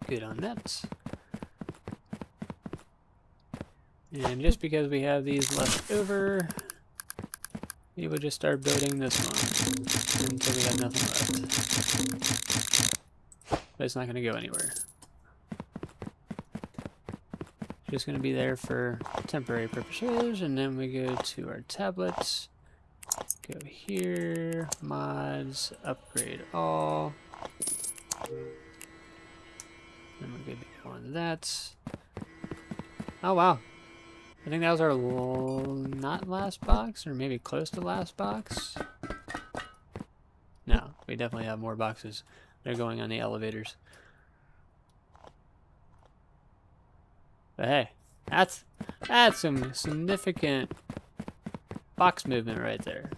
Good on that. And just because we have these left over, we will just start building this one until we have nothing left. But it's not going to go anywhere. Just going to be there for temporary purposes. And then we go to our tablets. Go here, mods, upgrade all. And we're good to go on that. Oh wow. I think that was our not last box, or maybe close to last box. No, we definitely have more boxes. They're going on the elevators. But hey, that's some significant box movement right there.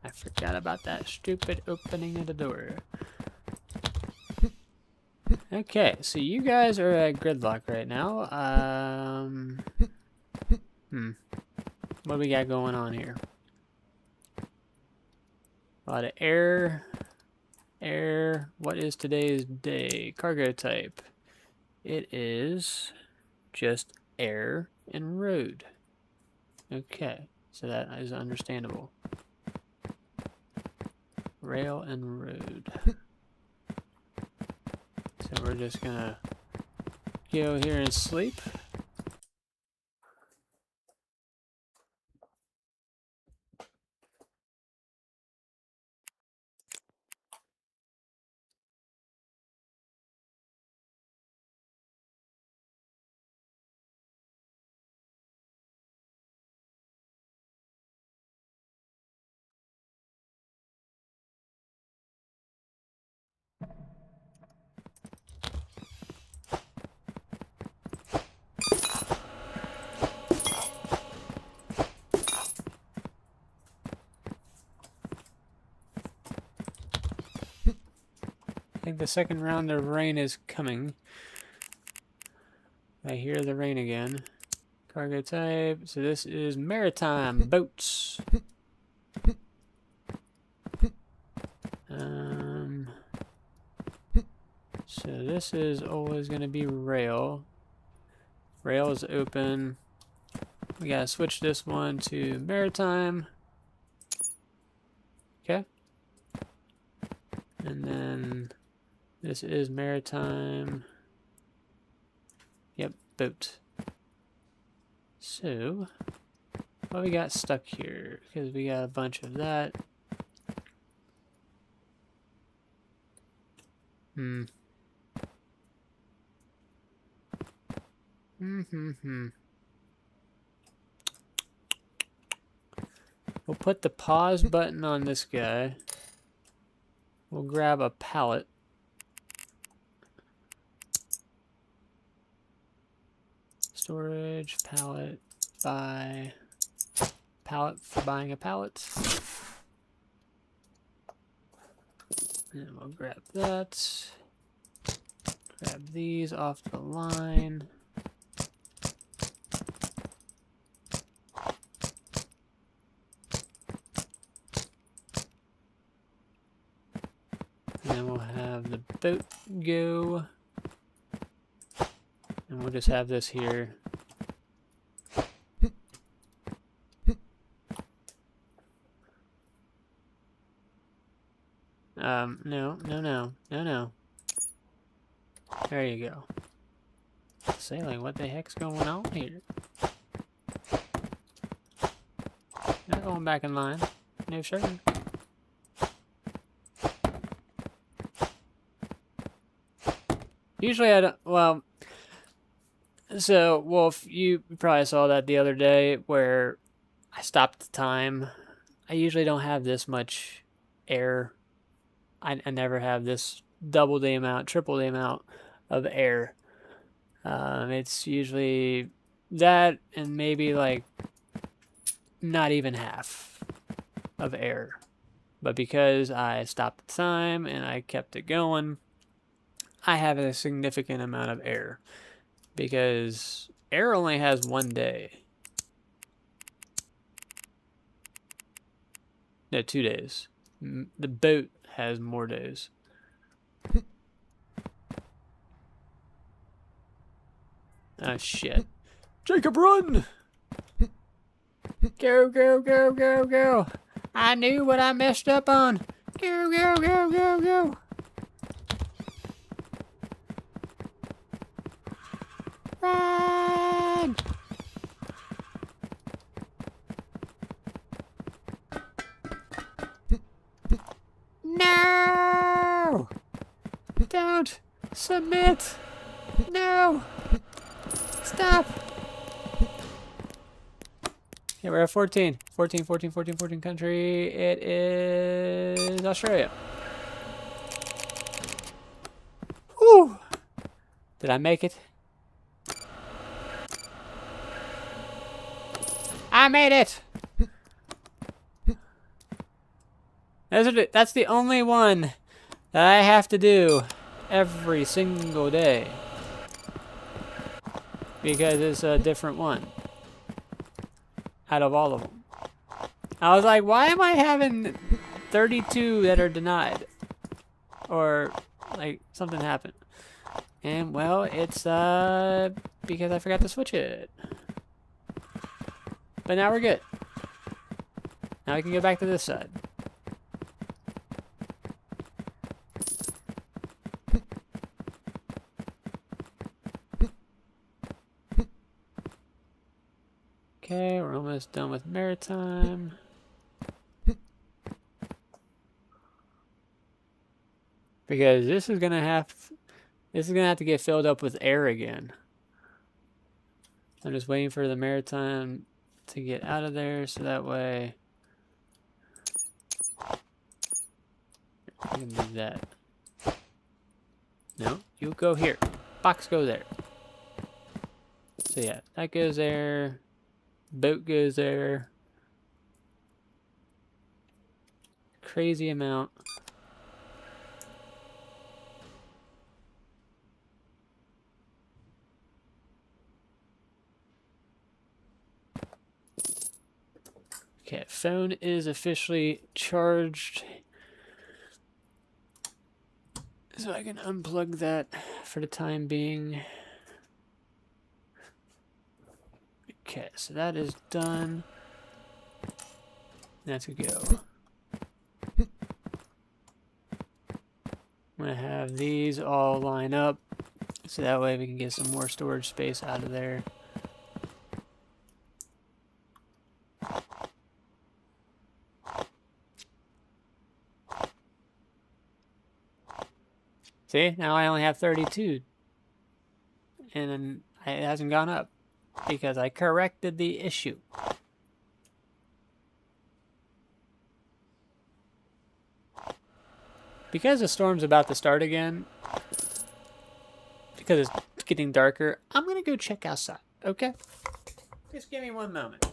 I forgot about that stupid opening of the door. Okay, so you guys are at gridlock right now. What do we got going on here? A lot of air. What is today's day? Cargo type. It is just air and road. Okay, so that is understandable. Rail and road. So we're just gonna go here and sleep. I think the second round of rain is coming. I hear the rain again. Cargo type. So this is maritime boats. So this is always going to be rail. Rail is open. We gotta switch this one to maritime. Okay. And then this is maritime. Yep, boat. So, what we got stuck here? Because we got a bunch of that. We'll put the pause button on this guy. We'll grab a pallet. Storage, pallet, buy, pallet for buying a pallet. And we'll grab that. Grab these off the line. And then we'll have the boat go. And we'll just have this here. No. There you go. Sailing, what the heck's going on here? Not going back in line. No, sure. Usually I don't, well, so, Wolf, you probably saw that the other day where I stopped the time. I usually don't have this much air. I never have this double the amount, triple the amount of air. It's usually that and maybe like not even half of air. But because I stopped the time and I kept it going, I have a significant amount of air. Because air only has 1 day. No, 2 days. The boat has more days. Oh, shit. Jacob, run! Go, go, go, go, go. I knew what I messed up on. Go, go, go, go, go. Run! No! Don't submit! No! Stop! Yeah, we're at 14. 14 country. It is Australia. Whew! Did I make it? I made it! That's the only one that I have to do every single day. Because it's a different one. Out of all of them. I was like, why am I having 32 that are denied? Or, like, something happened. And, well, it's, because I forgot to switch it. But now we're good. Now we can go back to this side. Okay, we're almost done with maritime. Because this is gonna have to get filled up with air again. I'm just waiting for the maritime to get out of there so that way I can move that. No, you go here. Box go there. So yeah, that goes there. Boat goes there. Crazy amount. Okay, phone is officially charged. So I can unplug that for the time being. Okay, so that is done. Now to go. I'm gonna have these all line up so that way we can get some more storage space out of there. See, now I only have 32. And then it hasn't gone up because I corrected the issue. Because the storm's about to start again, because it's getting darker, I'm going to go check outside, okay? Just give me one moment.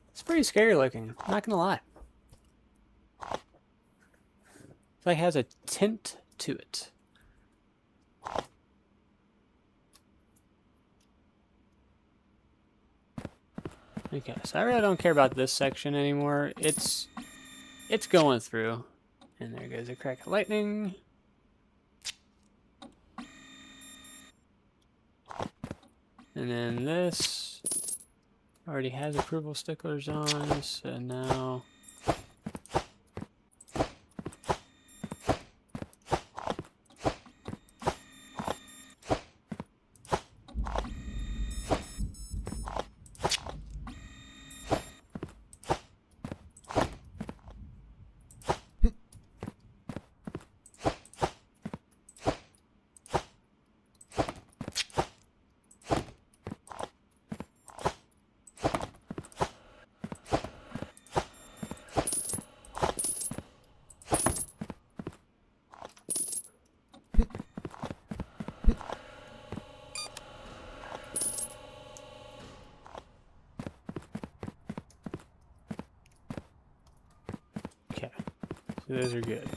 It's pretty scary looking, I'm not gonna lie. It's like it has a tint to it. Okay, so I really don't care about this section anymore. It's going through. And there goes a crack of lightning. And then this already has approval sticklers on, so now Those are good.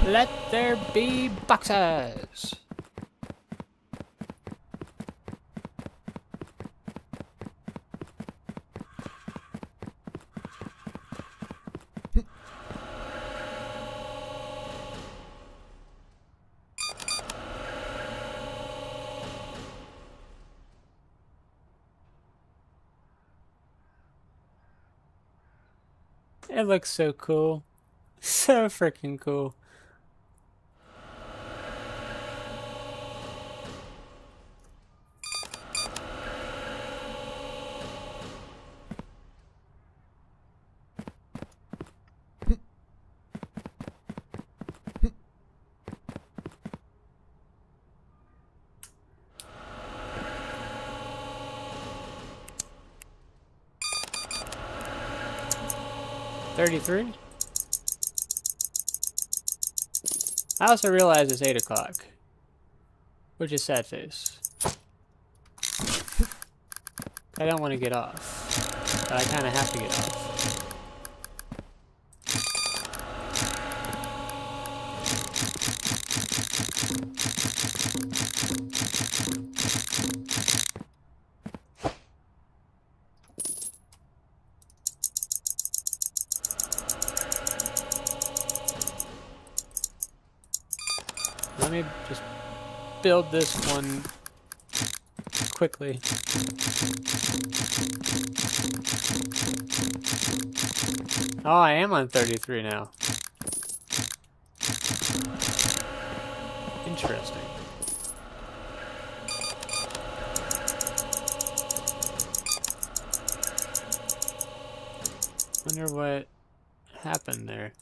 Let there be boxes! It looks so cool. So freaking cool. $33. I also realize it's 8 o'clock, which is sad face. I don't want to get off, but I kind of have to get off. Let me just build this one quickly. Oh, I am on 33 now. Interesting. Wonder what happened there.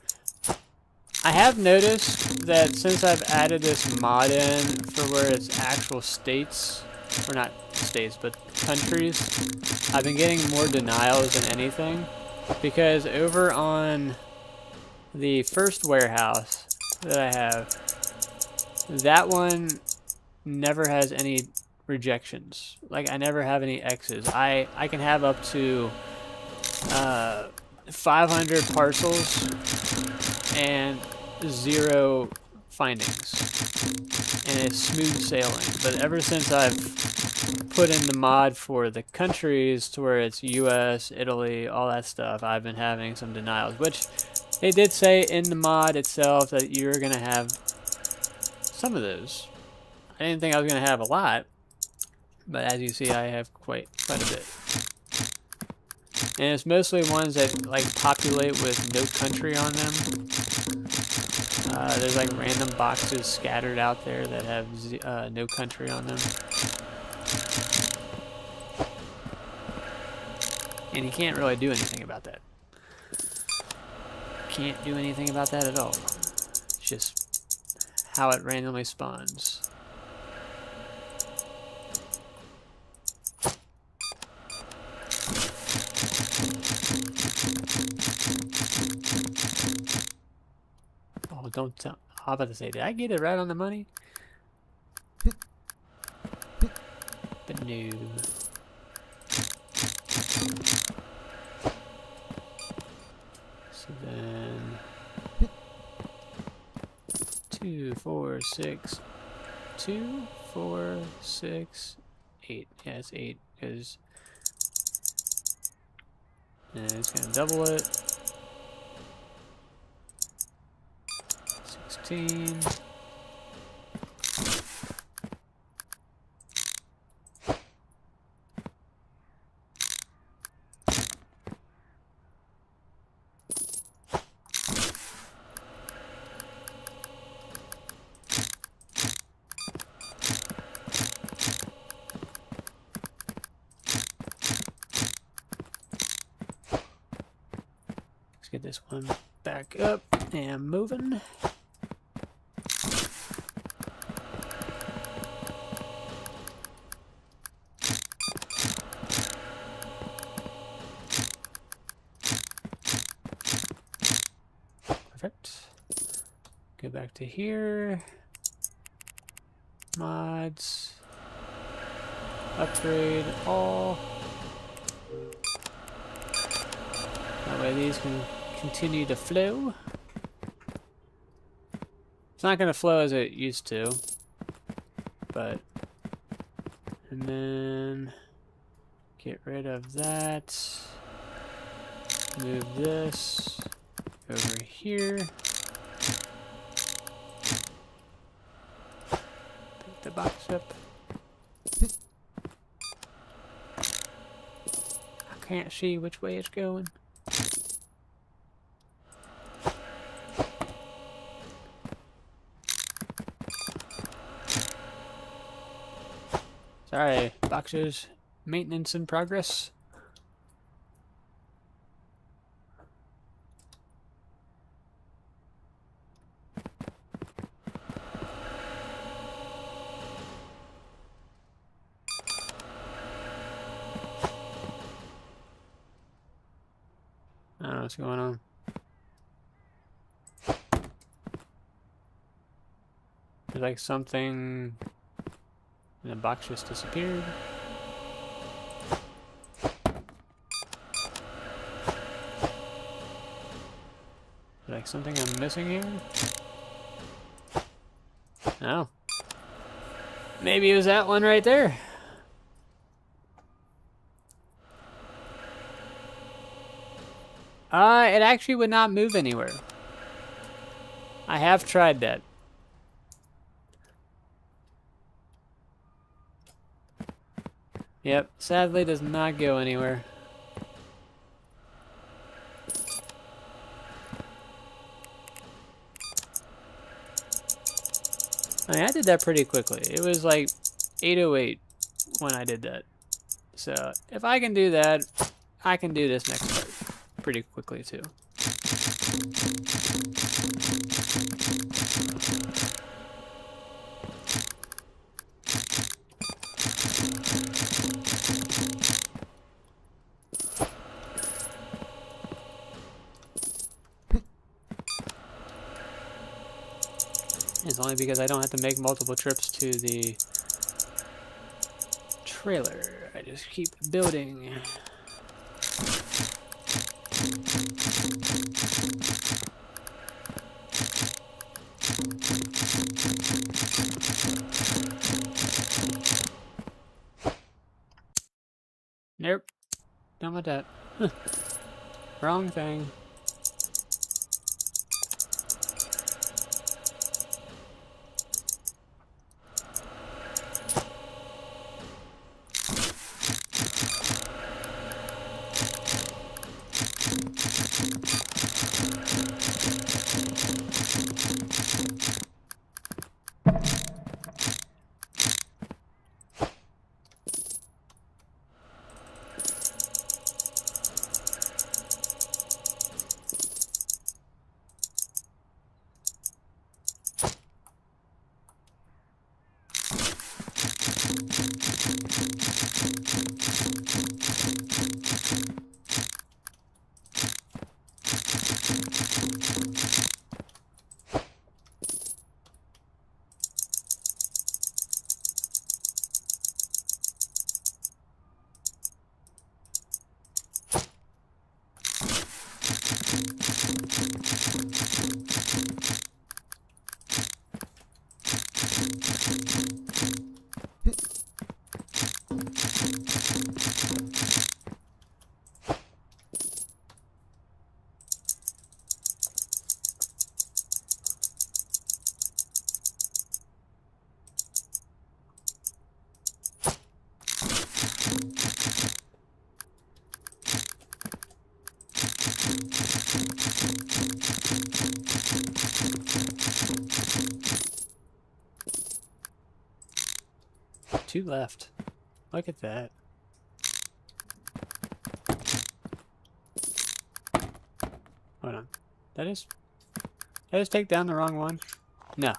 I have noticed that since I've added this mod in for where it's actual states, or not states, but countries, I've been getting more denials than anything. Because over on the first warehouse that I have, that one never has any rejections. Like, I never have any X's. I can have up to 500 parcels and 0 findings, and it's smooth sailing. But ever since I've put in the mod for the countries to where it's US, Italy, all that stuff, I've been having some denials, which they did say in the mod itself that you're gonna have some of those. I didn't think I was gonna have a lot, but as you see, I have quite a bit. And it's mostly ones that like populate with no country on them. There's like random boxes scattered out there that have no country on them. And you can't really do anything about that. Can't do anything about that at all. It's just how it randomly spawns. Oh, don't tell. I was about to say, did I get it right on the money? But no. So then 2, 4, 6, 2, 4, 6, 8. Yeah, it's 8 because it's gonna double it. 16. Let's get this one back up and moving. Perfect. Go back to here. Mods. Upgrade all. That way these can continue to flow. It's not going to flow as it used to, but... And then... Get rid of that. Move this over here. Pick the box up. I can't see which way it's going. Sorry, boxes. Maintenance in progress. I don't know what's going on. There's like something... And the box just disappeared. Like something I'm missing here? Oh. Maybe it was that one right there. It actually would not move anywhere. I have tried that. Yep, sadly does not go anywhere. I mean, I did that pretty quickly. It was like 8:08 when I did that. So, if I can do that, I can do this next part pretty quickly too. It's only because I don't have to make multiple trips to the trailer. I just keep building. Nope. Done with that. Wrong thing. Two left. Look at that. Hold on. Did I just take down the wrong one? No.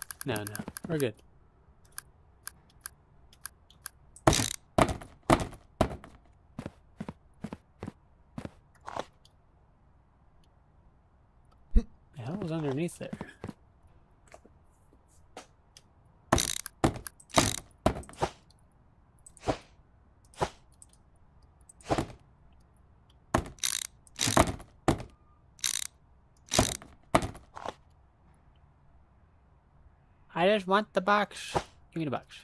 We're good. The hell was underneath there? I just want the box. Give me the box.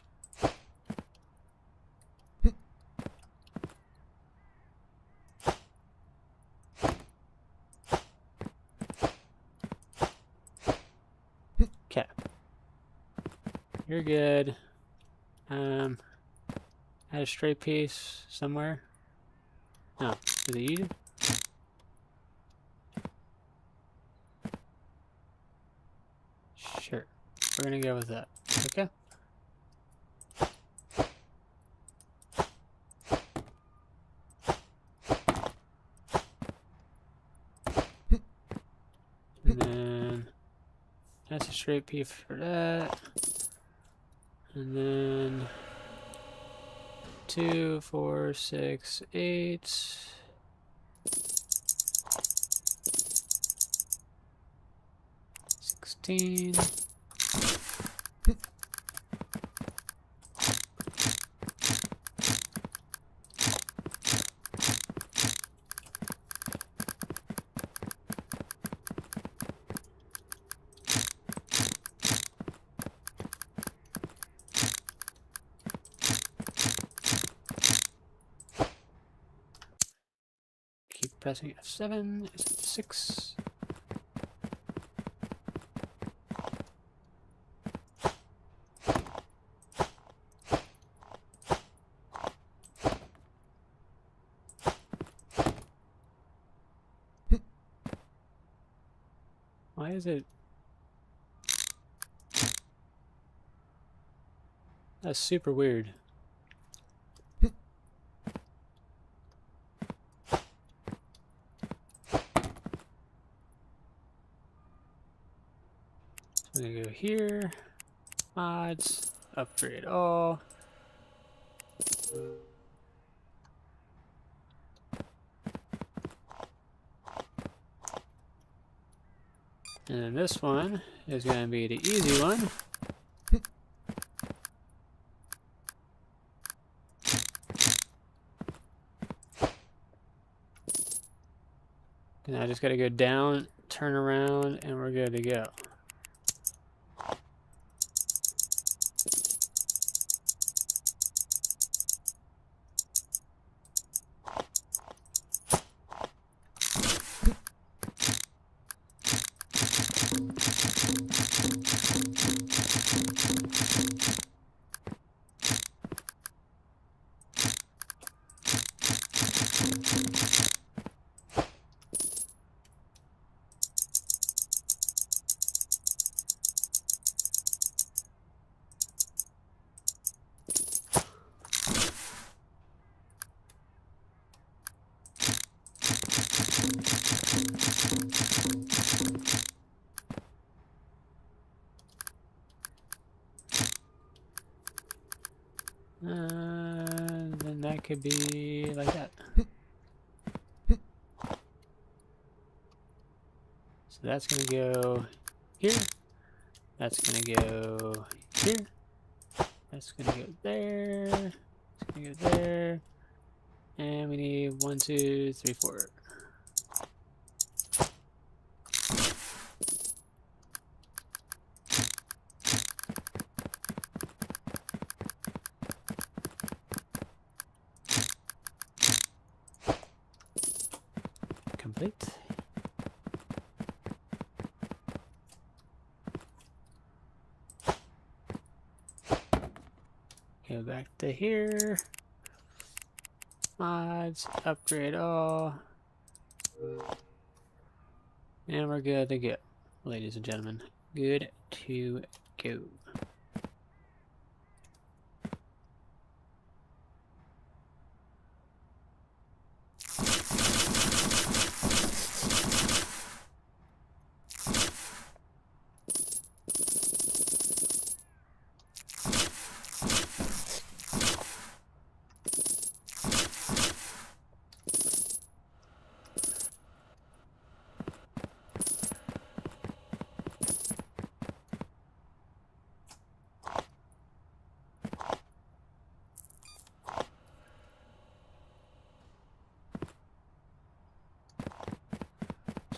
Okay. You're good. Had a straight piece somewhere. No, is it you? Sure. We're gonna go with that. Okay. And then that's a straight piece for that. And then 2, 4, 6, 8. 16. Keep pressing F7. Is it 6? Why is it? That's super weird. So I'm gonna go here, mods, upgrade all. And then this one is gonna be the easy one. And I just gotta go down, turn around, and we're good to go. Then that could be like that. So that's gonna go here. That's gonna go here. That's gonna go there. It's gonna go there. And we need 1, 2, 3, 4. Complete. Go back to here. Mods, upgrade all. And we're good to go, ladies and gentlemen. Good to go.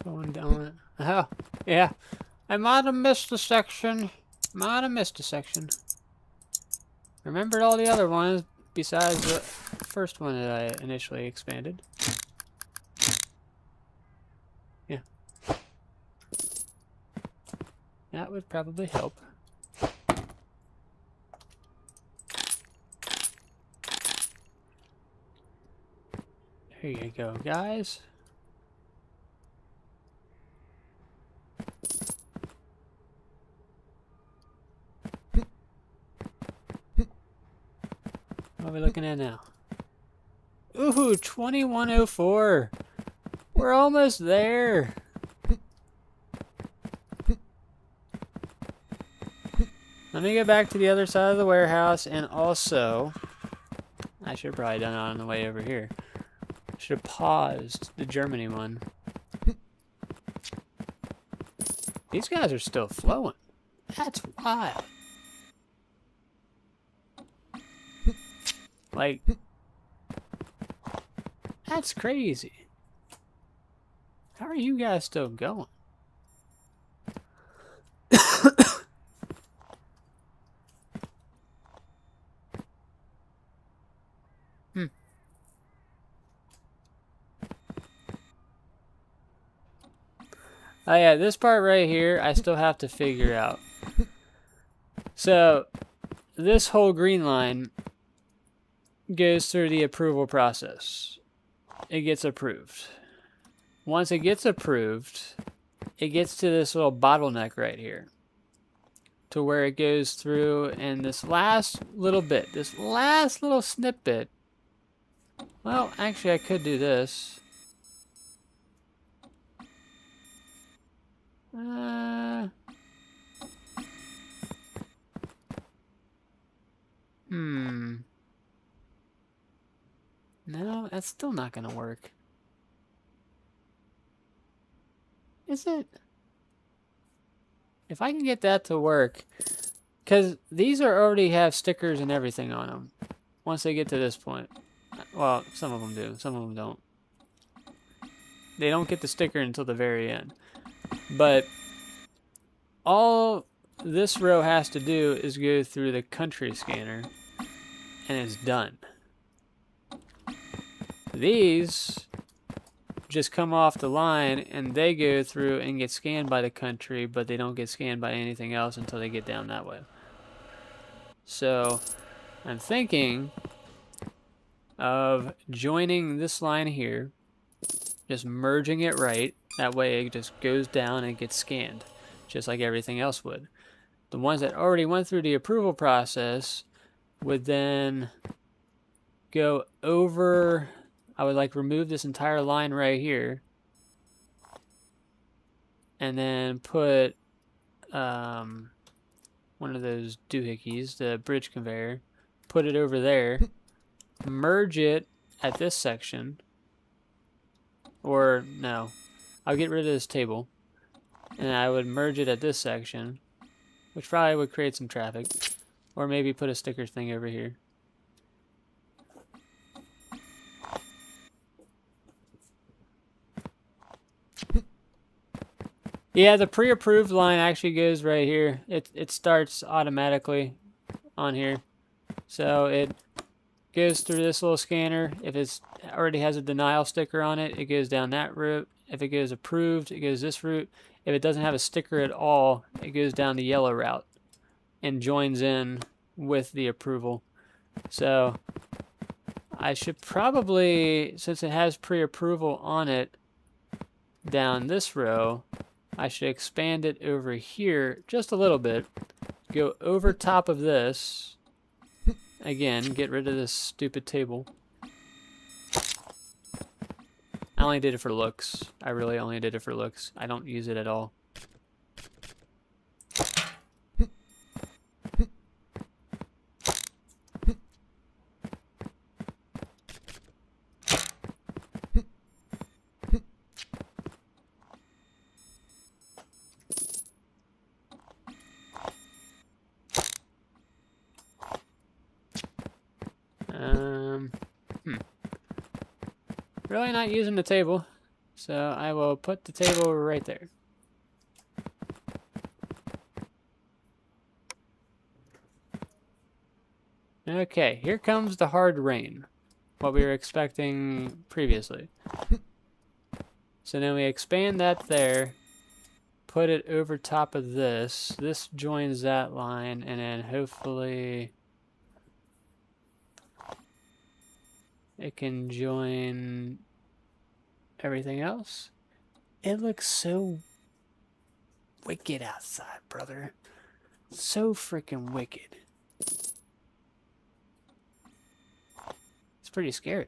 Going down. Oh, yeah. I might have missed a section, Might have missed a section. Remembered all the other ones besides the first one that I initially expanded. Yeah. That would probably help. There you go, guys. What are we looking at now? Ooh, 2104. We're almost there. Let me get back to the other side of the warehouse, and also, I should have probably done it on the way over here. Should have paused the Germany one. These guys are still flowing. That's wild. Like, that's crazy. How are you guys still going? Oh yeah, this part right here, I still have to figure out. So, this whole green line goes through the approval process. It gets approved. Once it gets approved, it gets to this little bottleneck right here. To where it goes through, and this last little bit, this last little snippet. Well, actually I could do this. No, that's still not gonna work. Is it? If I can get that to work, because these already have stickers and everything on them. Once they get to this point. Well, some of them do, some of them don't. They don't get the sticker until the very end. But all this row has to do is go through the country scanner, and it's done. These just come off the line, and they go through and get scanned by the country, but they don't get scanned by anything else until they get down that way. So I'm thinking of joining this line here, just merging it right. That way it just goes down and gets scanned, just like everything else would. The ones that already went through the approval process would then go over. I would like remove this entire line right here, and then put one of those doohickeys, the bridge conveyor, put it over there, merge it at this section, or no, I'll get rid of this table, and I would merge it at this section, which probably would create some traffic, or maybe put a sticker thing over here. Yeah, the pre-approved line actually goes right here. It starts automatically on here. So it goes through this little scanner. If it already has a denial sticker on it, it goes down that route. If it goes approved, it goes this route. If it doesn't have a sticker at all, it goes down the yellow route and joins in with the approval. So I should probably, since it has pre-approval on it down this row, I should expand it over here just a little bit, go over top of this, again, get rid of this stupid table. I only did it for looks. I really only did it for looks. I don't use it at all. Really not using the table, so I will put the table right there. Okay, here comes the hard rain. What we were expecting previously. So then we expand that there, put it over top of this. This joins that line, and then hopefully it can join everything else. It looks so wicked outside, brother. So freaking wicked. It's pretty scary.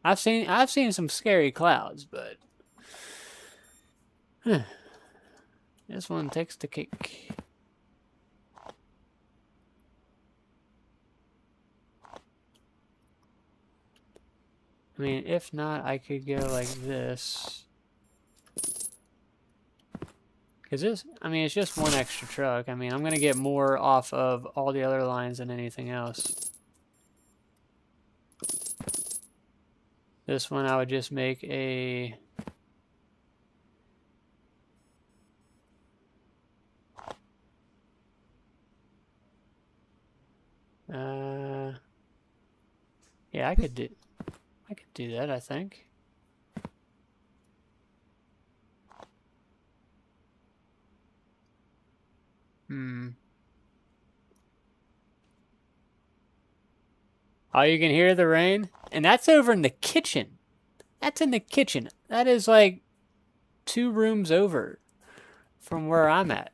I've seen some scary clouds, but this one takes the cake. I mean, if not, I could go like this. Because this, I mean, it's just one extra truck. I mean, I'm going to get more off of all the other lines than anything else. This one I would just make a... yeah, I could do that, I think. Oh, you can hear the rain? And that's over in the kitchen. That's in the kitchen. That is like 2 rooms over from where I'm at.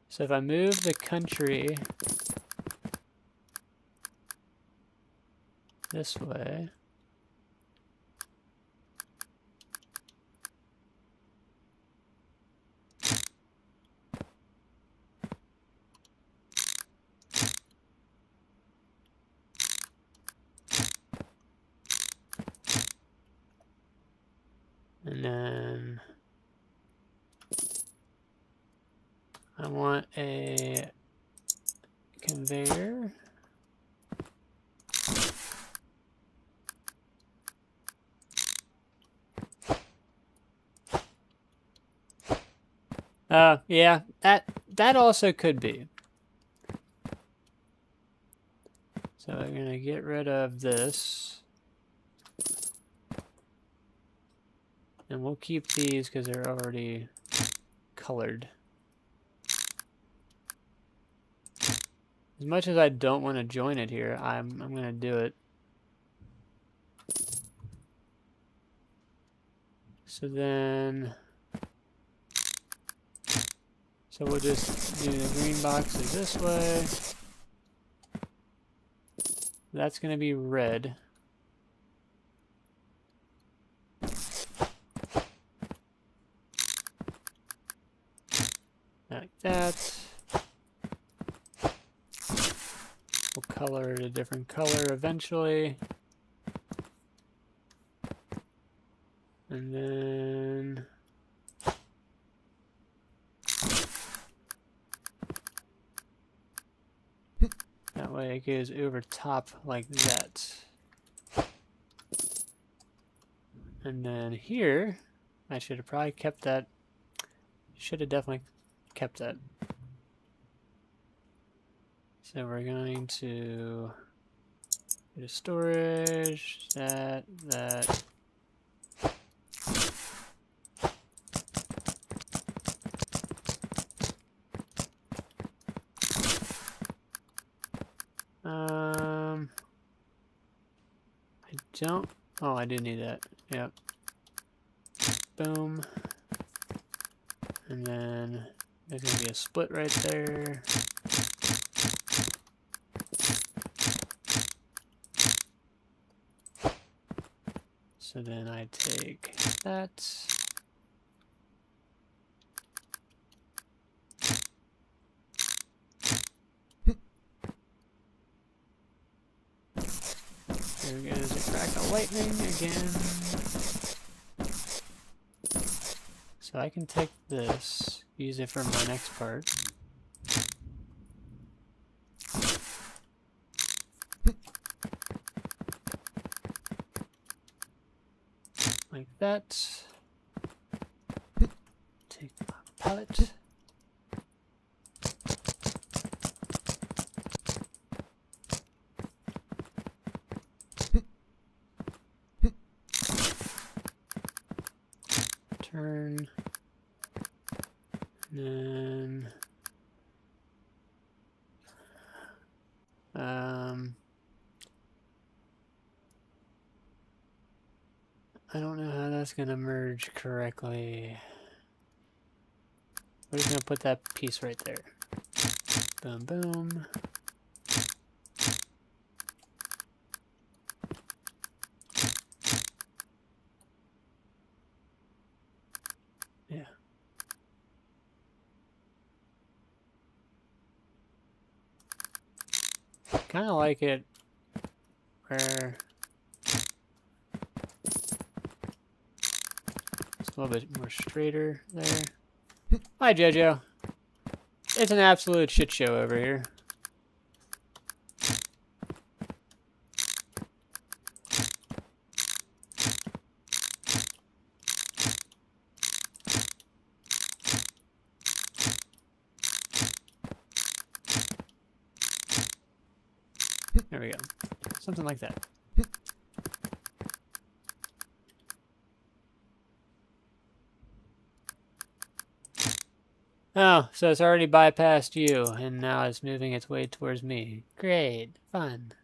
So if I move the country this way, and then I want a conveyor. Yeah, that also could be. So we're gonna get rid of this. And we'll keep these because they're already colored. As much as I don't want to join it here, I'm going to do it. So then... So we'll just do the green boxes this way. That's going to be red. Like that. We'll color it a different color eventually. And then... that way it goes over top like that. And then here, I should have probably kept that. Should have definitely kept that. So we're going to go to storage, that. I don't, oh, I do need that, yep. Boom. And then there's going to be a split right there. So then I take that. There goes a crack of lightning again. So I can take this, use it for my next part. Like that. Take my palette. turn. And then I don't know how that's gonna merge correctly. We're just gonna put that piece right there. Boom, boom. Yeah. Kind of like it where it's a little bit more straighter there. Hi, JoJo. It's an absolute shit show over here. There we go. Something like that. Oh, so it's already bypassed you, and now it's moving its way towards me. Great. Fun.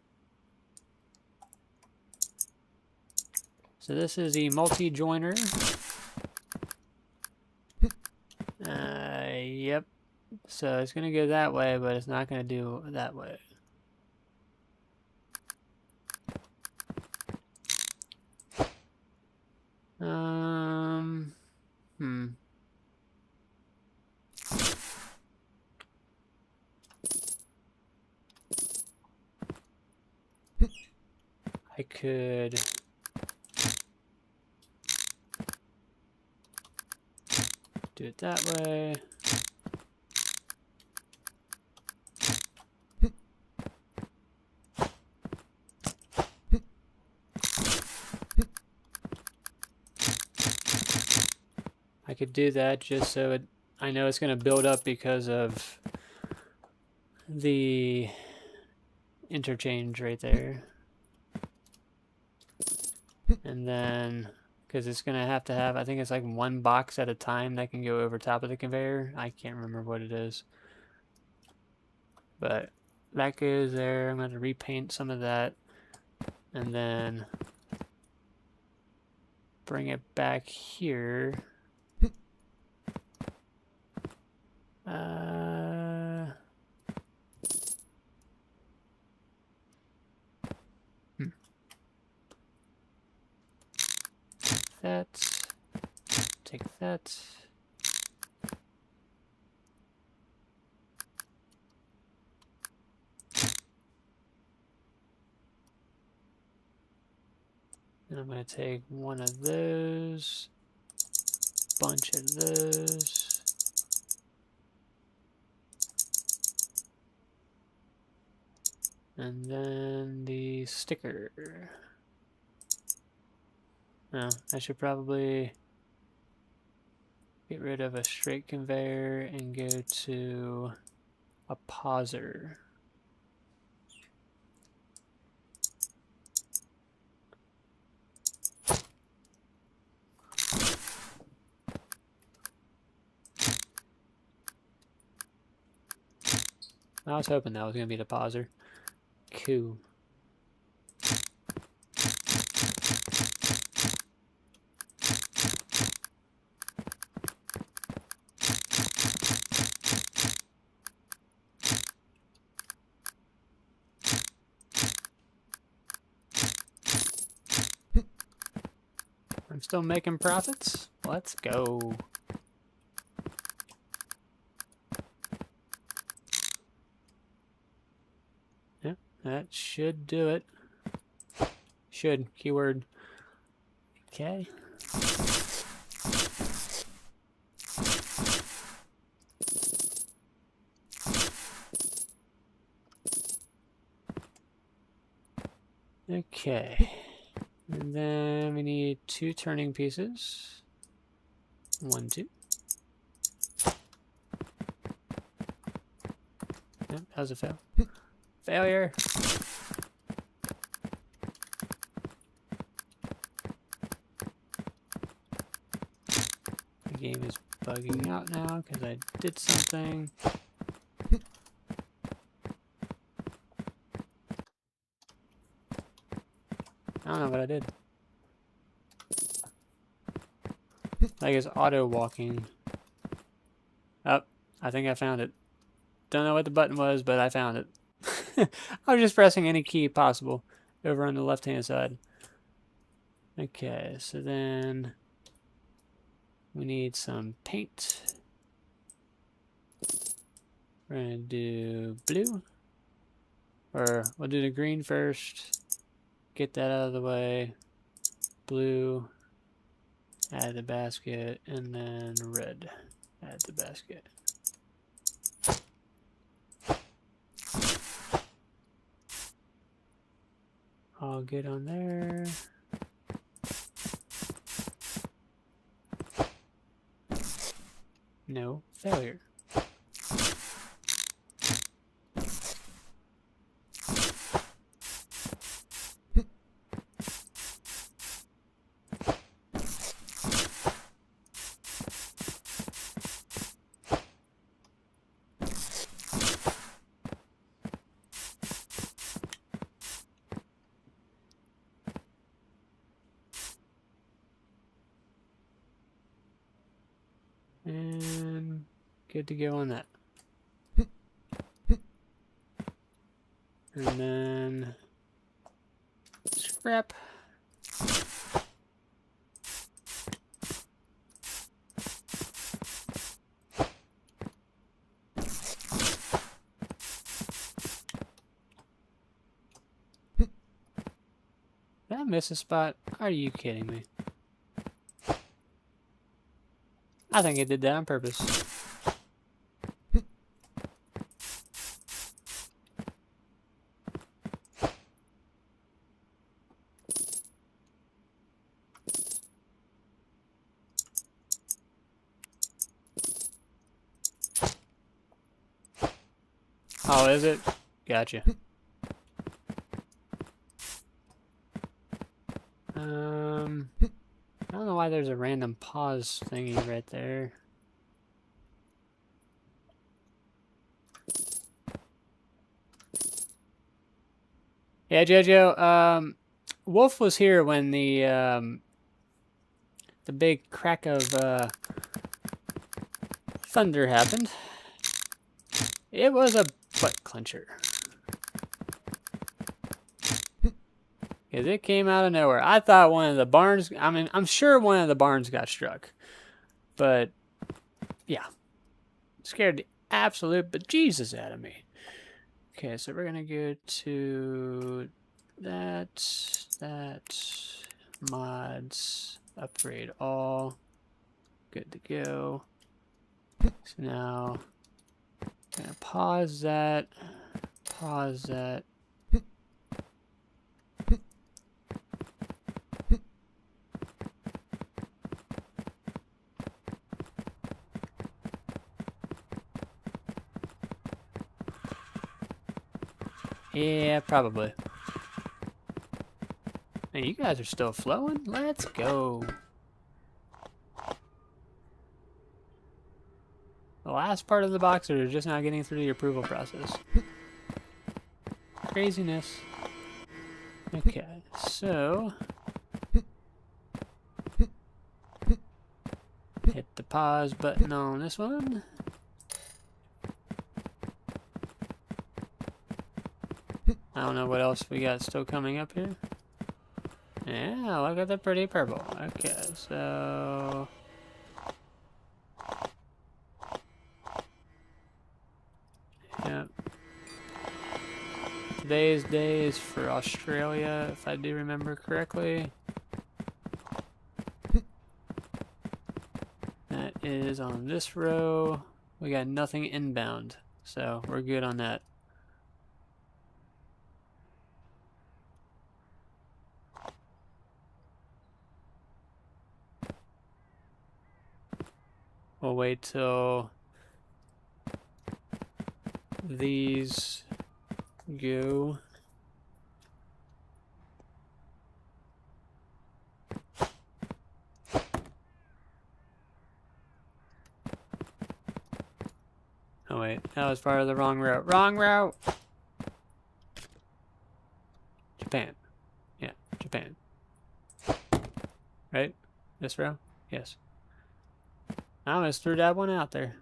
So this is the multi-joiner. Yep. So it's going to go that way, but it's not going to do that way. I could do it that way. I could do that just so I know it's going to build up because of the interchange right there. And then, because it's going to have, I think it's like one box at a time that can go over top of the conveyor. I can't remember what it is. But that goes there. I'm going to repaint some of that. And then bring it back here. That. Take that. And I'm going to take one of those, bunch of those. And then the sticker. No, I should probably get rid of a straight conveyor and go to a pauser. I was hoping that was going to be the pauser. Cool. I'm still making profits. Let's go. Yeah, that should do it. Should, keyword. Okay. Okay. And then we need 2 turning pieces. 1, 2. Yep, that was a fail. Failure! game is bugging out now because I did something. I don't know what I did. Like it's auto walking. Oh, I think I found it. Don't know what the button was, but I found it. I was just pressing any key possible over on the left-hand side. Okay, so then we need some paint. We're gonna do blue, or we'll do the green first. Get that out of the way. Blue, add the basket, and then red, add the basket. All good on there. No failure. And good to go on that. And then scrap. Did I miss a spot? Are you kidding me? I think it did that on purpose. Oh, is it? Gotcha. I don't know why there's a random pause thingy right there. Yeah, Jojo, Wolf was here when the big crack of thunder happened. It was a butt clencher. Because it came out of nowhere. I thought one of the barns, I mean, I'm sure one of the barns got struck. But, yeah. Scared the absolute bejesus out of me. Okay, so we're going to go to that, mods, upgrade all. Good to go. So now, I'm going to pause that. Yeah, probably. Man, you guys are still flowing? Let's go. The last part of the box are just not getting through the approval process. Craziness. Okay, so... hit the pause button on this one. I don't know what else we got still coming up here. Yeah, look at the pretty purple. Okay, so... yep. Today's day is for Australia, if I do remember correctly. That is on this row. We got nothing inbound, so we're good on that. We'll wait till these go. Oh wait, that was part of the wrong route. Wrong route! Japan. Yeah, Japan. Right? This route? Yes. I almost threw that one out there.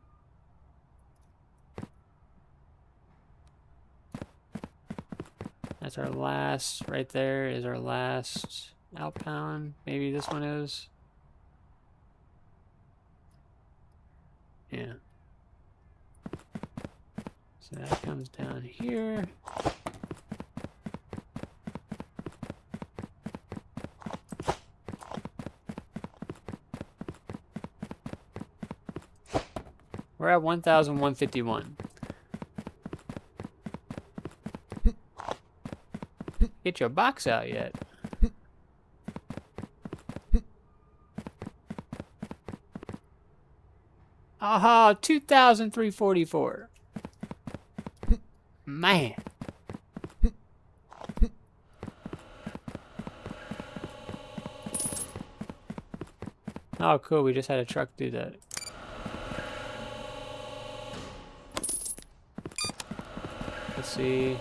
That's our last, right there is our last outbound. Maybe this one is. Yeah. So that comes down here. We're at 1,151. Get your box out yet? Aha, 2,344. Man. Oh, cool. We just had a truck do that. Let's see.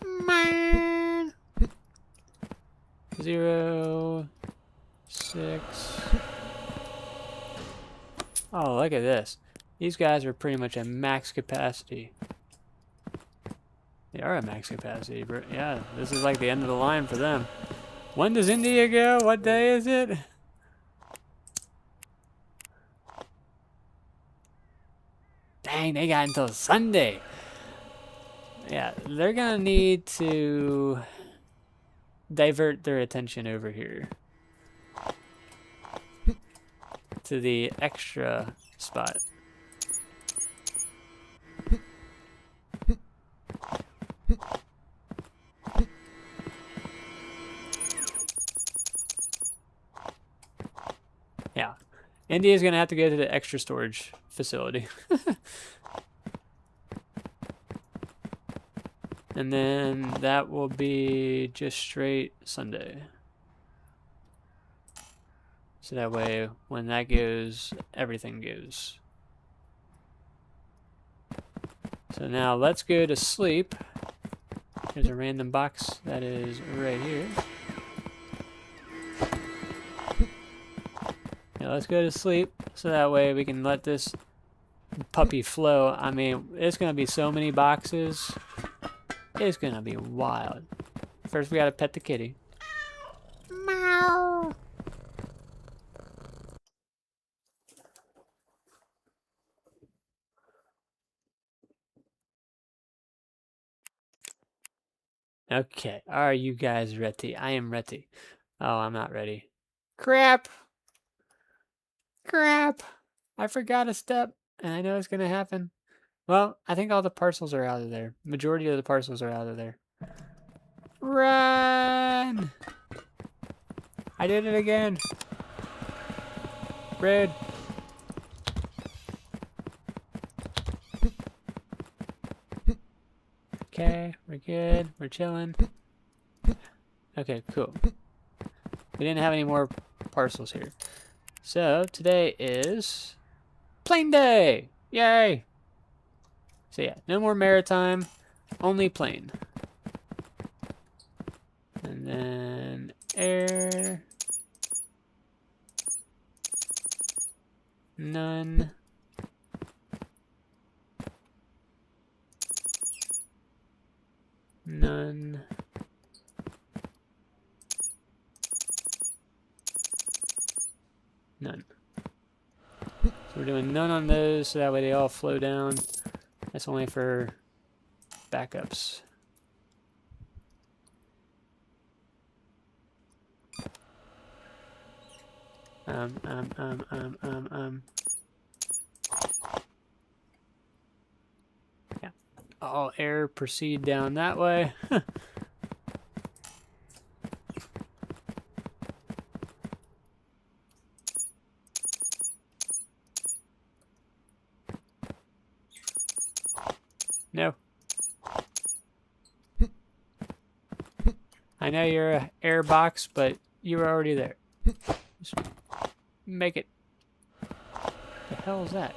Man. 0, 6. Oh, look at this. These guys are pretty much at max capacity. They are at max capacity, bro. Yeah, this is like the end of the line for them. When does India go? What day is it? Dang, they got until Sunday. Yeah, they're gonna need to divert their attention over here to the extra spot. Yeah, India's gonna have to go to the extra storage facility. And then that will be just straight Sunday. So that way, when that goes, everything goes. So now let's go to sleep. Here's a random box that is right here. Now let's go to sleep, so that way we can let this puppy flow. I mean, it's gonna be so many boxes. It's gonna be wild. First, we gotta pet the kitty. Meow. Okay, are you guys ready? I am ready. Oh, I'm not ready. Crap! Crap! I forgot a step, and I know it's gonna happen. Well, I think all the parcels are out of there. Majority of the parcels are out of there. Run! I did it again. Rude. Okay, we're good. We're chilling. Okay, cool. We didn't have any more parcels here. So, today is plane day! Yay! So yeah, no more maritime, only plane. And then air. None. None. None. So we're doing none on those, so that way they all flow down. That's only for backups. Yeah. All air proceed down that way. No. I know you're an air box, but you were already there. Just make it. The hell is that?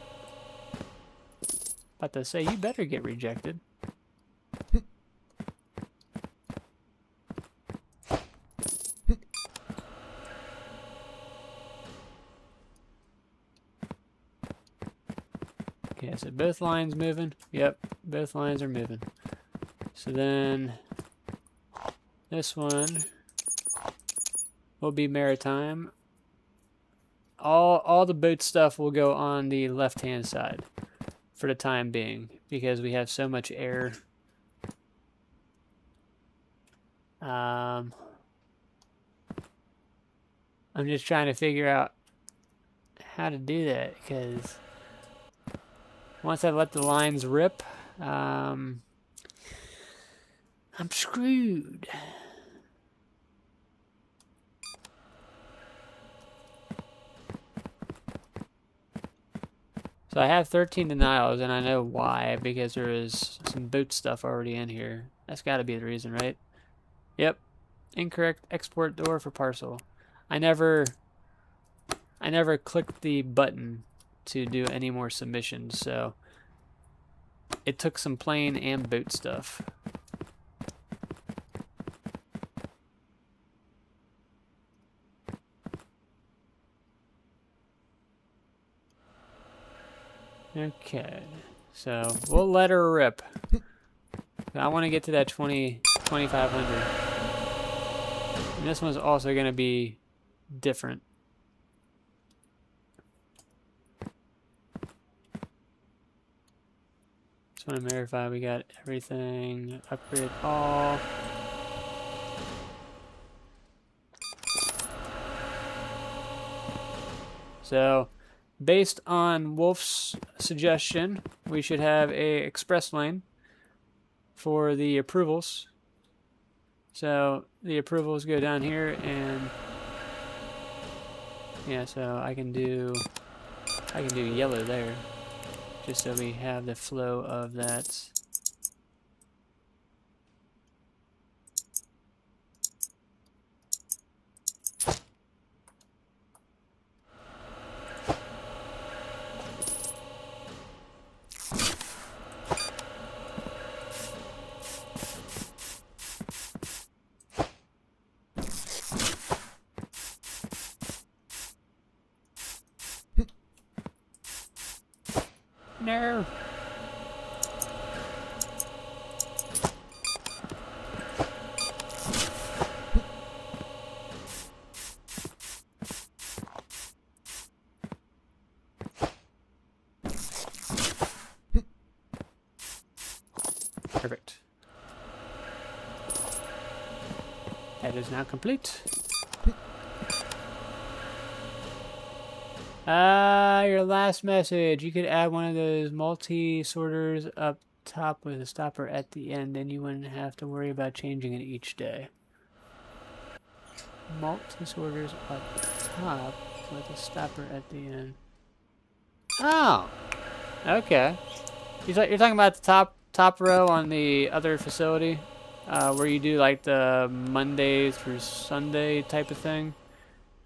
About to say, you better get rejected. Okay, so both lines moving. Yep, both lines are moving. So then this one will be maritime. All the boat stuff will go on the left-hand side for the time being because we have so much air. I'm just trying to figure out how to do that because once I let the lines rip, I'm screwed. So I have 13 denials, and I know why, because there is some boot stuff already in here. That's got to be the reason, right? Yep. Incorrect export door for parcel. I never clicked the button to do any more submissions, so it took some plain and boot stuff. Okay, so we'll let her rip. I want to get to that 2,500. And this one's also going to be different. Just want to verify we got everything. Upgrade all. So, based on Wolf's suggestion, we should have a express lane for the approvals. So the approvals go down here, and yeah, so I can do yellow there, just so we have the flow of that. No. Perfect. That is now complete. Your last message. You could add one of those multi-sorters up top with a stopper at the end, then you wouldn't have to worry about changing it each day. Multi-sorters up top with a stopper at the end. Oh, okay. You're talking about the top row on the other facility, where you do like the Monday through Sunday type of thing,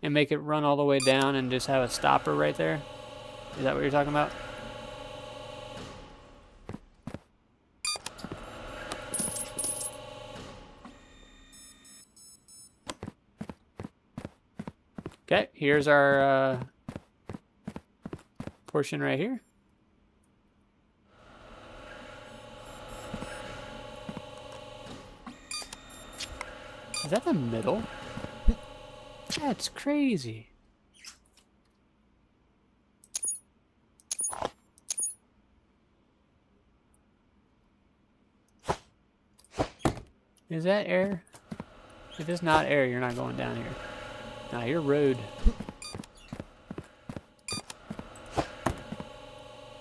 and make it run all the way down and just have a stopper right there. Is that what you're talking about? Okay, here's our portion right here. Is that the middle? That's crazy. Is that air? If it's not air, you're not going down here. Nah, you're road.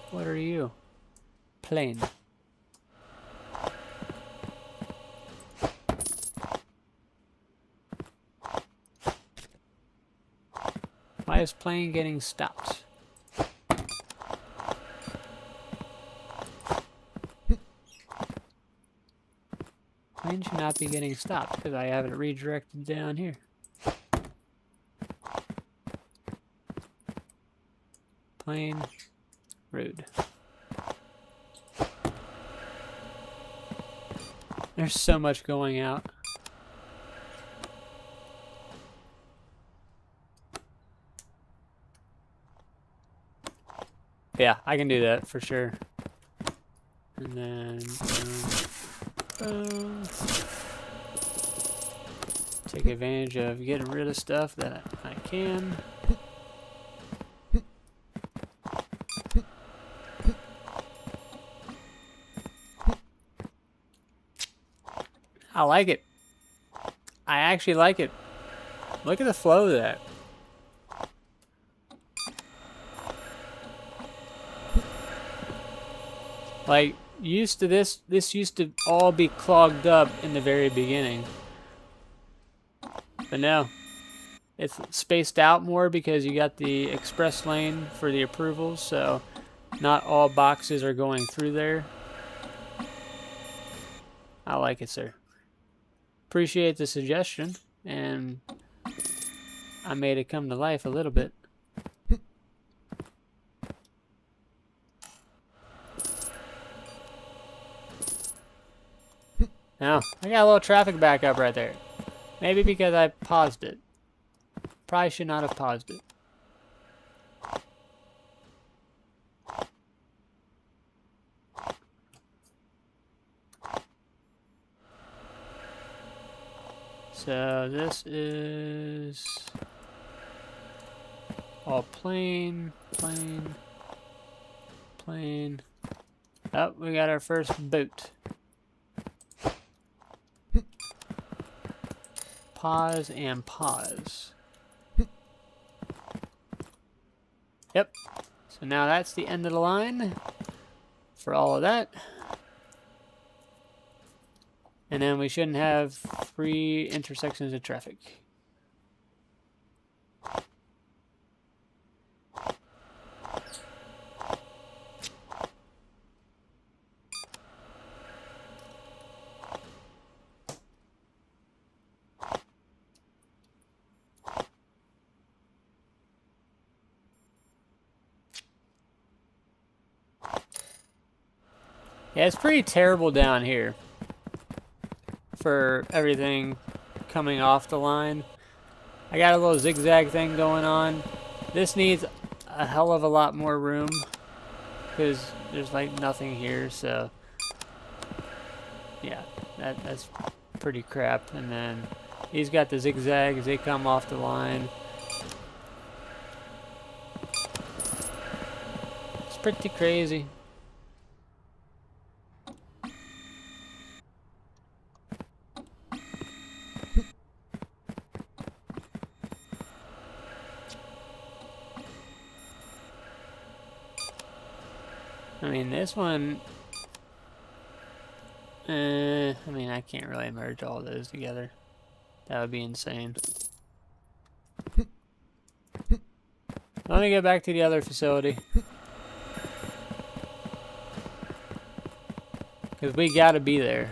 What are you? Plane. Why is plane getting stopped? Plane should not be getting stopped because I have it redirected down here. Plane, road. There's so much going out. Yeah, I can do that for sure. And then boom. Take advantage of getting rid of stuff that I can. I like it. I actually like it. Look at the flow of that. Like, used to this used to all be clogged up in the very beginning. But no. It's spaced out more because you got the express lane for the approvals, so not all boxes are going through there. I like it, sir. Appreciate the suggestion, and I made it come to life a little bit. Now, I got a little traffic backup right there. Maybe because I paused it. Probably should not have paused it. So this is all plain. Oh, we got our first boot. Pause and pause. Yep. So now that's the end of the line for all of that. And then we shouldn't have 3 intersections of traffic. Yeah, it's pretty terrible down here for everything coming off the line. I got a little zigzag thing going on. This needs a hell of a lot more room because there's like nothing here, so yeah, that's pretty crap. And then he's got the zigzags, they come off the line. It's pretty crazy. I mean, this one, I mean, I can't really merge all those together. That would be insane. Let me get back to the other facility. Because we gotta be there.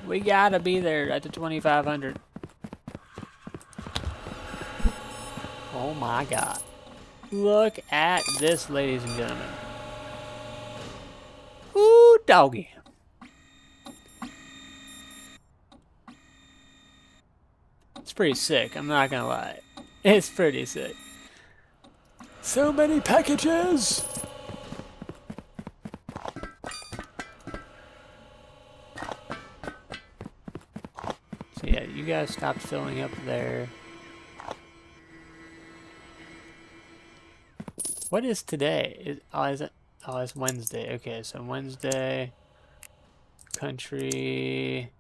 We gotta be there at the 2500. Oh my god. Look at this, ladies and gentlemen. Ooh, doggy. It's pretty sick, I'm not gonna lie. It's pretty sick. So many packages! So yeah, you guys stopped filling up there. What is today? Is it? Oh, it's Wednesday. Okay, so Wednesday, country.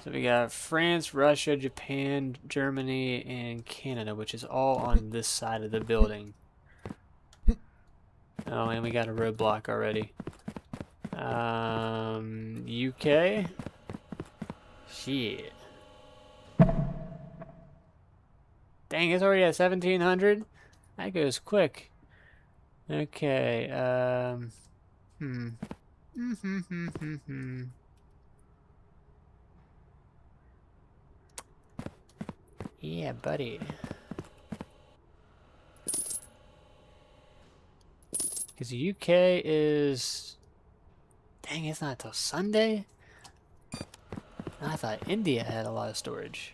So we got France, Russia, Japan, Germany, and Canada, which is all on this side of the building. Oh, and we got a roadblock already. UK? Shit. Dang, it's already at 1700? That goes quick. Okay, Yeah, buddy. Because the UK is... Dang, it's not till Sunday? I thought India had a lot of storage.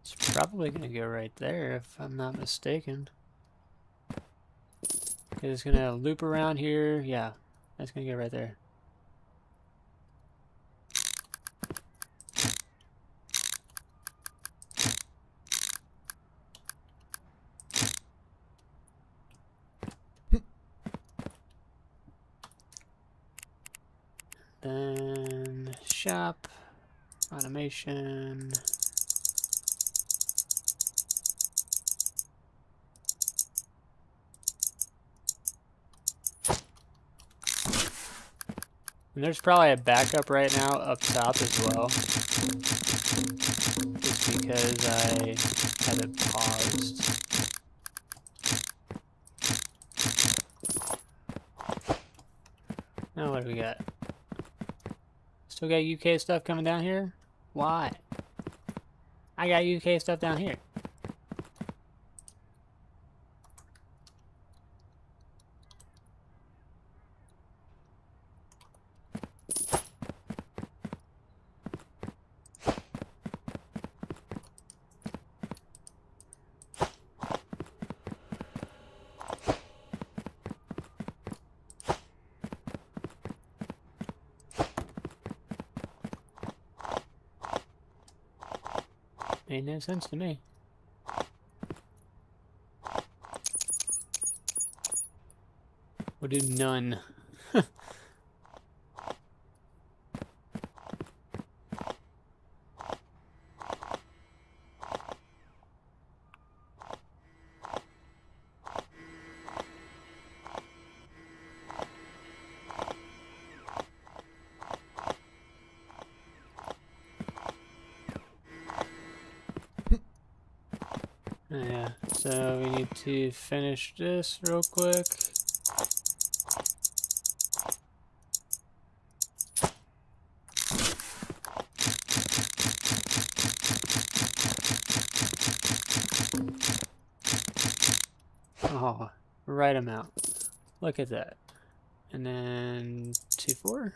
It's probably gonna go right there if I'm not mistaken. Cause it's gonna loop around here. Yeah, that's gonna go right there. Then shop, automation. And there's probably a backup right now up top as well. Just because I have it paused. Now what do we got? Still got UK stuff coming down here? Why? I got UK stuff down here. Made no sense to me. We'll do none. Yeah, so we need to finish this real quick. Oh, right amount. Look at that. And then 2-4.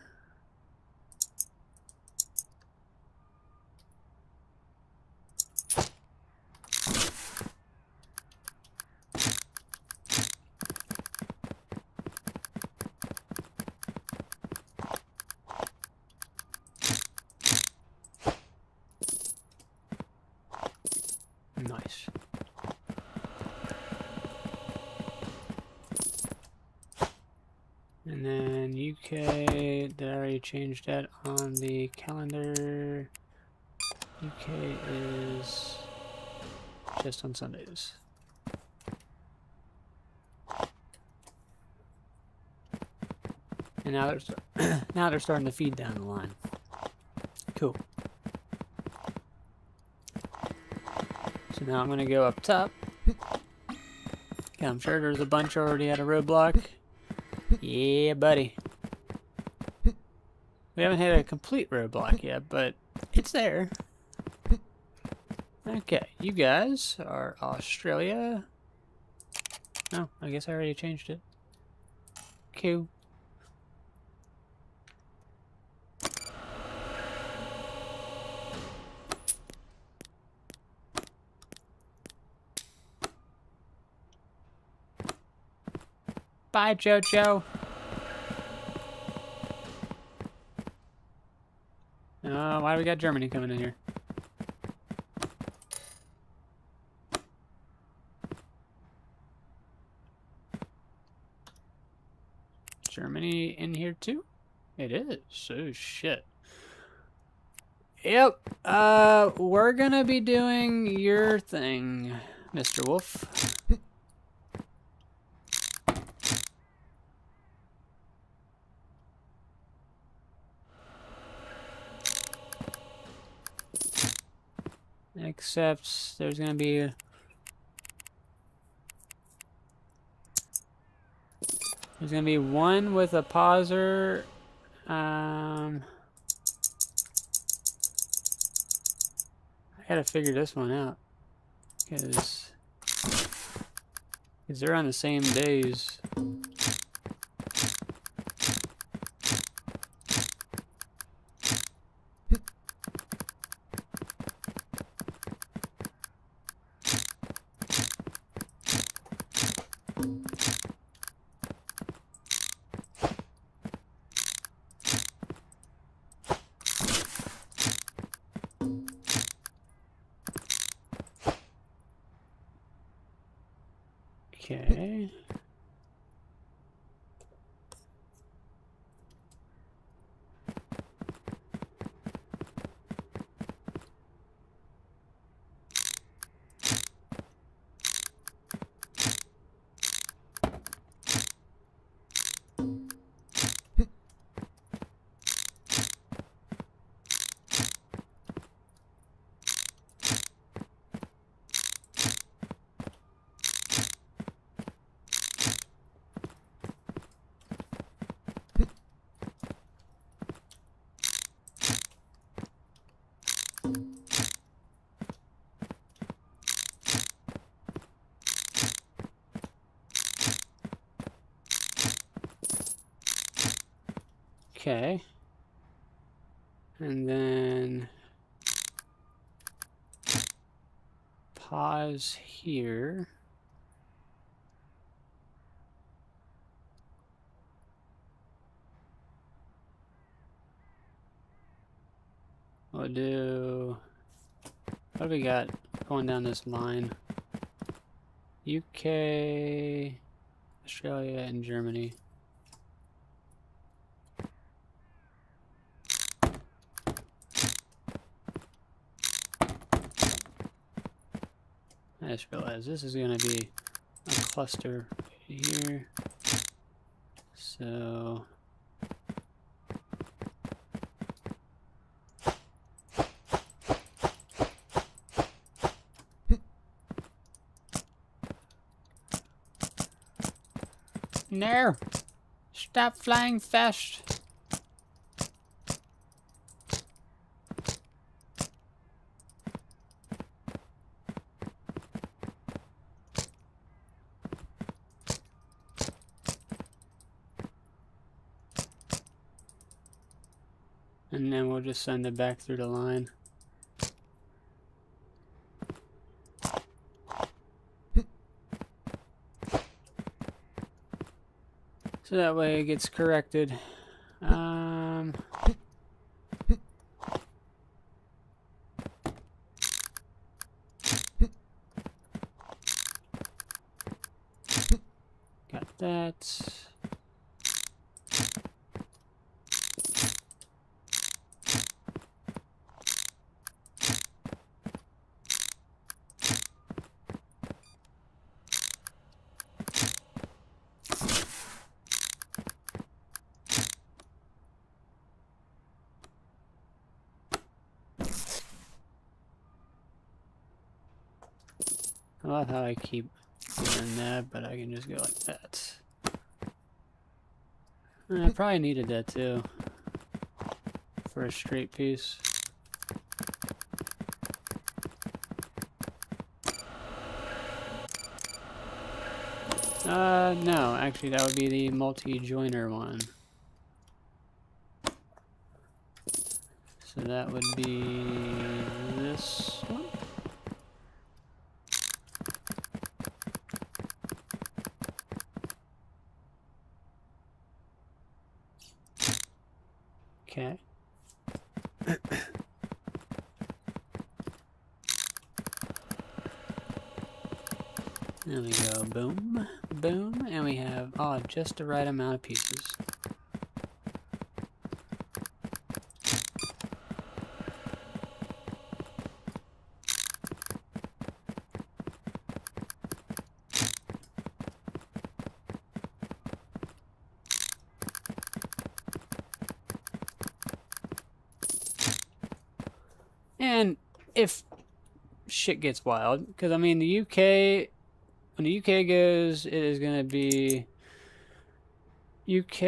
Nice. And then UK, did I already change that on the calendar? UK is just on Sundays. And now they're now they're starting to feed down the line. Cool. So now I'm gonna go up top. Okay, I'm sure there's a bunch already at a roadblock. Yeah, buddy. We haven't had a complete roadblock yet, but it's there. Okay, you guys are Australia. Oh, I guess I already changed it. Cool. Bye, Jojo. Why do we got Germany coming in here? Germany in here too? It is. Oh shit. Yep. We're gonna be doing your thing, Mr. Wolf. except there's gonna be one with a pauser. I gotta figure this one out because they're on the same days. Okay. Okay. And then pause here. We'll do, what do we got going down this line? UK, Australia, and Germany. I just realized this is going to be a cluster here. So no, stop flying fast. And then we'll just send it back through the line. So that way it gets corrected. Got that. I love how I keep doing that, but I can just go like that. And I probably needed that too for a straight piece. No, actually that would be the multi-joiner one. So that would be this one. Okay. There we go, boom, boom, and we have, oh, just the right amount of pieces. And if shit gets wild. Because, I mean, the UK, when the UK goes, it is going to be UK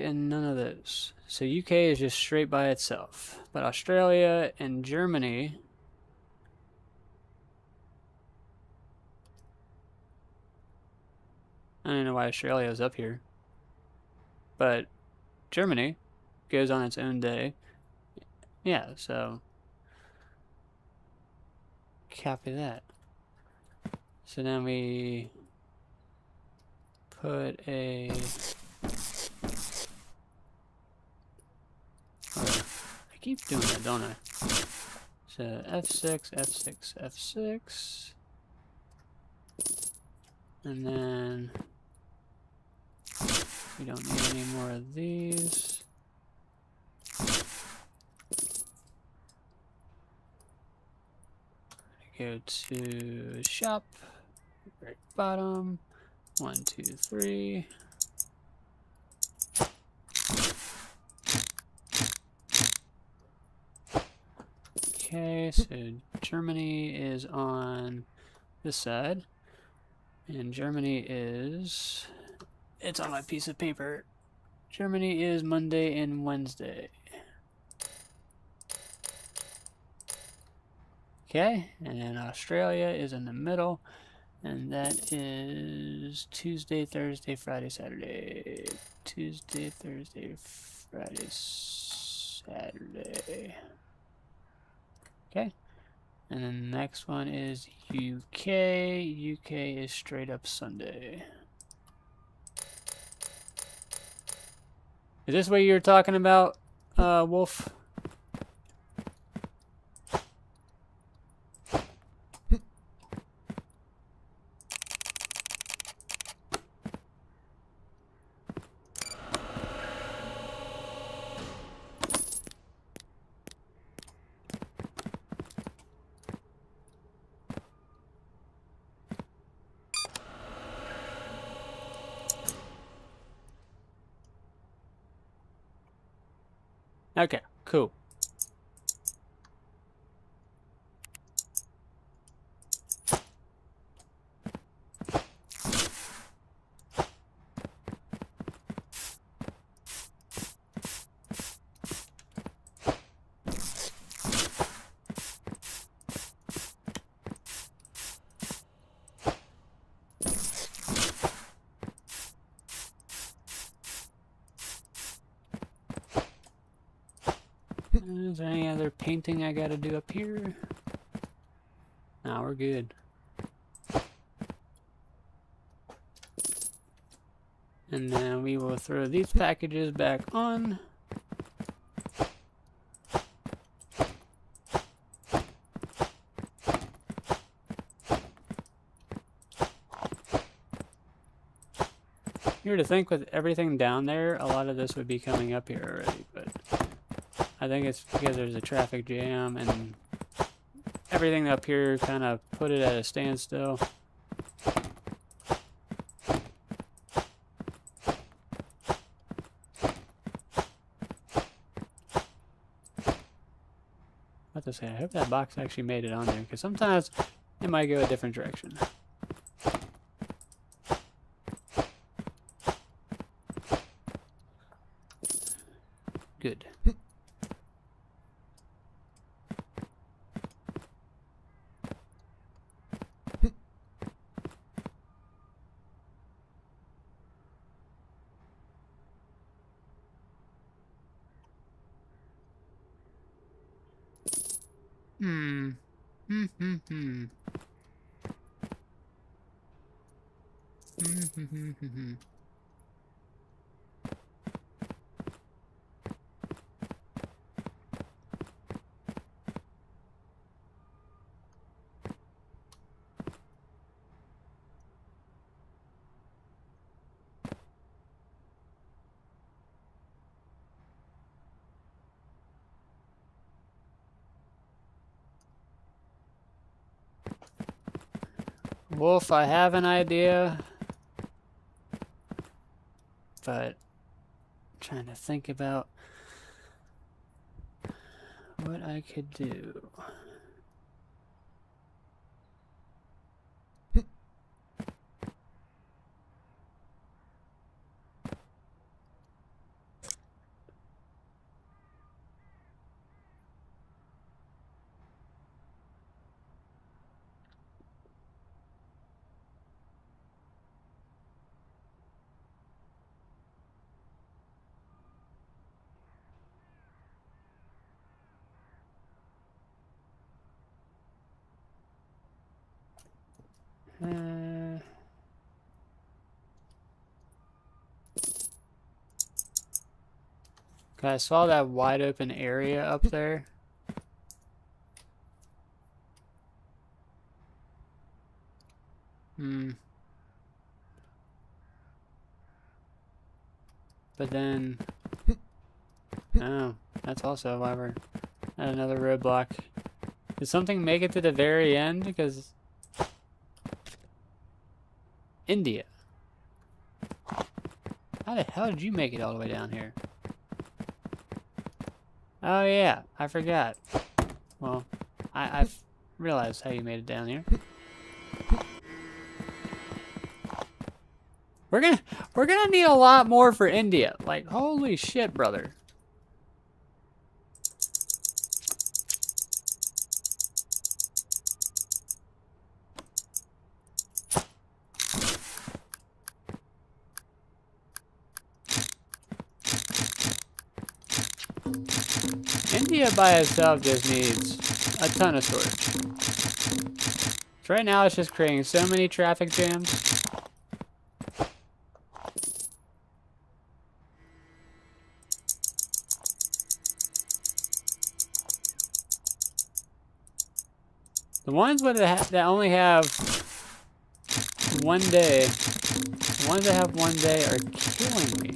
and none of those. So UK is just straight by itself. But Australia and Germany, I don't know why Australia is up here. But Germany goes on its own day. Yeah, so copy that. So then we put a... Oh, I keep doing that, don't I? So F6, F6, F6. And then we don't need any more of these. Go to shop, right bottom, 1, 2, 3. Okay, so Germany is on this side, and Germany is, it's on my piece of paper. Germany is Monday and Wednesday. Okay, and then Australia is in the middle, and that is Tuesday, Thursday, Friday, Saturday. Tuesday, Thursday, Friday, Saturday. Okay, and then the next one is UK. UK is straight up Sunday. Is this what you're talking about, Wolf? Okay, cool. Is there any other painting I gotta do up here? No, we're good. And then we will throw these packages back on. Here to think with everything down there, a lot of this would be coming up here already, but I think it's because there's a traffic jam and everything up here kind of put it at a standstill. I have to say, I hope that box actually made it on there, because sometimes it might go a different direction. Good. Wolf, I have an idea, but I'm trying to think about what I could do. Okay, I saw that wide open area up there. But then, oh, that's also a lever. And another roadblock. Did something make it to the very end? Because India. How the hell did you make it all the way down here? Oh yeah, I forgot. Well, I've realized how you made it down here. We're gonna need a lot more for India. Like, holy shit, brother. India by itself just needs a ton of storage. So right now it's just creating so many traffic jams. The ones that only have 1 day, the ones that have 1 day are killing me.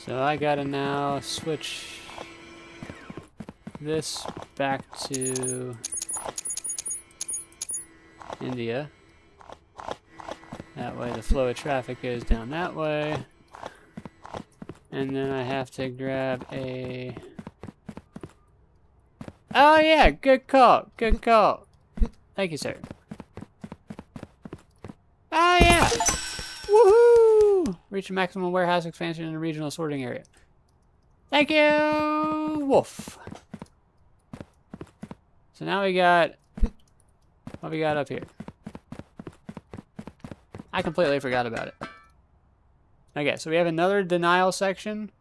So I gotta now switch this back to India. That way the flow of traffic goes down that way. And then I have to grab a... Oh yeah, good call, good call. Thank you, sir. Oh yeah! Woohoo! Reach a maximum warehouse expansion in a regional sorting area. Thank you, Wolf. So now we got... What we got up here? I completely forgot about it. Okay, so we have another denial section.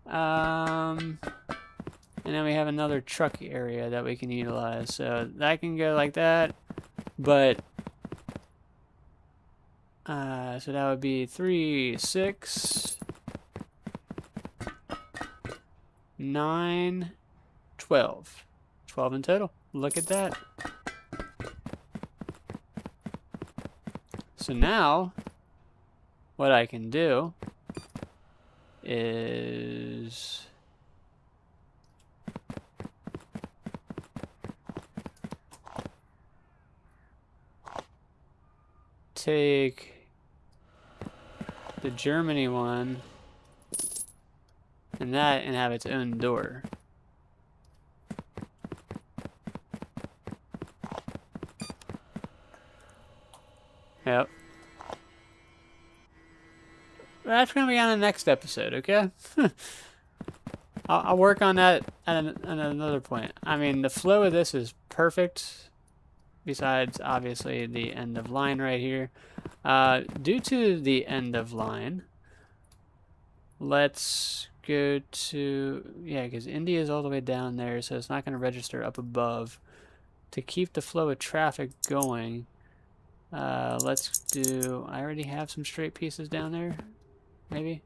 And then we have another truck area that we can utilize. So that can go like that. But... so that would be 3, 6, 9, 12. 12 in total. Look at that. So now, what I can do is take the Germany one and have its own door. Yep. That's gonna be on the next episode, okay? I'll work on that at another point. I mean, the flow of this is perfect. Besides, obviously, the end of line right here. Due to the end of line, let's go to... Yeah, because India is all the way down there, so it's not going to register up above. To keep the flow of traffic going, let's do... I already have some straight pieces down there. Maybe?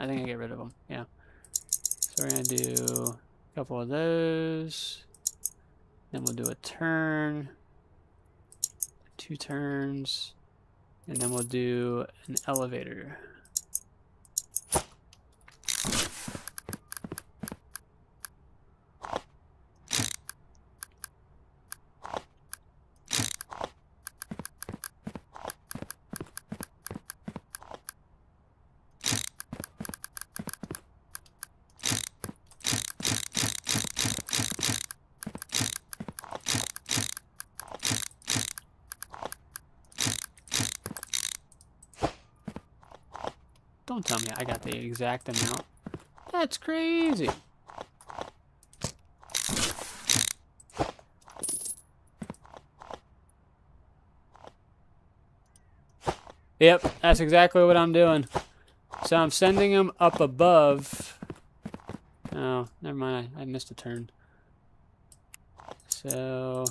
I think I get rid of them. Yeah. So we're going to do a couple of those. Then we'll do a turn, 2 turns, and then we'll do an elevator. Don't tell me I got the exact amount. That's crazy. Yep, that's exactly what I'm doing. So I'm sending them up above. Oh, never mind. I missed a turn. So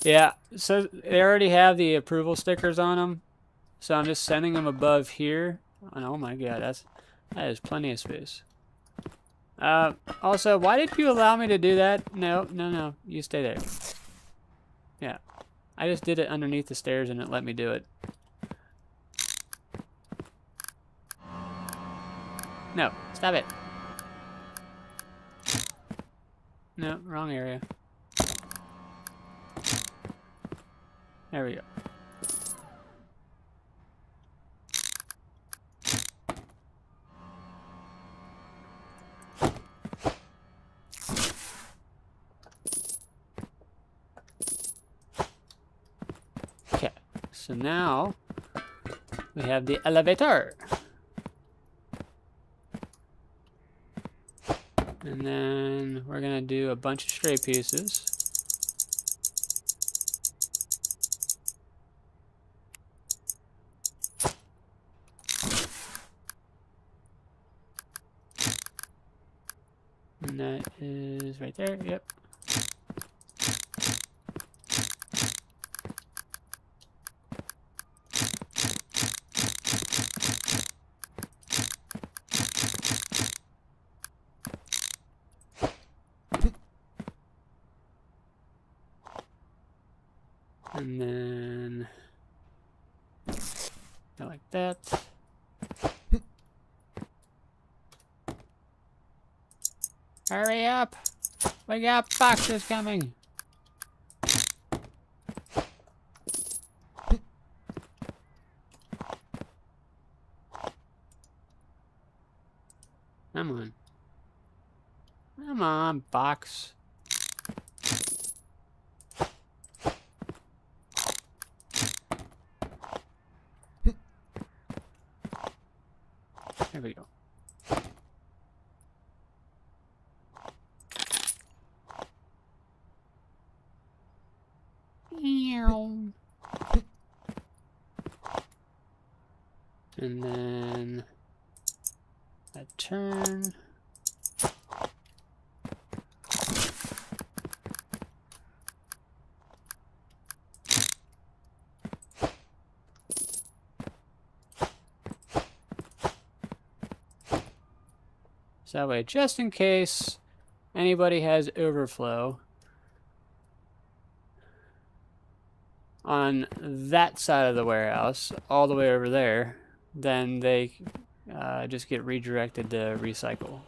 yeah, so they already have the approval stickers on them. So I'm just sending them above here. And oh my god, that is plenty of space. Also, why did you allow me to do that? No, no, no. You stay there. Yeah. I just did it underneath the stairs and it let me do it. No, stop it. No, wrong area. There we go. Okay, so now we have the elevator. And then we're gonna do a bunch of stray pieces. And that is right there, yep. And then go like that. Hurry up! We got boxes coming! Come on. Come on, box. There we go. And then a turn. So that way, just in case anybody has overflow on that side of the warehouse, all the way over there, then they just get redirected to recycle.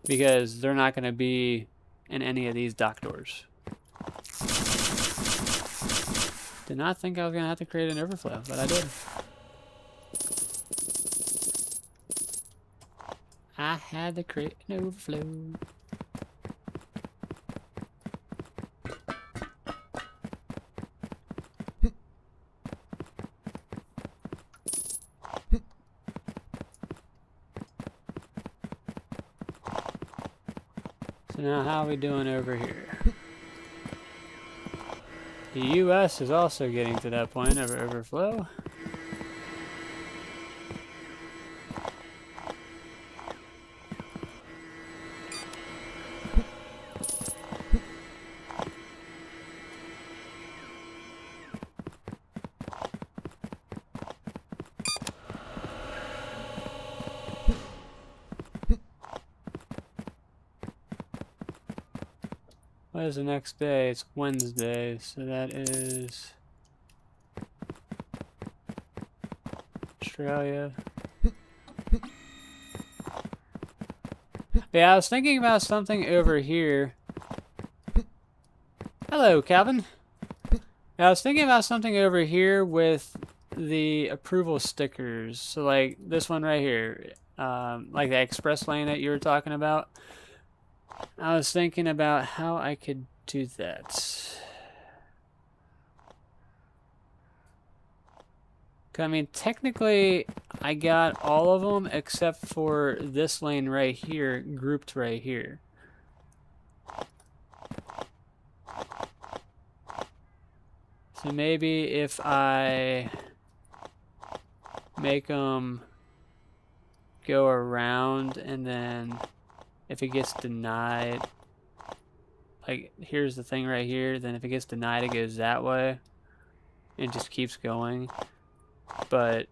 Because they're not going to be in any of these dock doors. Did not think I was going to have to create an overflow, but I did. I had to create an overflow. So now how are we doing over here? The US is also getting to that point of overflow. What is the next day? It's Wednesday, so that is Australia. Yeah, I was thinking about something over here. Hello, Calvin. Yeah, I was thinking about something over here with the approval stickers. So like this one right here, like the express lane that you were talking about. I was thinking about how I could do that. I mean, technically, I got all of them except for this lane right here, grouped right here. So maybe if I make them go around, and then if it gets denied, like here's the thing right here, then if it gets denied, it goes that way. It just keeps going. But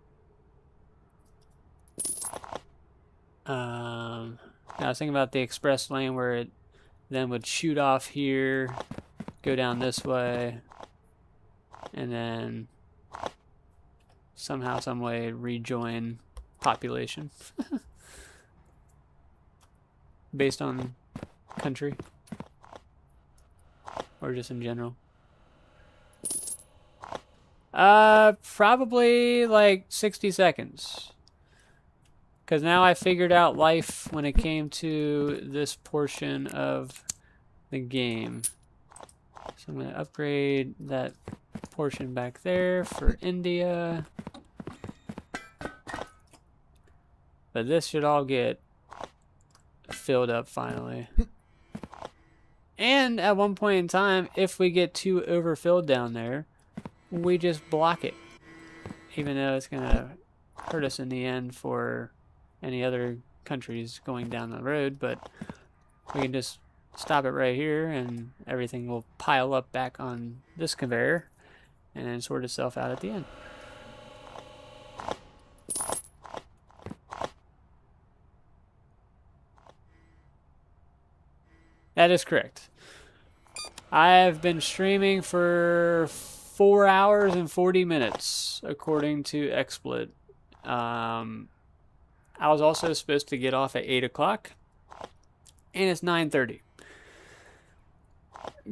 I was thinking about the express lane where it then would shoot off here, go down this way, and then somehow, some way rejoin population based on country or just in general. Probably like 60 seconds. Because now I figured out life when it came to this portion of the game. So I'm going to upgrade that portion back there for India. But this should all get filled up finally. And at one point in time, if we get too overfilled down there, we just block it. Even though it's going to hurt us in the end for any other countries going down the road, but we can just stop it right here and everything will pile up back on this conveyor and then sort itself out at the end. That is correct. I have been streaming for 4 hours and 40 minutes, according to XSplit. I was also supposed to get off at 8 o'clock, and it's 9:30.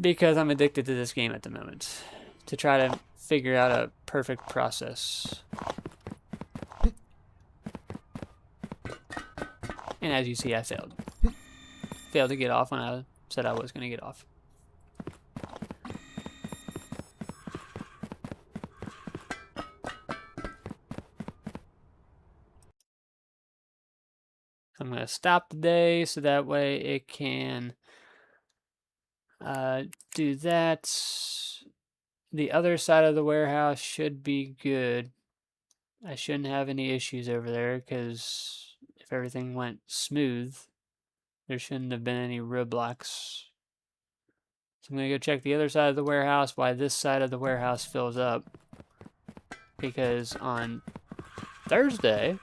Because I'm addicted to this game at the moment, to try to figure out a perfect process. And as you see, I failed. Failed to get off when I said I was going to get off. I'm going to stop the day so that way it can do that. The other side of the warehouse should be good. I shouldn't have any issues over there because if everything went smooth, there shouldn't have been any roadblocks. So I'm going to go check the other side of the warehouse while this side of the warehouse fills up. Because on Thursday,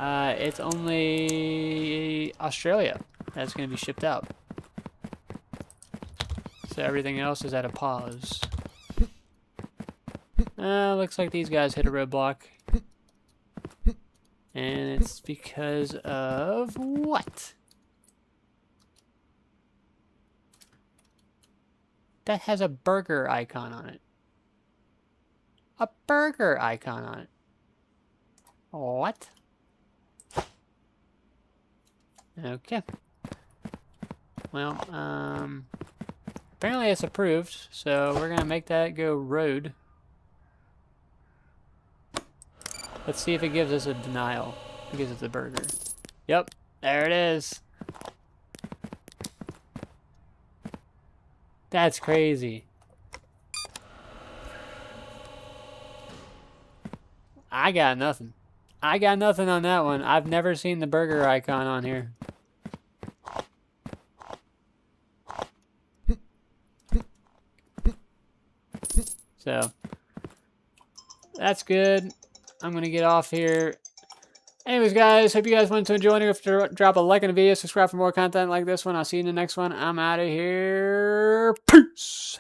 it's only Australia that's going to be shipped out. So everything else is at a pause. Looks like these guys hit a roadblock. And it's because of what? That has a burger icon on it. A burger icon on it. What? Okay. Well, apparently it's approved, so we're gonna make that go road. Let's see if it gives us a denial because it's a burger. Yep, there it is. That's crazy. I got nothing. I got nothing on that one. I've never seen the burger icon on here. So, that's good. I'm going to get off here. Anyways, guys, hope you guys went to enjoy. If you drop a like on the video, subscribe for more content like this one. I'll see you in the next one. I'm out of here. Peace.